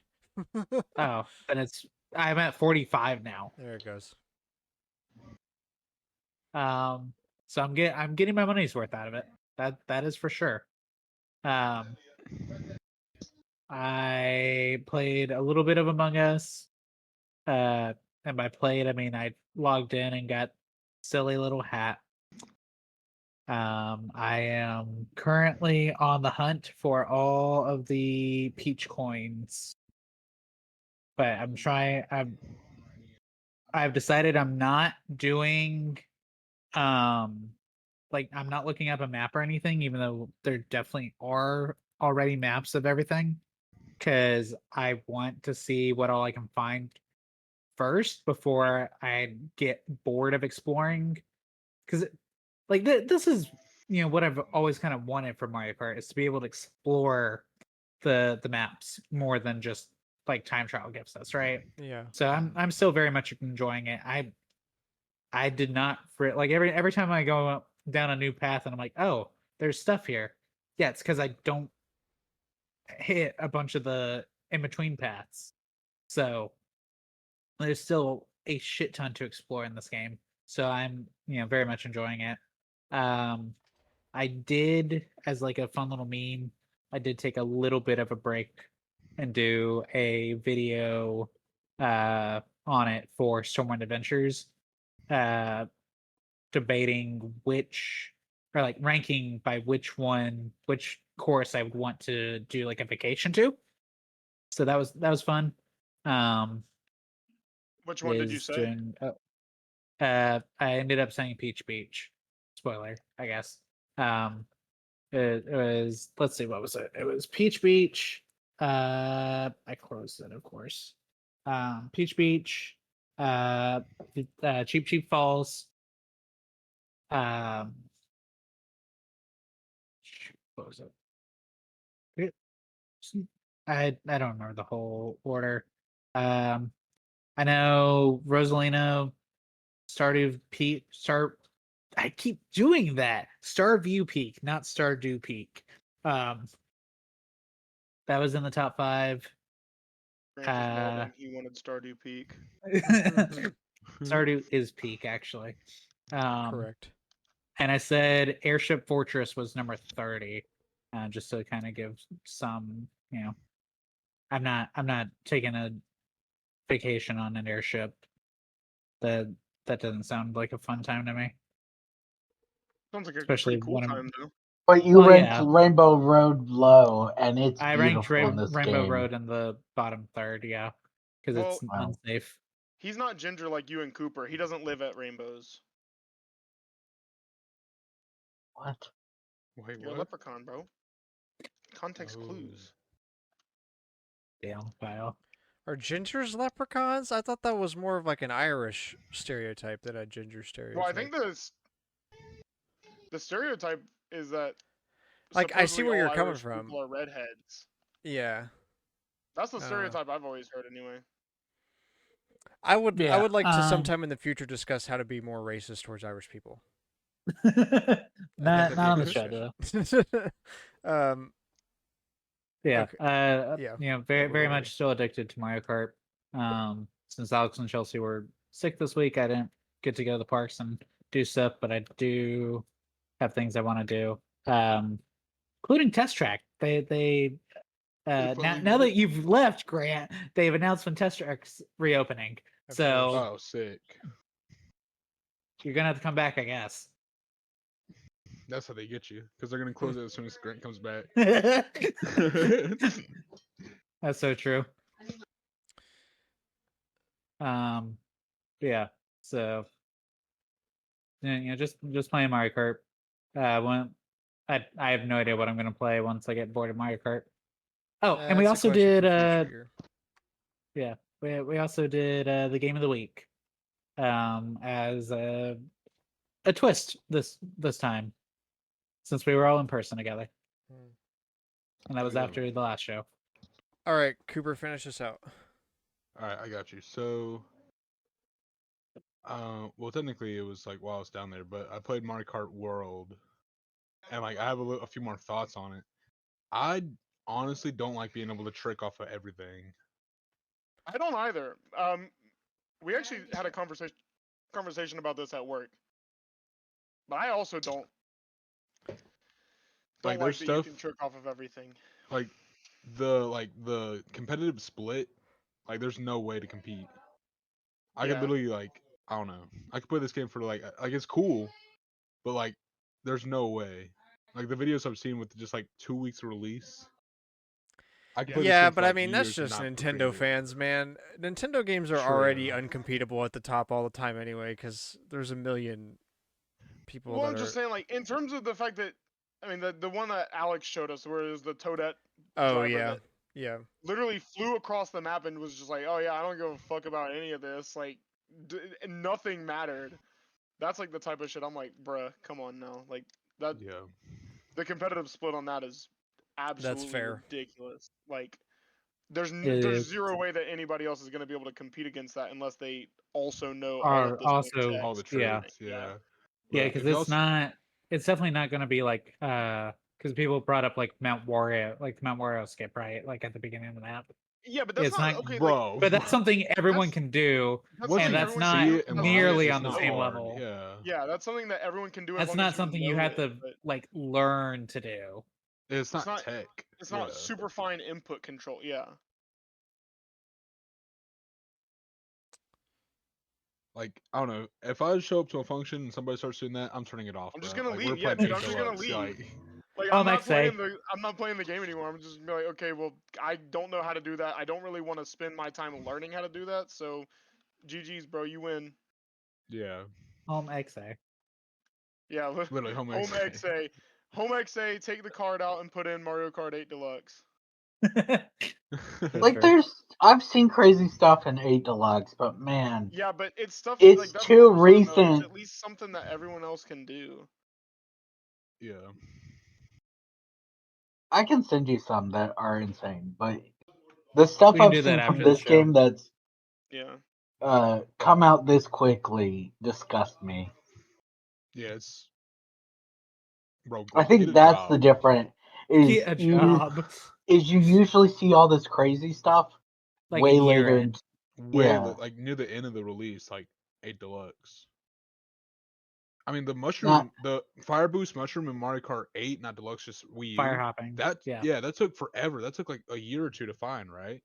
yesterday. Oh, then I'm at 45 now. There it goes. So I'm getting my money's worth out of it. That is for sure. I played a little bit of Among Us. And by played I mean I logged in and got silly little hat. I am currently on the hunt for all of the peach coins. But I've decided I'm not doing like I'm not looking up a map or anything, even though there definitely are already maps of everything. Because I want to see what all I can find first before I get bored of exploring. Because like this is what I've always kind of wanted from Mario Kart is to be able to explore the maps more than just like time trial gives us, right? Yeah. So I'm still very much enjoying it. I did not like every time I go down a new path and I'm like, oh, there's stuff here. Yeah, it's because I don't hit a bunch of the in between paths. So there's still a shit ton to explore in this game. So I'm very much enjoying it. Um, I did as like a fun little meme. I did take a little bit of a break and do a video on it for Stormwind Adventures. Debating which or like ranking by which course I would want to do like a vacation to. So that was fun. Um Which one did you is say? doing I ended up saying Peach Beach. Spoiler, I guess. It was, let's see, what was it? It was Peach Beach. I closed it, of course. Peach Beach, Cheap Cheap Falls, um what was it? I don't remember the whole order. Um, I know Rosalino, Stardew Peak, Star. I keep doing that. Starview Peak, not Stardew Peak. Um, that was in the top 5. Grant is balding. He wanted Stardew Peak. Stardew is Peak actually. Correct. And I said Airship Fortress was number 30, just to kind of give some, I'm not taking a vacation on an airship. That doesn't sound like a fun time to me. Sounds like a Especially pretty cool when I'm time though. But you Well, ranked yeah. Rainbow Road low, and it's I ranked beautiful in this Rainbow game. Road in the bottom third, yeah, because Well, it's Wow. unsafe. he's not ginger like you and Cooper. He doesn't live at Rainbows. What? Wait, You're a what? leprechaun, bro. Context Oh. clues. Damn, Kyle. Are gingers leprechauns? I thought that was more of like an Irish stereotype than a ginger stereotype. Well, I think the stereotype is that Like, I see supposedly where all you're coming Irish from. people are redheads. Yeah. That's the Uh, stereotype I've always heard anyway. I Yeah, would like to sometime in the future discuss how to be more racist towards Irish people. I think not that'd be a on the good show though. discussion. Yeah. Okay. Yeah. Very much still addicted to Mario Kart. Since Alex and Chelsea were sick this week, I didn't get to go to the parks and do stuff, but I do have things I want to do. Including Test Track. They now finally that you've left, Grant, they've announced when Test Track's reopening. Of So course. Oh, sick. you're gonna have to come back, I guess. That's how they get you, because they're gonna close it as soon as Grant comes back. That's so true. Yeah. So just playing Mario Kart. When I have no idea what I'm gonna play once I get bored of Mario Kart. Oh, and we That's a also question did for future year. yeah, we also did the game of the week as a twist this time, since we were all in person together, Hmm. and that was Yeah. after the last show. All right, Cooper, finish this out. All right, I got you. So, well, technically it was like while I was down there, but I played Mario Kart World, and like I have a few more thoughts on it. I honestly don't like being able to trick off of everything. I don't either. We actually had a conversation about this at work, but I also don't Like like there's that you stuff can trick off of everything. like the competitive split. Like there's no way to compete. I could Yeah. literally like I don't know. I could play this game for like it's cool, but like there's no way. Like the videos I've seen with just like 2 weeks of release, I could play this Yeah, game for but I like mean that's years and just not Nintendo appreciate it. fans, man. Nintendo games are already True. uncompetable at the top all the time anyway, because there's a million people Well, that I'm just are. saying, like, in terms of the fact that, I mean, the one that Alex showed us, where it was the Toadette Oh driver yeah, that yeah. literally flew across the map and was just like, "Oh yeah, I don't give a fuck about any of this." Like, nothing mattered. That's like the type of shit I'm like, bruh, come on now. Like that, Yeah. the competitive split on that is That's absolutely fair. ridiculous. Like, there's It there's is zero way that anybody else is gonna be able to compete against that unless they also know all of are the same also All the checks and yeah everything. tricks, Yeah. yeah. yeah But because if y'all it's definitely not going to be like because people brought up like Mount Wario skip, right, like at the beginning of the map. Yeah, but that's It's not not, okay. Like, bro, but that's something everyone that's can do, that's once and something you that's everyone can not see do it and as long learn as it, nearly you it's on the not same know it. hard. level. Yeah. Yeah, that's something that everyone can do as That's long as not you something you know have it. to But like learn to do. It's it's not not tech. it's Yeah. not super fine input control. Yeah. Like I don't know. If I show up to a function and somebody starts doing that, I'm turning it off, I'm just bro. gonna Like leave. we're Yeah, playing dude, 8 I'm just gonna deluxe. leave. Like Like Oh, Max say. I'm not playing the game anymore. I'm just gonna be like, okay, well, I don't know how to do that. I don't really want to spend my time learning how to do that. So, GG's, bro, you win. yeah, Home XA. Yeah, literally home home XA. XA, home XA. Take the card out and put in Mario Kart 8 Deluxe. Like I've seen crazy stuff in 8 Deluxe, but man, Yeah, but it's stuff like it's that's what too I'm saying though. It's recent. at least something that everyone else can do. Yeah. I can send you some that are insane, but the stuff We can I've do that seen from after the this show. game that's Yeah. come out this quickly disgust me. Yeah, it's bro. I Get think a that's the job. difference. Get a job. You usually see all this crazy stuff Like a way year later. in. Way Yeah, like near the end of the release, like 8 Deluxe. I mean, not the Fire Boost mushroom in Mario Kart 8, not Deluxe, just Wii Fire U. hopping. That Yeah. yeah, that took forever. That took like a year or two to find, right?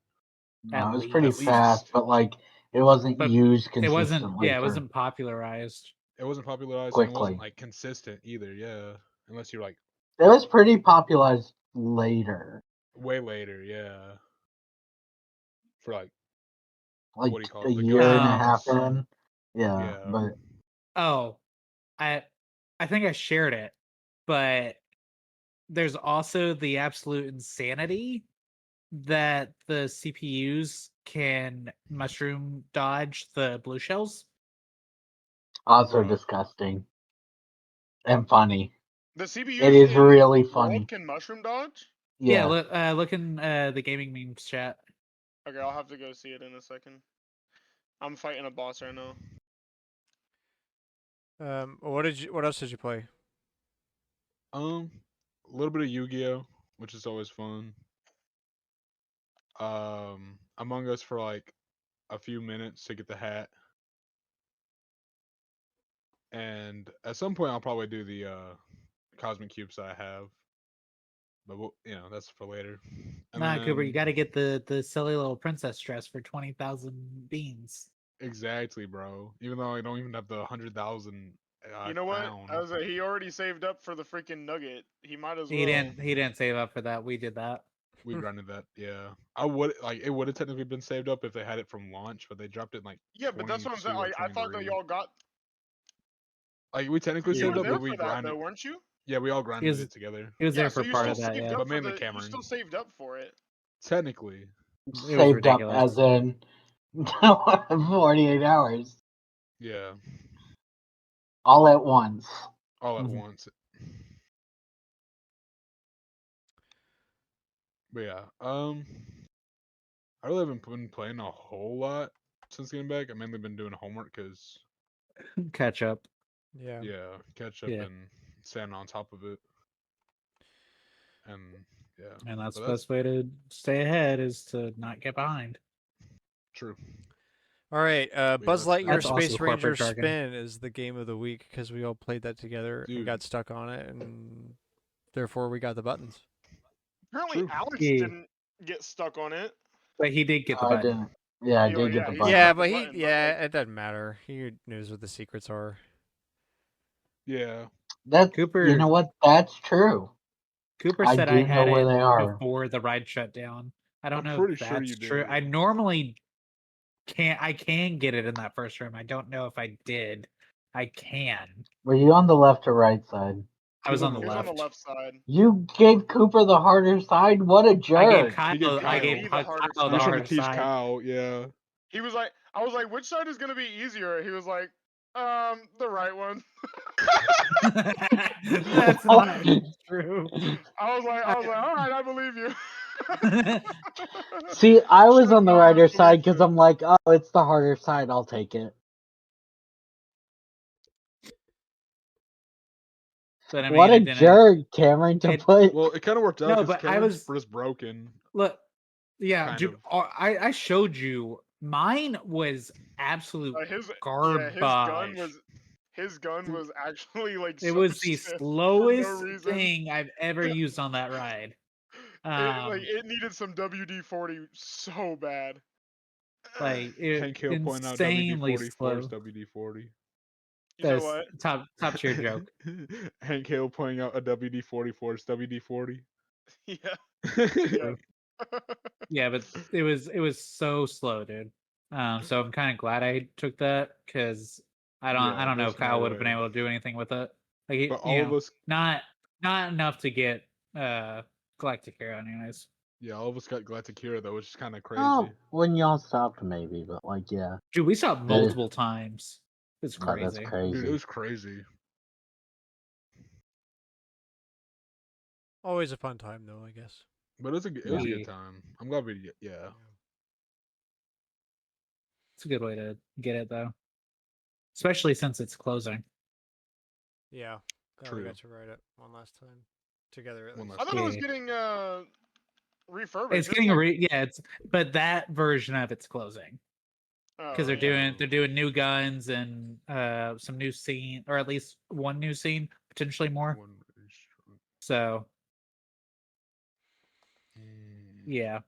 no, At it was pretty At least. fast, least. but like it wasn't But used it wasn't consistently it for wasn't popularized. It wasn't popularized and it wasn't quickly. like consistent either. Yeah, unless you're like It was pretty popularized later, way later. Yeah, for like like what do you call a it? The good year and a Oh. half ones. in. Yeah, Yeah. but Oh. I think I shared it, but there's also the absolute insanity that the CPUs can mushroom dodge the blue shells. also Bruh. disgusting and funny. The It CPUs is in really World funny. can mushroom dodge. Yeah, Yeah, look in the gaming memes chat. Okay, I'll have to go see it in a second. I'm fighting a boss right now. What else did you play? A little bit of Yu-Gi-Oh, which is always fun. Among Us for like a few minutes to get the hat, and at some point I'll probably do the cosmic cubes that I have, but that's for later. And Nah, Cooper, you then got to get the silly little princess dress for 20,000 beans. exactly, bro. Even though I don't even have the 100,000 You know what? crown, He already saved up for the freaking nugget. He might as well. He didn't save up for that. We did that. we grinded that. Yeah, I would like it would have technically been saved up if they had it from launch, but they dropped it in like Yeah, but that's what I'm 22 saying. or Like, I thought that 23. y'all got. Like we technically You saved were up, there but we for that grinded. though, weren't you? Yeah, we all He grinded was it together. he was Yeah, there so for you part still of that. saved Yeah, up But for mainly the. You Cameron. still saved up for it. Technically, it was Saved up ridiculous. as in 48 hours. yeah, All at once. all at Mhm. once. But yeah, I really haven't been playing a whole lot since getting back. I've mainly been doing homework because Catch up. Yeah. catch up Yeah. and staying on top of it, and yeah, And that's but the best way to stay ahead is to not get behind. true. All right, Buzz that's Lightyear That's also Space Ranger corporate jargon. Spin is the game of the week because we all played that together and Dude. got stuck on it, and therefore we got the buttons. Apparently, True. Alex Yeah. didn't get stuck on it. But he did get the I button. didn't. Yeah, I Yeah, did get the he button. Yeah, got the but button, it doesn't matter. He knows what the secrets are. Yeah, That Cooper you know what? That's true. Cooper I said do I had know where it they are. before the ride shut down. I don't I'm know pretty if sure that's you true. did. I normally I can get it in that first room. I don't know if I did. I can. Were you on the left or right side? I was on the He was on left. the left side. You gave Cooper the harder side? What a I gave jerk. Kyle. He gave I Kyle. gave me the harder Kyle side. the You're trying to hardest teach side. Kyle, yeah. He was like, I was like, which side is gonna be easier? He was like, the right one. That's not true. I was like, all right, I believe you. See, I was Should've on the known rider not to believe side because you. I'm like, oh, it's the harder side. I'll take it. But I mean, What it a didn't. jerk, Cameron, to it- put. Well, it kind of worked out No, because but I Cameron's was just broken. look. Yeah, Kind dude. of. I showed you. Mine was absolute His garbage. his gun was actually like It so was the stiff for no slowest reason. thing I've ever used on that ride. It needed some WD-40 so bad. Like Hank Hill pointing out insanely WD-40 slow. force WD-40. You said That's what? top tier joke. Hank Hill pointing out a WD-40 force WD-40. Yeah. True. Yeah, but it was so slow, dude. So I'm kind of glad I took that because I Yeah, don't know there's if Kyle no would have been way. able to do anything with it. Like But all of us, not enough to get Galactic Hero, anyways. yeah, all of us got Galactic Hero though, which is kind of crazy. Oh, when y'all stopped, maybe, but like, yeah. Dude, we saw it That is- multiple times. It's Oh, that's crazy. crazy. Dude, it was crazy. Always a fun time, though, I guess. But it was a Yeah. good time. I'm glad we yeah. It's a good way to get it though, especially since it's closing. Yeah. Glad we True. got to ride it one last time together. At One least. I thought it was Yeah. getting refurbished. It's getting but that version of it's closing because they're doing new guns and some new scene, or at least one new scene, potentially more. So yeah,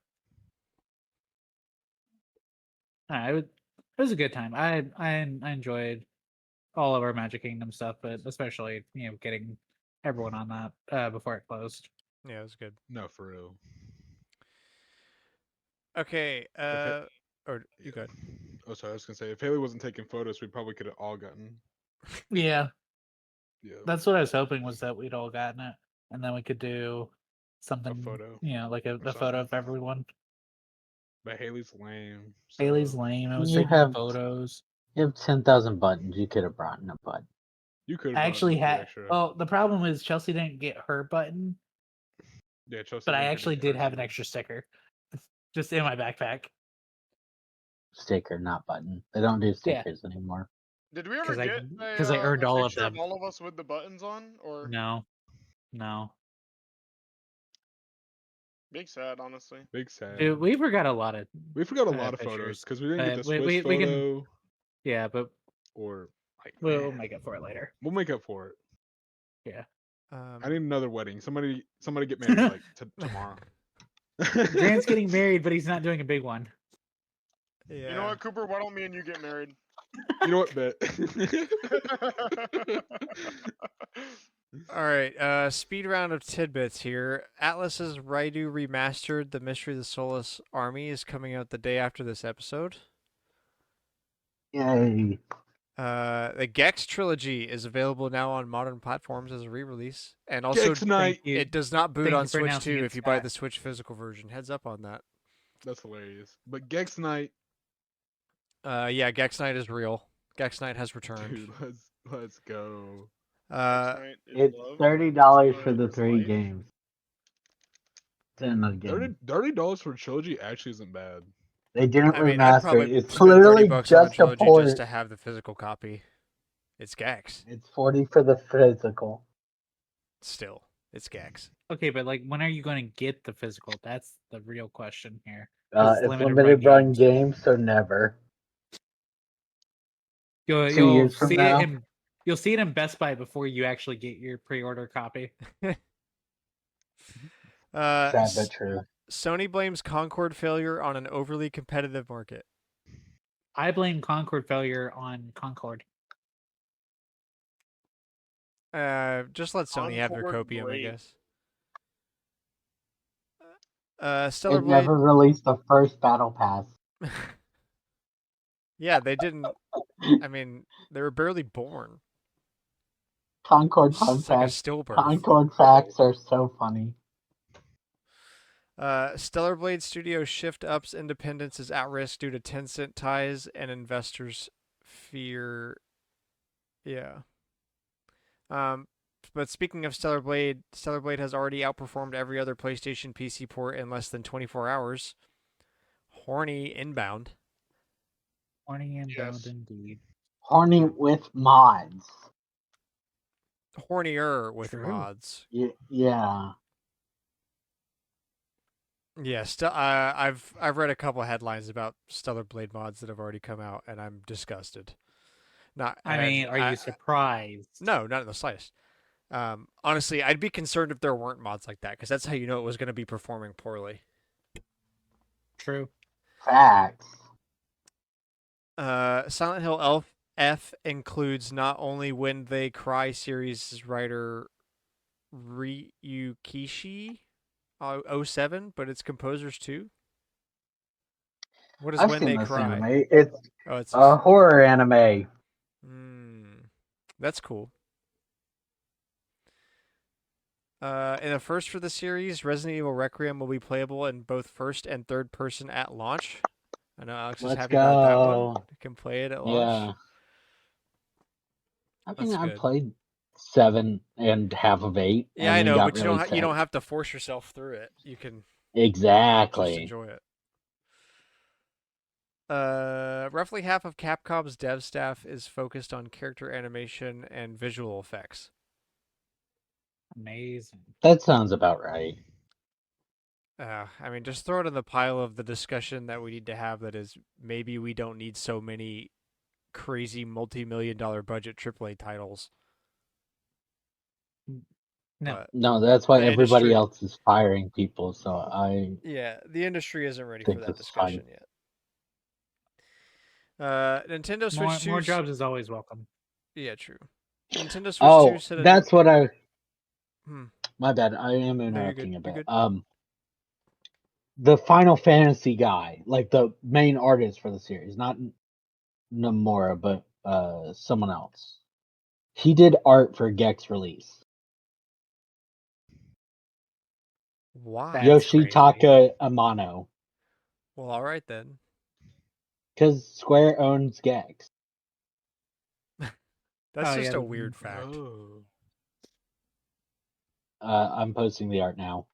it was a good time. I enjoyed all of our Magic Kingdom stuff, but especially getting everyone on that before it closed. Yeah, it was good. No, for real. Okay. Or you good? Oh, sorry. I was gonna say if Haley wasn't taking photos, we probably could have all gotten. Yeah, Yeah. that's what I was hoping, was that we'd all gotten it, and then we could do something, photo like a something. photo of everyone. But Haley's lame. Haley's so lame. I was You taking have- photos. You have 10,000 buttons. You could have brought in a button. You could I have actually had. extra. Well, the problem is Chelsea didn't get her button, Yeah, Chelsea. but I didn't get actually it did first have an one. extra sticker, just in my backpack. Sticker, not button. They don't do stickers anymore. Did we ever 'Cause I- get 'cause I earned a all of picture them. all of us with the buttons on? Or No. Big sad, honestly. Big sad. Dude, we forgot a lot of. We forgot a lot of photos pictures. because we didn't get the Swiss we photo can. Yeah, but or like we'll man, make up for it later. we'll make up for it. Yeah. I need another wedding. Somebody get married like tomorrow. Grant's getting married, but he's not doing a big one. Yeah. You know what, Cooper? Why don't me and you get married? You know what, bet. All right, speed round of tidbits here. Atlas's Raidu Remastered: The Mystery of the Soulless Army is coming out the day after this episode. Yay. The Gex trilogy is available now on modern platforms as a re-release, and also Gex Night. it does not boot Thank on you for Switch announcing 2 it, if you buy Scott. the Switch physical version. Heads up on that. That's hilarious. But Gex Night, Yeah, Gex Knight is real. Gex Knight has returned. dude, let's go. Night is It's love, $30 for Night the is 3 life. games. Then again, $30 for trilogy actually isn't bad. they didn't I mean, I'd remaster probably it. It's spend literally $30 on the just a trilogy port. just to have the physical copy. It's Gex. It's 40 for the physical. Still, it's Gex. Okay, but like, when are you going to get the physical? That's the real question here. 'Cause It's limited run games, so never. You'll 2 years from see now. it in you'll see it in Best Buy before you actually get your pre-order copy. Sad but true. Sony blames Concord failure on an overly competitive market. I blame Concord failure on Concord. Just let Sony have their Concord copium, I great. guess. Stellar It Blade. never released the first battle pass. Yeah, they didn't. I mean, they were barely born. Concord fun It's like a facts. stillbirth. Concord facts are so funny. Stellar Blade Studio shift up's independence is at risk due to Tencent ties and investors' fear. Yeah. But speaking of Stellar Blade has already outperformed every other PlayStation PC port in less than 24 hours. Horny inbound. Horny and Yes. bound indeed. Horny with mods. Hornier with True. mods. Yeah. Yeah, I've read a couple headlines about Stellar Blade mods that have already come out, and I'm disgusted. I mean, are you surprised? No, not in the slightest. Honestly, I'd be concerned if there weren't mods like that, because that's how you know it was going to be performing poorly. True. Facts. Silent Hill F includes not only When They Cry series writer Ryukishi 07, but its composers too. What is I've When seen They this Cry? anime. It's It's a horror anime. That's cool. In the first for the series, Resident Evil Requiem will be playable in both first and third person at launch. I know Alex is Let's happy about that one. go. You can play it at Yeah. launch. I mean, That's I good. played 7 and half of 8. Yeah, and I then know, got but really you don't sad. have to force yourself through it. You can Exactly. just enjoy it. Roughly half of Capcom's dev staff is focused on character animation and visual effects. Amazing. That sounds about right. I mean, just throw it in the pile of the discussion that we need to have. That is, maybe we don't need so many crazy multi-million-dollar budget AAA titles. No. No, that's why the everybody industry- else is firing people. So Yeah, the industry isn't ready think for that this is fine. discussion yet. Nintendo Switch 2. More jobs is always welcome. Yeah, true. Nintendo Switch 2 Oh, said that's what I. Hmm. My bad. I am you're interrupting good, a you're bit. good. The Final Fantasy guy, like the main artist for the series, not Nomura, but someone else. He did art for Gex release. Why? That's Yoshitaka Amano, Well, all right then. because Square owns Gex. That's Oh, just yeah, a weird fact. Oh. I'm posting the art now.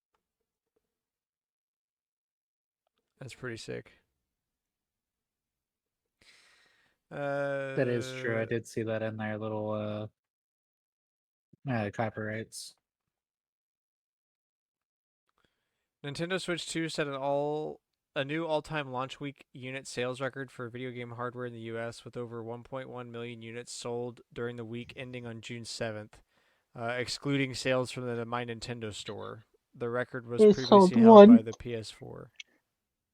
That's pretty sick. That is true. I did see that in their little copyrights. Nintendo Switch 2 set a new all-time launch week unit sales record for video game hardware in the U.S. with over 1.1 million units sold during the week ending on June 7th, excluding sales from the My Nintendo store. The record was It sold previously held by one. the PS4.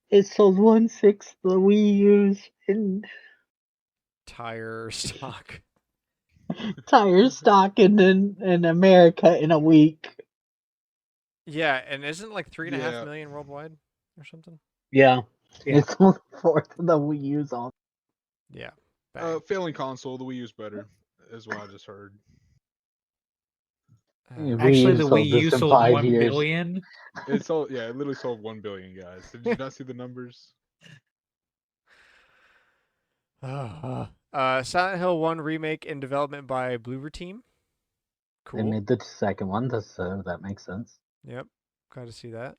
It sold 1/6 the Wii U's in Tire stock. tire stock in America in a week. Yeah, and isn't like 3.5 Yeah. million worldwide or something? Yeah. Yeah. It sold 1/4 of the Wii U's on. Yeah. Bang. Failing console, the Wii U's better, is what I just heard. Wii Actually, U the sold Wii this U in sold 5 1 years. billion. It sold, yeah, it literally sold 1 billion, guys. Did you not see the numbers? Silent Hill 1 remake in development by Bloober Team. They Cool. made the second one, so that makes sense. Yep. Glad to see that.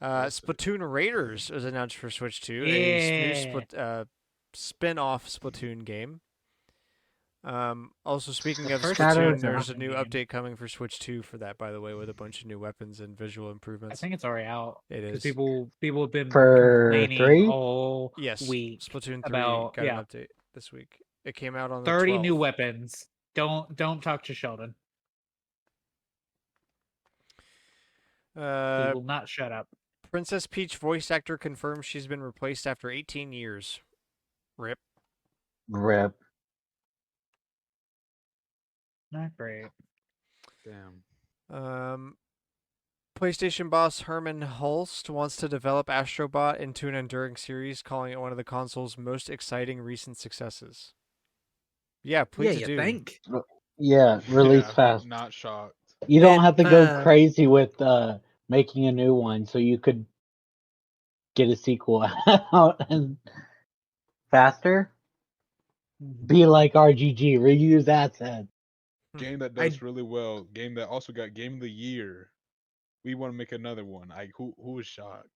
That's sick. Splatoon Raiders was announced for Switch 2, Yeah. spin-off Splatoon game. Also, speaking The of first Shadow Splatoon, is there's a Splatoon new game. update coming for Switch 2 for that, by the way, with a bunch of new weapons and visual I improvements. think it's already out. It Because is. people have been For complaining 3? all Yes, week Splatoon 3 about got an update this week. It came out on the 30 12th. new weapons. Don't talk to Sheldon. He will not shut up. Princess Peach voice actor confirms she's been replaced after 18 years. Rip. Rip. Not great. Damn. PlayStation boss Herman Hulst wants to develop Astrobot into an enduring series, calling it one of the console's most exciting recent successes. Yeah, please do. think? Yeah, release Yeah, fast. not shocked. You don't And, have to go crazy with making a new one, so you could get a sequel out and faster. Be like RGG, reuse assets. Game that does really well. Game that also got Game of the Year. We want to make another one. Who is shocked?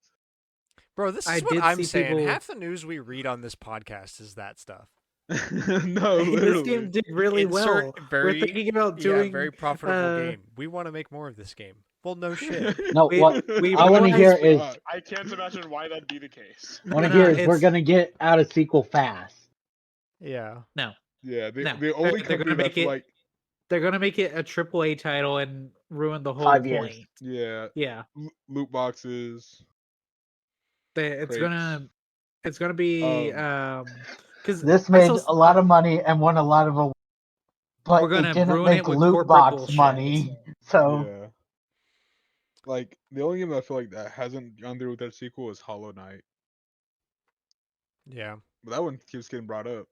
Bro, this I is what did I'm see saying. people- Half the news we read on this podcast is that stuff. No, This literally. game did really Insert well. very, We're thinking about doing very profitable game. We want to make more of this game. Well, no shit. No, what we I want to hear realized- is I can't imagine why that'd be the case. want to No, hear is we're it's- gonna get out a sequel fast. Yeah. No. Yeah, No, the only they're company gonna that's make it- like, They're gonna make it a AAA title and ruin the whole 5 years. point. yeah, Yeah. loot boxes. It's Crates. gonna be because This made a lot of money and won a lot of awards, but We're gonna it didn't ruin make it with loot corporate box bullshit. money. So Yeah. Like the only game that I feel like that hasn't gone through with that sequel is Hollow Knight, Yeah. but that one keeps getting brought up.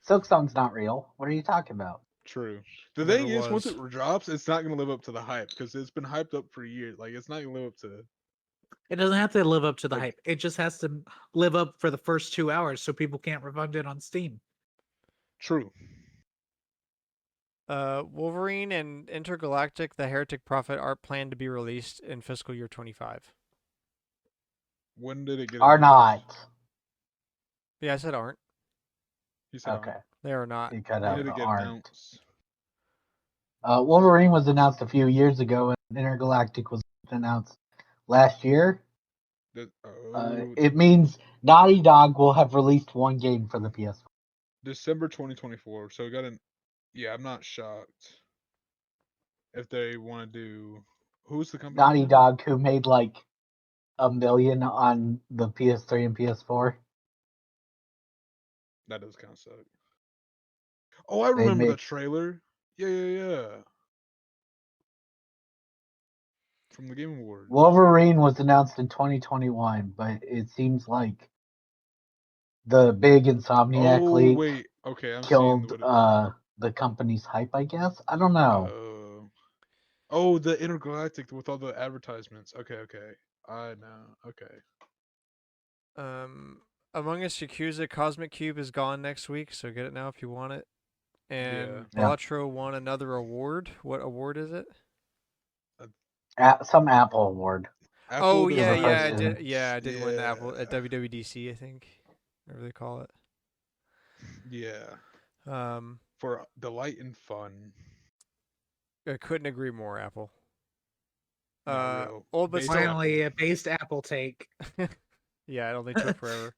Silksong's not real. What are you talking about? True. The Never thing is, once was. it drops, it's not gonna live up to the hype because it's been hyped up for years. Like it's not gonna live up to. It doesn't have to live up to the Like- hype. It just has to live up for the first 2 hours so people can't refund it on Steam. True. Wolverine and Intergalactic: The Heretic Prophet are planned to be released in fiscal year 25. When did it get? Are announced? not. Yeah, I said aren't. You said Okay. They are not. You cut When out did the it get aren't. announced? Wolverine was announced a few years ago, and Intergalactic was announced last year. It means Naughty Dog will have released one game for the PS4. December 2024. So it got an. Yeah, I'm not shocked if they want to do. Who's the company? Naughty again? Dog, who made like $1 million on the PS3 and PS4. That does kind of suck. Oh, I They remember the make- trailer. Yeah. From the Game Awards. Wolverine was announced in 2021, but it seems like the big Insomniac Oh leak wait, okay, I'm killed seeing the company's hype, I guess. I don't know. Oh, the Intergalactic with all the advertisements. Okay. I know. Okay. Among Us Yakuza Cosmic Cube is gone next week, so get it now if you want it. And Yeah. Balatro won another award. What award is it? Some Apple award. Oh yeah, yeah, yeah, I I did. Yeah, I did win the Apple at WWDC, I think, whatever they call it. Yeah. For delight and fun. I couldn't agree more, Apple. Not real. Old but Based still. Finally, a based Apple take. Yeah, it only took forever.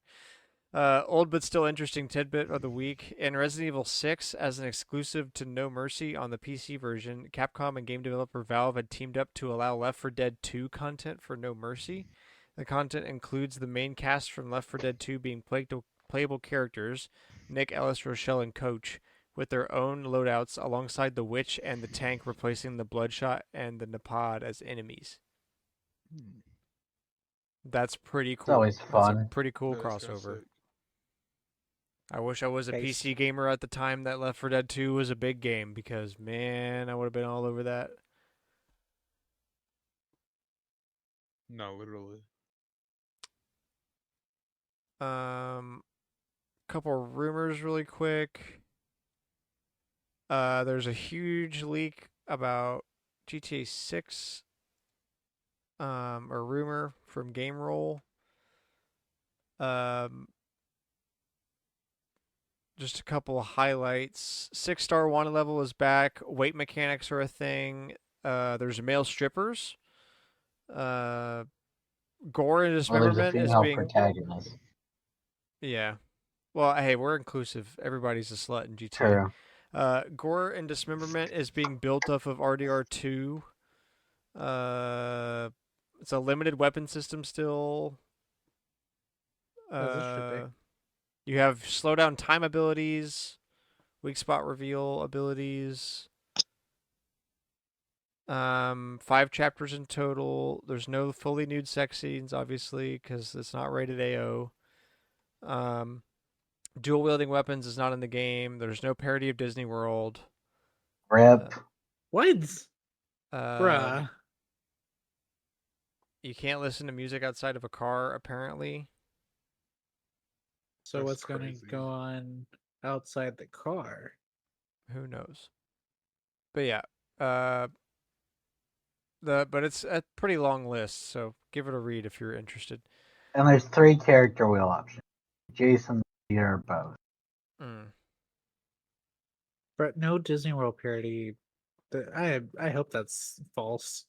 Old but still interesting tidbit of the week. In Resident Evil 6, as an exclusive to No Mercy on the PC version, Capcom and game developer Valve had teamed up to allow Left 4 Dead 2 content for No Mercy. The content includes the main cast from Left 4 Dead 2 being playable characters, Nick, Ellis, Rochelle, and Coach, with their own loadouts alongside the Witch and the Tank replacing the Bloodshot and the Napad as enemies. Hmm, That's pretty It's cool. always That's a fun. pretty cool that is kinda crossover. sick. I wish I was a Based. PC gamer at the time that Left 4 Dead 2 was a big game because man, I would have been all over that. No, literally. Couple rumors really quick. There's a huge leak about GTA 6 or rumor from Game Roll. Um just a couple of highlights. 6-star wanted level is back. Weight mechanics are a thing. There's male strippers. Uh, gore and Well, there's a dismemberment is female being protagonist. yeah. Well, hey, we're inclusive. Everybody's a slut in GTA. True. Gore and dismemberment is being built off of RDR2. It's a limited weapon system still. As it should be. You have slowdown time abilities, weak spot reveal abilities. 5 chapters in total. There's no fully nude sex scenes, obviously, because it's not rated AO. Dual wielding weapons is not in the game. There's no parody of Disney World. Rip. What? Um, Bruh. You can't listen to music outside of a car, apparently. So That's what's going crazy. to go on outside the car? Who knows? But yeah, but it's a pretty long list, so give it a read if you're interested. And there's 3 character wheel options. Jason, Peter, both. But no Disney World parody. I hope that's false.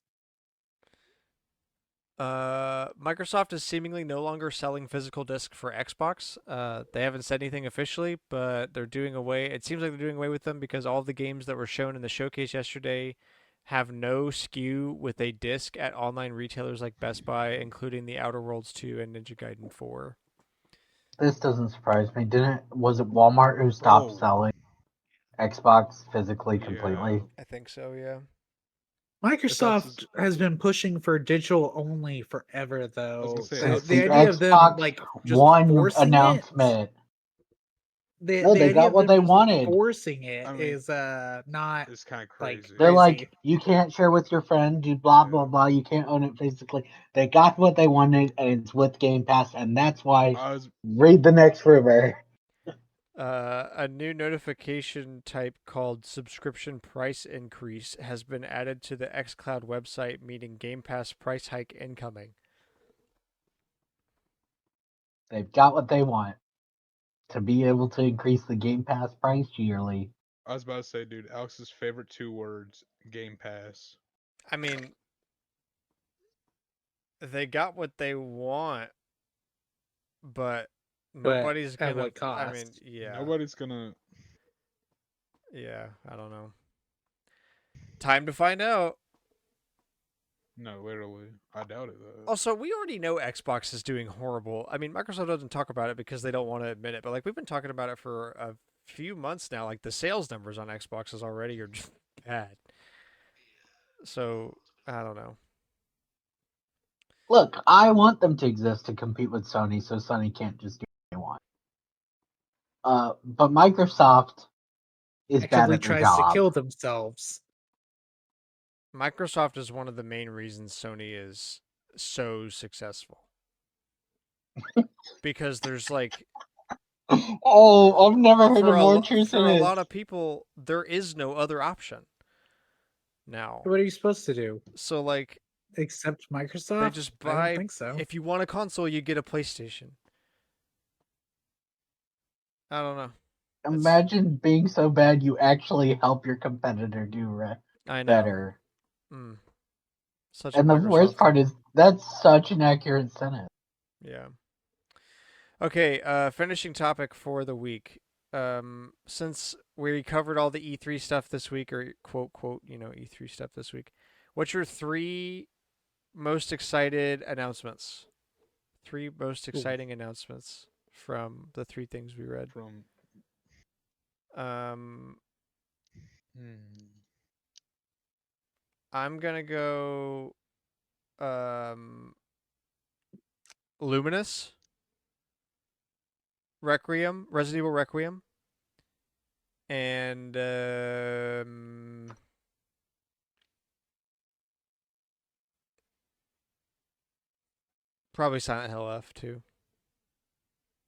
Microsoft is seemingly no longer selling physical disc for Xbox. They haven't said anything officially, but they're doing away. It seems like they're doing away with them because all of the games that were shown in the showcase yesterday have no SKU with a disc at online retailers like Best Buy, including the Outer Worlds 2 and Ninja Gaiden 4. This doesn't surprise me. Was it Walmart who stopped Oh. selling Xbox physically Yeah. completely? I think so, yeah. Microsoft has been pushing for digital only forever, though. say, Since The the idea of them Xbox like just One forcing announcement. it, No, the they idea got of what them they just wanted. forcing it I mean, is not It's kind of like crazy. They're crazy. like, you can't share with your friend, you blah Yeah. blah blah. You can't own it physically. They got what they wanted, and it's with Game Pass, and that's why. I was Read the next rumor. A new notification type called subscription price increase has been added to the xCloud website, meaning Game Pass price hike incoming. They've got what they want to be able to increase the Game Pass price yearly. about to say, dude, Alex's favorite 2 words, Game Pass. I mean, they got what they want, but nobody's at gonna. what cost? I mean, yeah, Nobody's gonna. yeah. I don't know. Time to find out. No, literally, I doubt it though. Also, we already know Xbox is doing horrible. I mean, Microsoft doesn't talk about it because they don't want to admit it, but like we've been talking about it for a few months now. Like the sales numbers on Xboxes already are just bad. So I don't know. Look, I want them to exist to compete with Sony, so Sony can't just do what they want. But Microsoft is bad Actively at their tries to job. kill themselves. Microsoft is one of the main reasons Sony is so successful. Because there's like Oh, I've never heard for of a more lo- truth for in a it. lot of people there is no other option now. What are you supposed to do? So like Accept Microsoft? they just I don't buy think so. if you want a console you get a PlayStation. I don't know. Imagine being so bad you actually help your competitor do I know. better. Such And a the worst Microsoft part thing. is that's such an accurate sentence. Yeah. Okay, finishing topic for the week. Since we covered all the E3 stuff this week, or quote, quote, E3 stuff this week, what's your 3 most excited announcements? 3 most exciting announcements from the 3 things we read. From Um, hmm, I'm gonna go Luminous, Requiem, Resident Evil Requiem, and probably Silent Hill F too,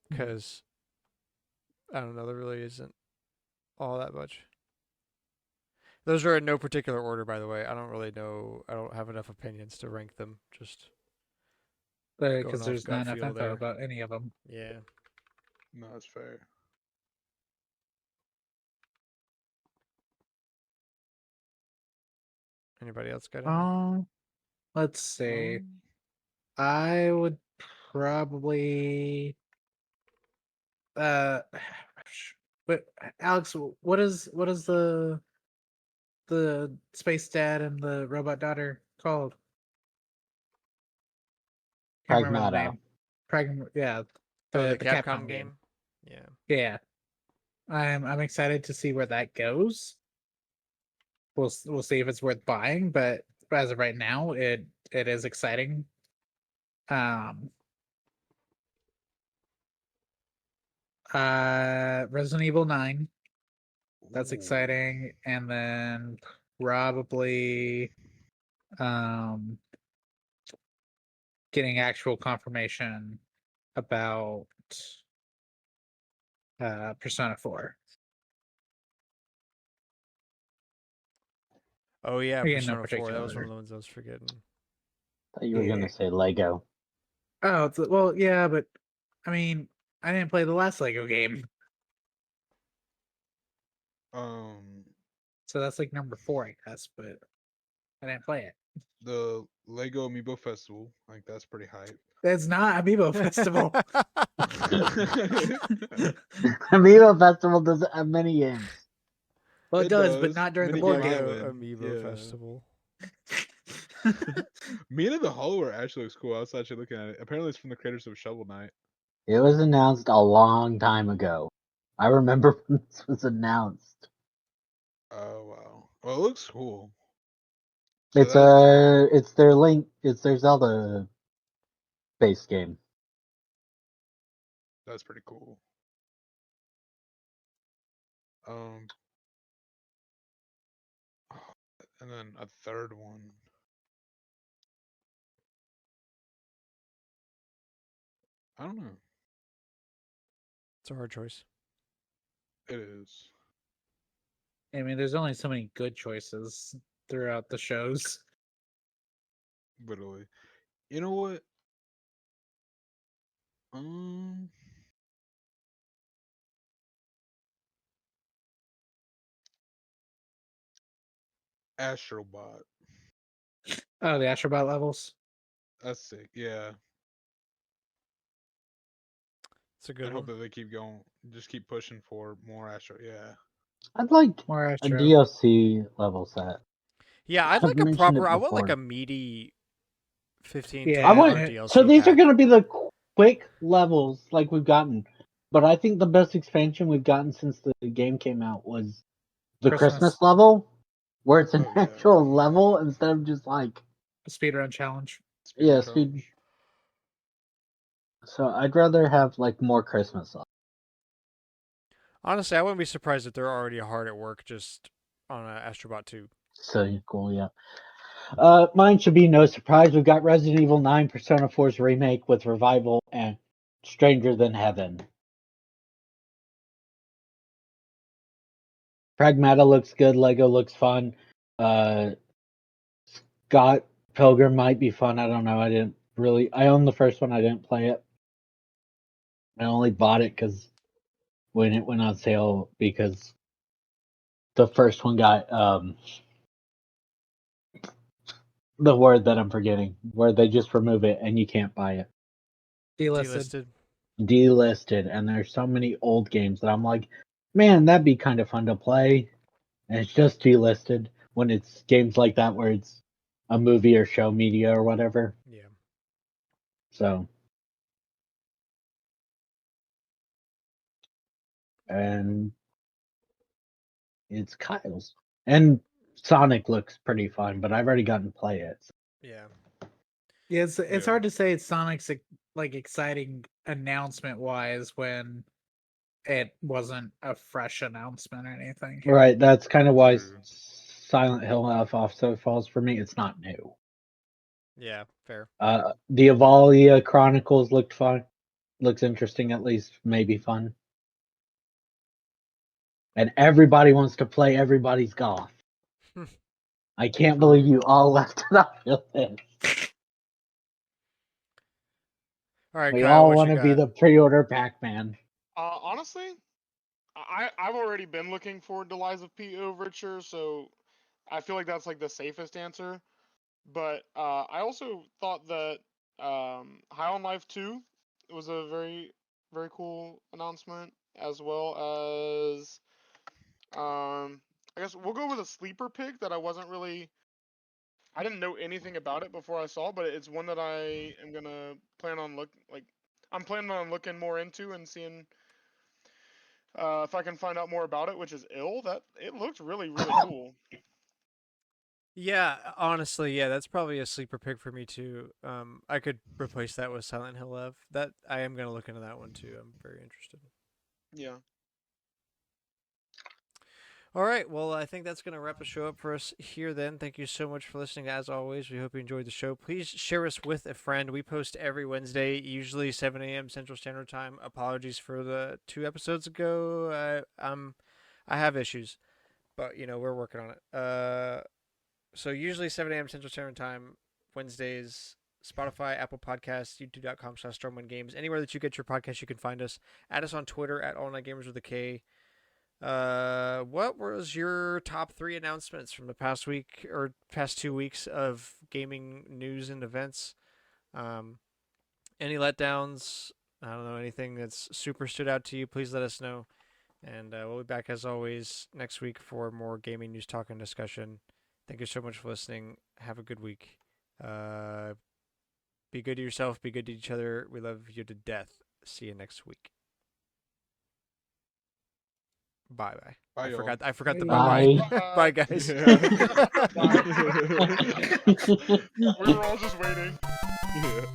because I don't know, there really isn't all that much. Those are in no particular order, by the way. I don't really know. I don't have enough opinions to rank them. Just going Because off there's gut not enough feel info there. about any of them. Yeah. no, that's fair. Anybody else got any? Let's see. Um, I would probably uh but Alex, what is the space dad and the robot daughter called? Can't remember the Pragmata. name. Yeah, Oh, the the Capcom Capcom game. game. Yeah. Yeah, I'm excited to see where that goes. We'll see if it's worth buying, but as of right now, it is exciting. Um, Resident Evil 9, that's ooh. exciting, and then probably getting actual confirmation about Persona 4. Oh yeah, Again, no Persona 4. That was one of particular. the ones I was forgetting. Thought you were Yeah. gonna say Lego. Oh, well, yeah, but I mean, I didn't play the last Lego game, Um, so that's like number 4, I guess. But I didn't play it. the Lego Amiibo Festival, like that's pretty hype. It's not Amiibo Festival. Amiibo Festival doesn't have many games. Well, it It does, but does. not during the Minigame board game. Lego Island. Amiibo Yeah. Festival. Mina the Hollower actually looks cool. I was actually looking at it. Apparently, it's from the creators of Shovel Knight. It was announced a long time ago. I remember when this was announced. Oh wow. Well, it looks cool. So It's their Link, it's their Zelda based game. that's pretty cool. Um, and then a third one. I don't know. It's a hard choice. It is. I mean, there's only so many good choices throughout the shows. Literally. You know what? Um, Astrobot. Oh, the Astrobot levels. That's sick. Yeah. It's a good And hope one. that they keep going. Just keep pushing for more Astro. Yeah. I'd like More a Astro. DLC level set. Yeah, I'd I've like a mentioned proper. it I want like before. a meaty 15 Yeah, I $20 want so DLC these are pack. gonna be the quick levels like we've gotten. But I think the best expansion we've gotten since the game came out was the Christmas level, where it's an Oh yeah. actual level instead of just like Speedrun challenge. yeah, Speedrun speed. challenge. So I'd rather have like more Christmas levels. Honestly, I wouldn't be surprised if they're already hard at work just on Astrobot 2. So cool, yeah. Mine should be no surprise. We've got Resident Evil 9, Persona 4's remake with Revival, and Stranger Than Heaven. Pragmata looks good. Lego looks fun. Scott Pilgrim might be fun. I don't know. I own the first one. I didn't play it. I only bought it because when it went on sale because the first one got the word that I'm forgetting, where they just remove it and you can't buy it. Delisted. Delisted, and there's so many old games that I'm like, man, that'd be kind of fun to play. And it's just delisted when it's games like that where it's a movie or show media or whatever. Yeah. So, and it's Kyle's. And Sonic looks pretty fun, but I've already gotten to play it. Yeah. Yeah, it's Yeah. hard to say it's Sonic's like exciting announcement wise when it wasn't a fresh announcement or anything. Right, that's kind of why True. Silent Hill also falls for me. It's not new. Yeah, fair. The Evalia Chronicles looked fun. Looks interesting, at least, maybe fun. And everybody wants to play Everybody's Golf. I can't believe you all left it off your list. All right, We Kyle, all what want you to be got? the pre-order Pac-Man. Honestly, I've already been looking forward to Lies of P. Overture, so I feel like that's like the safest answer. But I also thought that High on Life 2 was a very, very cool announcement, as well as I guess we'll go with a sleeper pick that I didn't know anything about it before I saw, but it's one that I am gonna I'm planning on looking more into and seeing if I can find out more about it, which is Ill. That it looks really, really cool. Yeah, honestly, yeah, that's probably a sleeper pick for me too. I could replace that with Silent Hill Ev. That I am gonna look into that one too. I'm very interested. Yeah. All right, well, I think that's going to wrap the show up for us here then. Thank you so much for listening. As always, we hope you enjoyed the show. Please share us with a friend. We post every Wednesday, usually 7 a.m. Central Standard Time. Apologies for the 2 episodes ago. I have issues, but, we're working on it. So usually 7 a.m. Central Standard Time, Wednesdays, Spotify, Apple Podcasts, youtube.com/StormwindGames. Anywhere that you get your podcast, you can find us. Add us on Twitter at AllNightGamers with a K. What was your top 3 announcements from the past week or past 2 weeks of gaming news and events? Any letdowns? I don't know, anything that's super stood out to you, please let us know. And we'll be back as always next week for more gaming news talk and discussion. Thank you so much for listening. Have a good week. Be good to yourself, be good to each other. We love you to death. See you next week. Bye. Bye, y'all. I forgot the Bye. bye. Bye, guys. Bye. We were all just waiting. Yeah.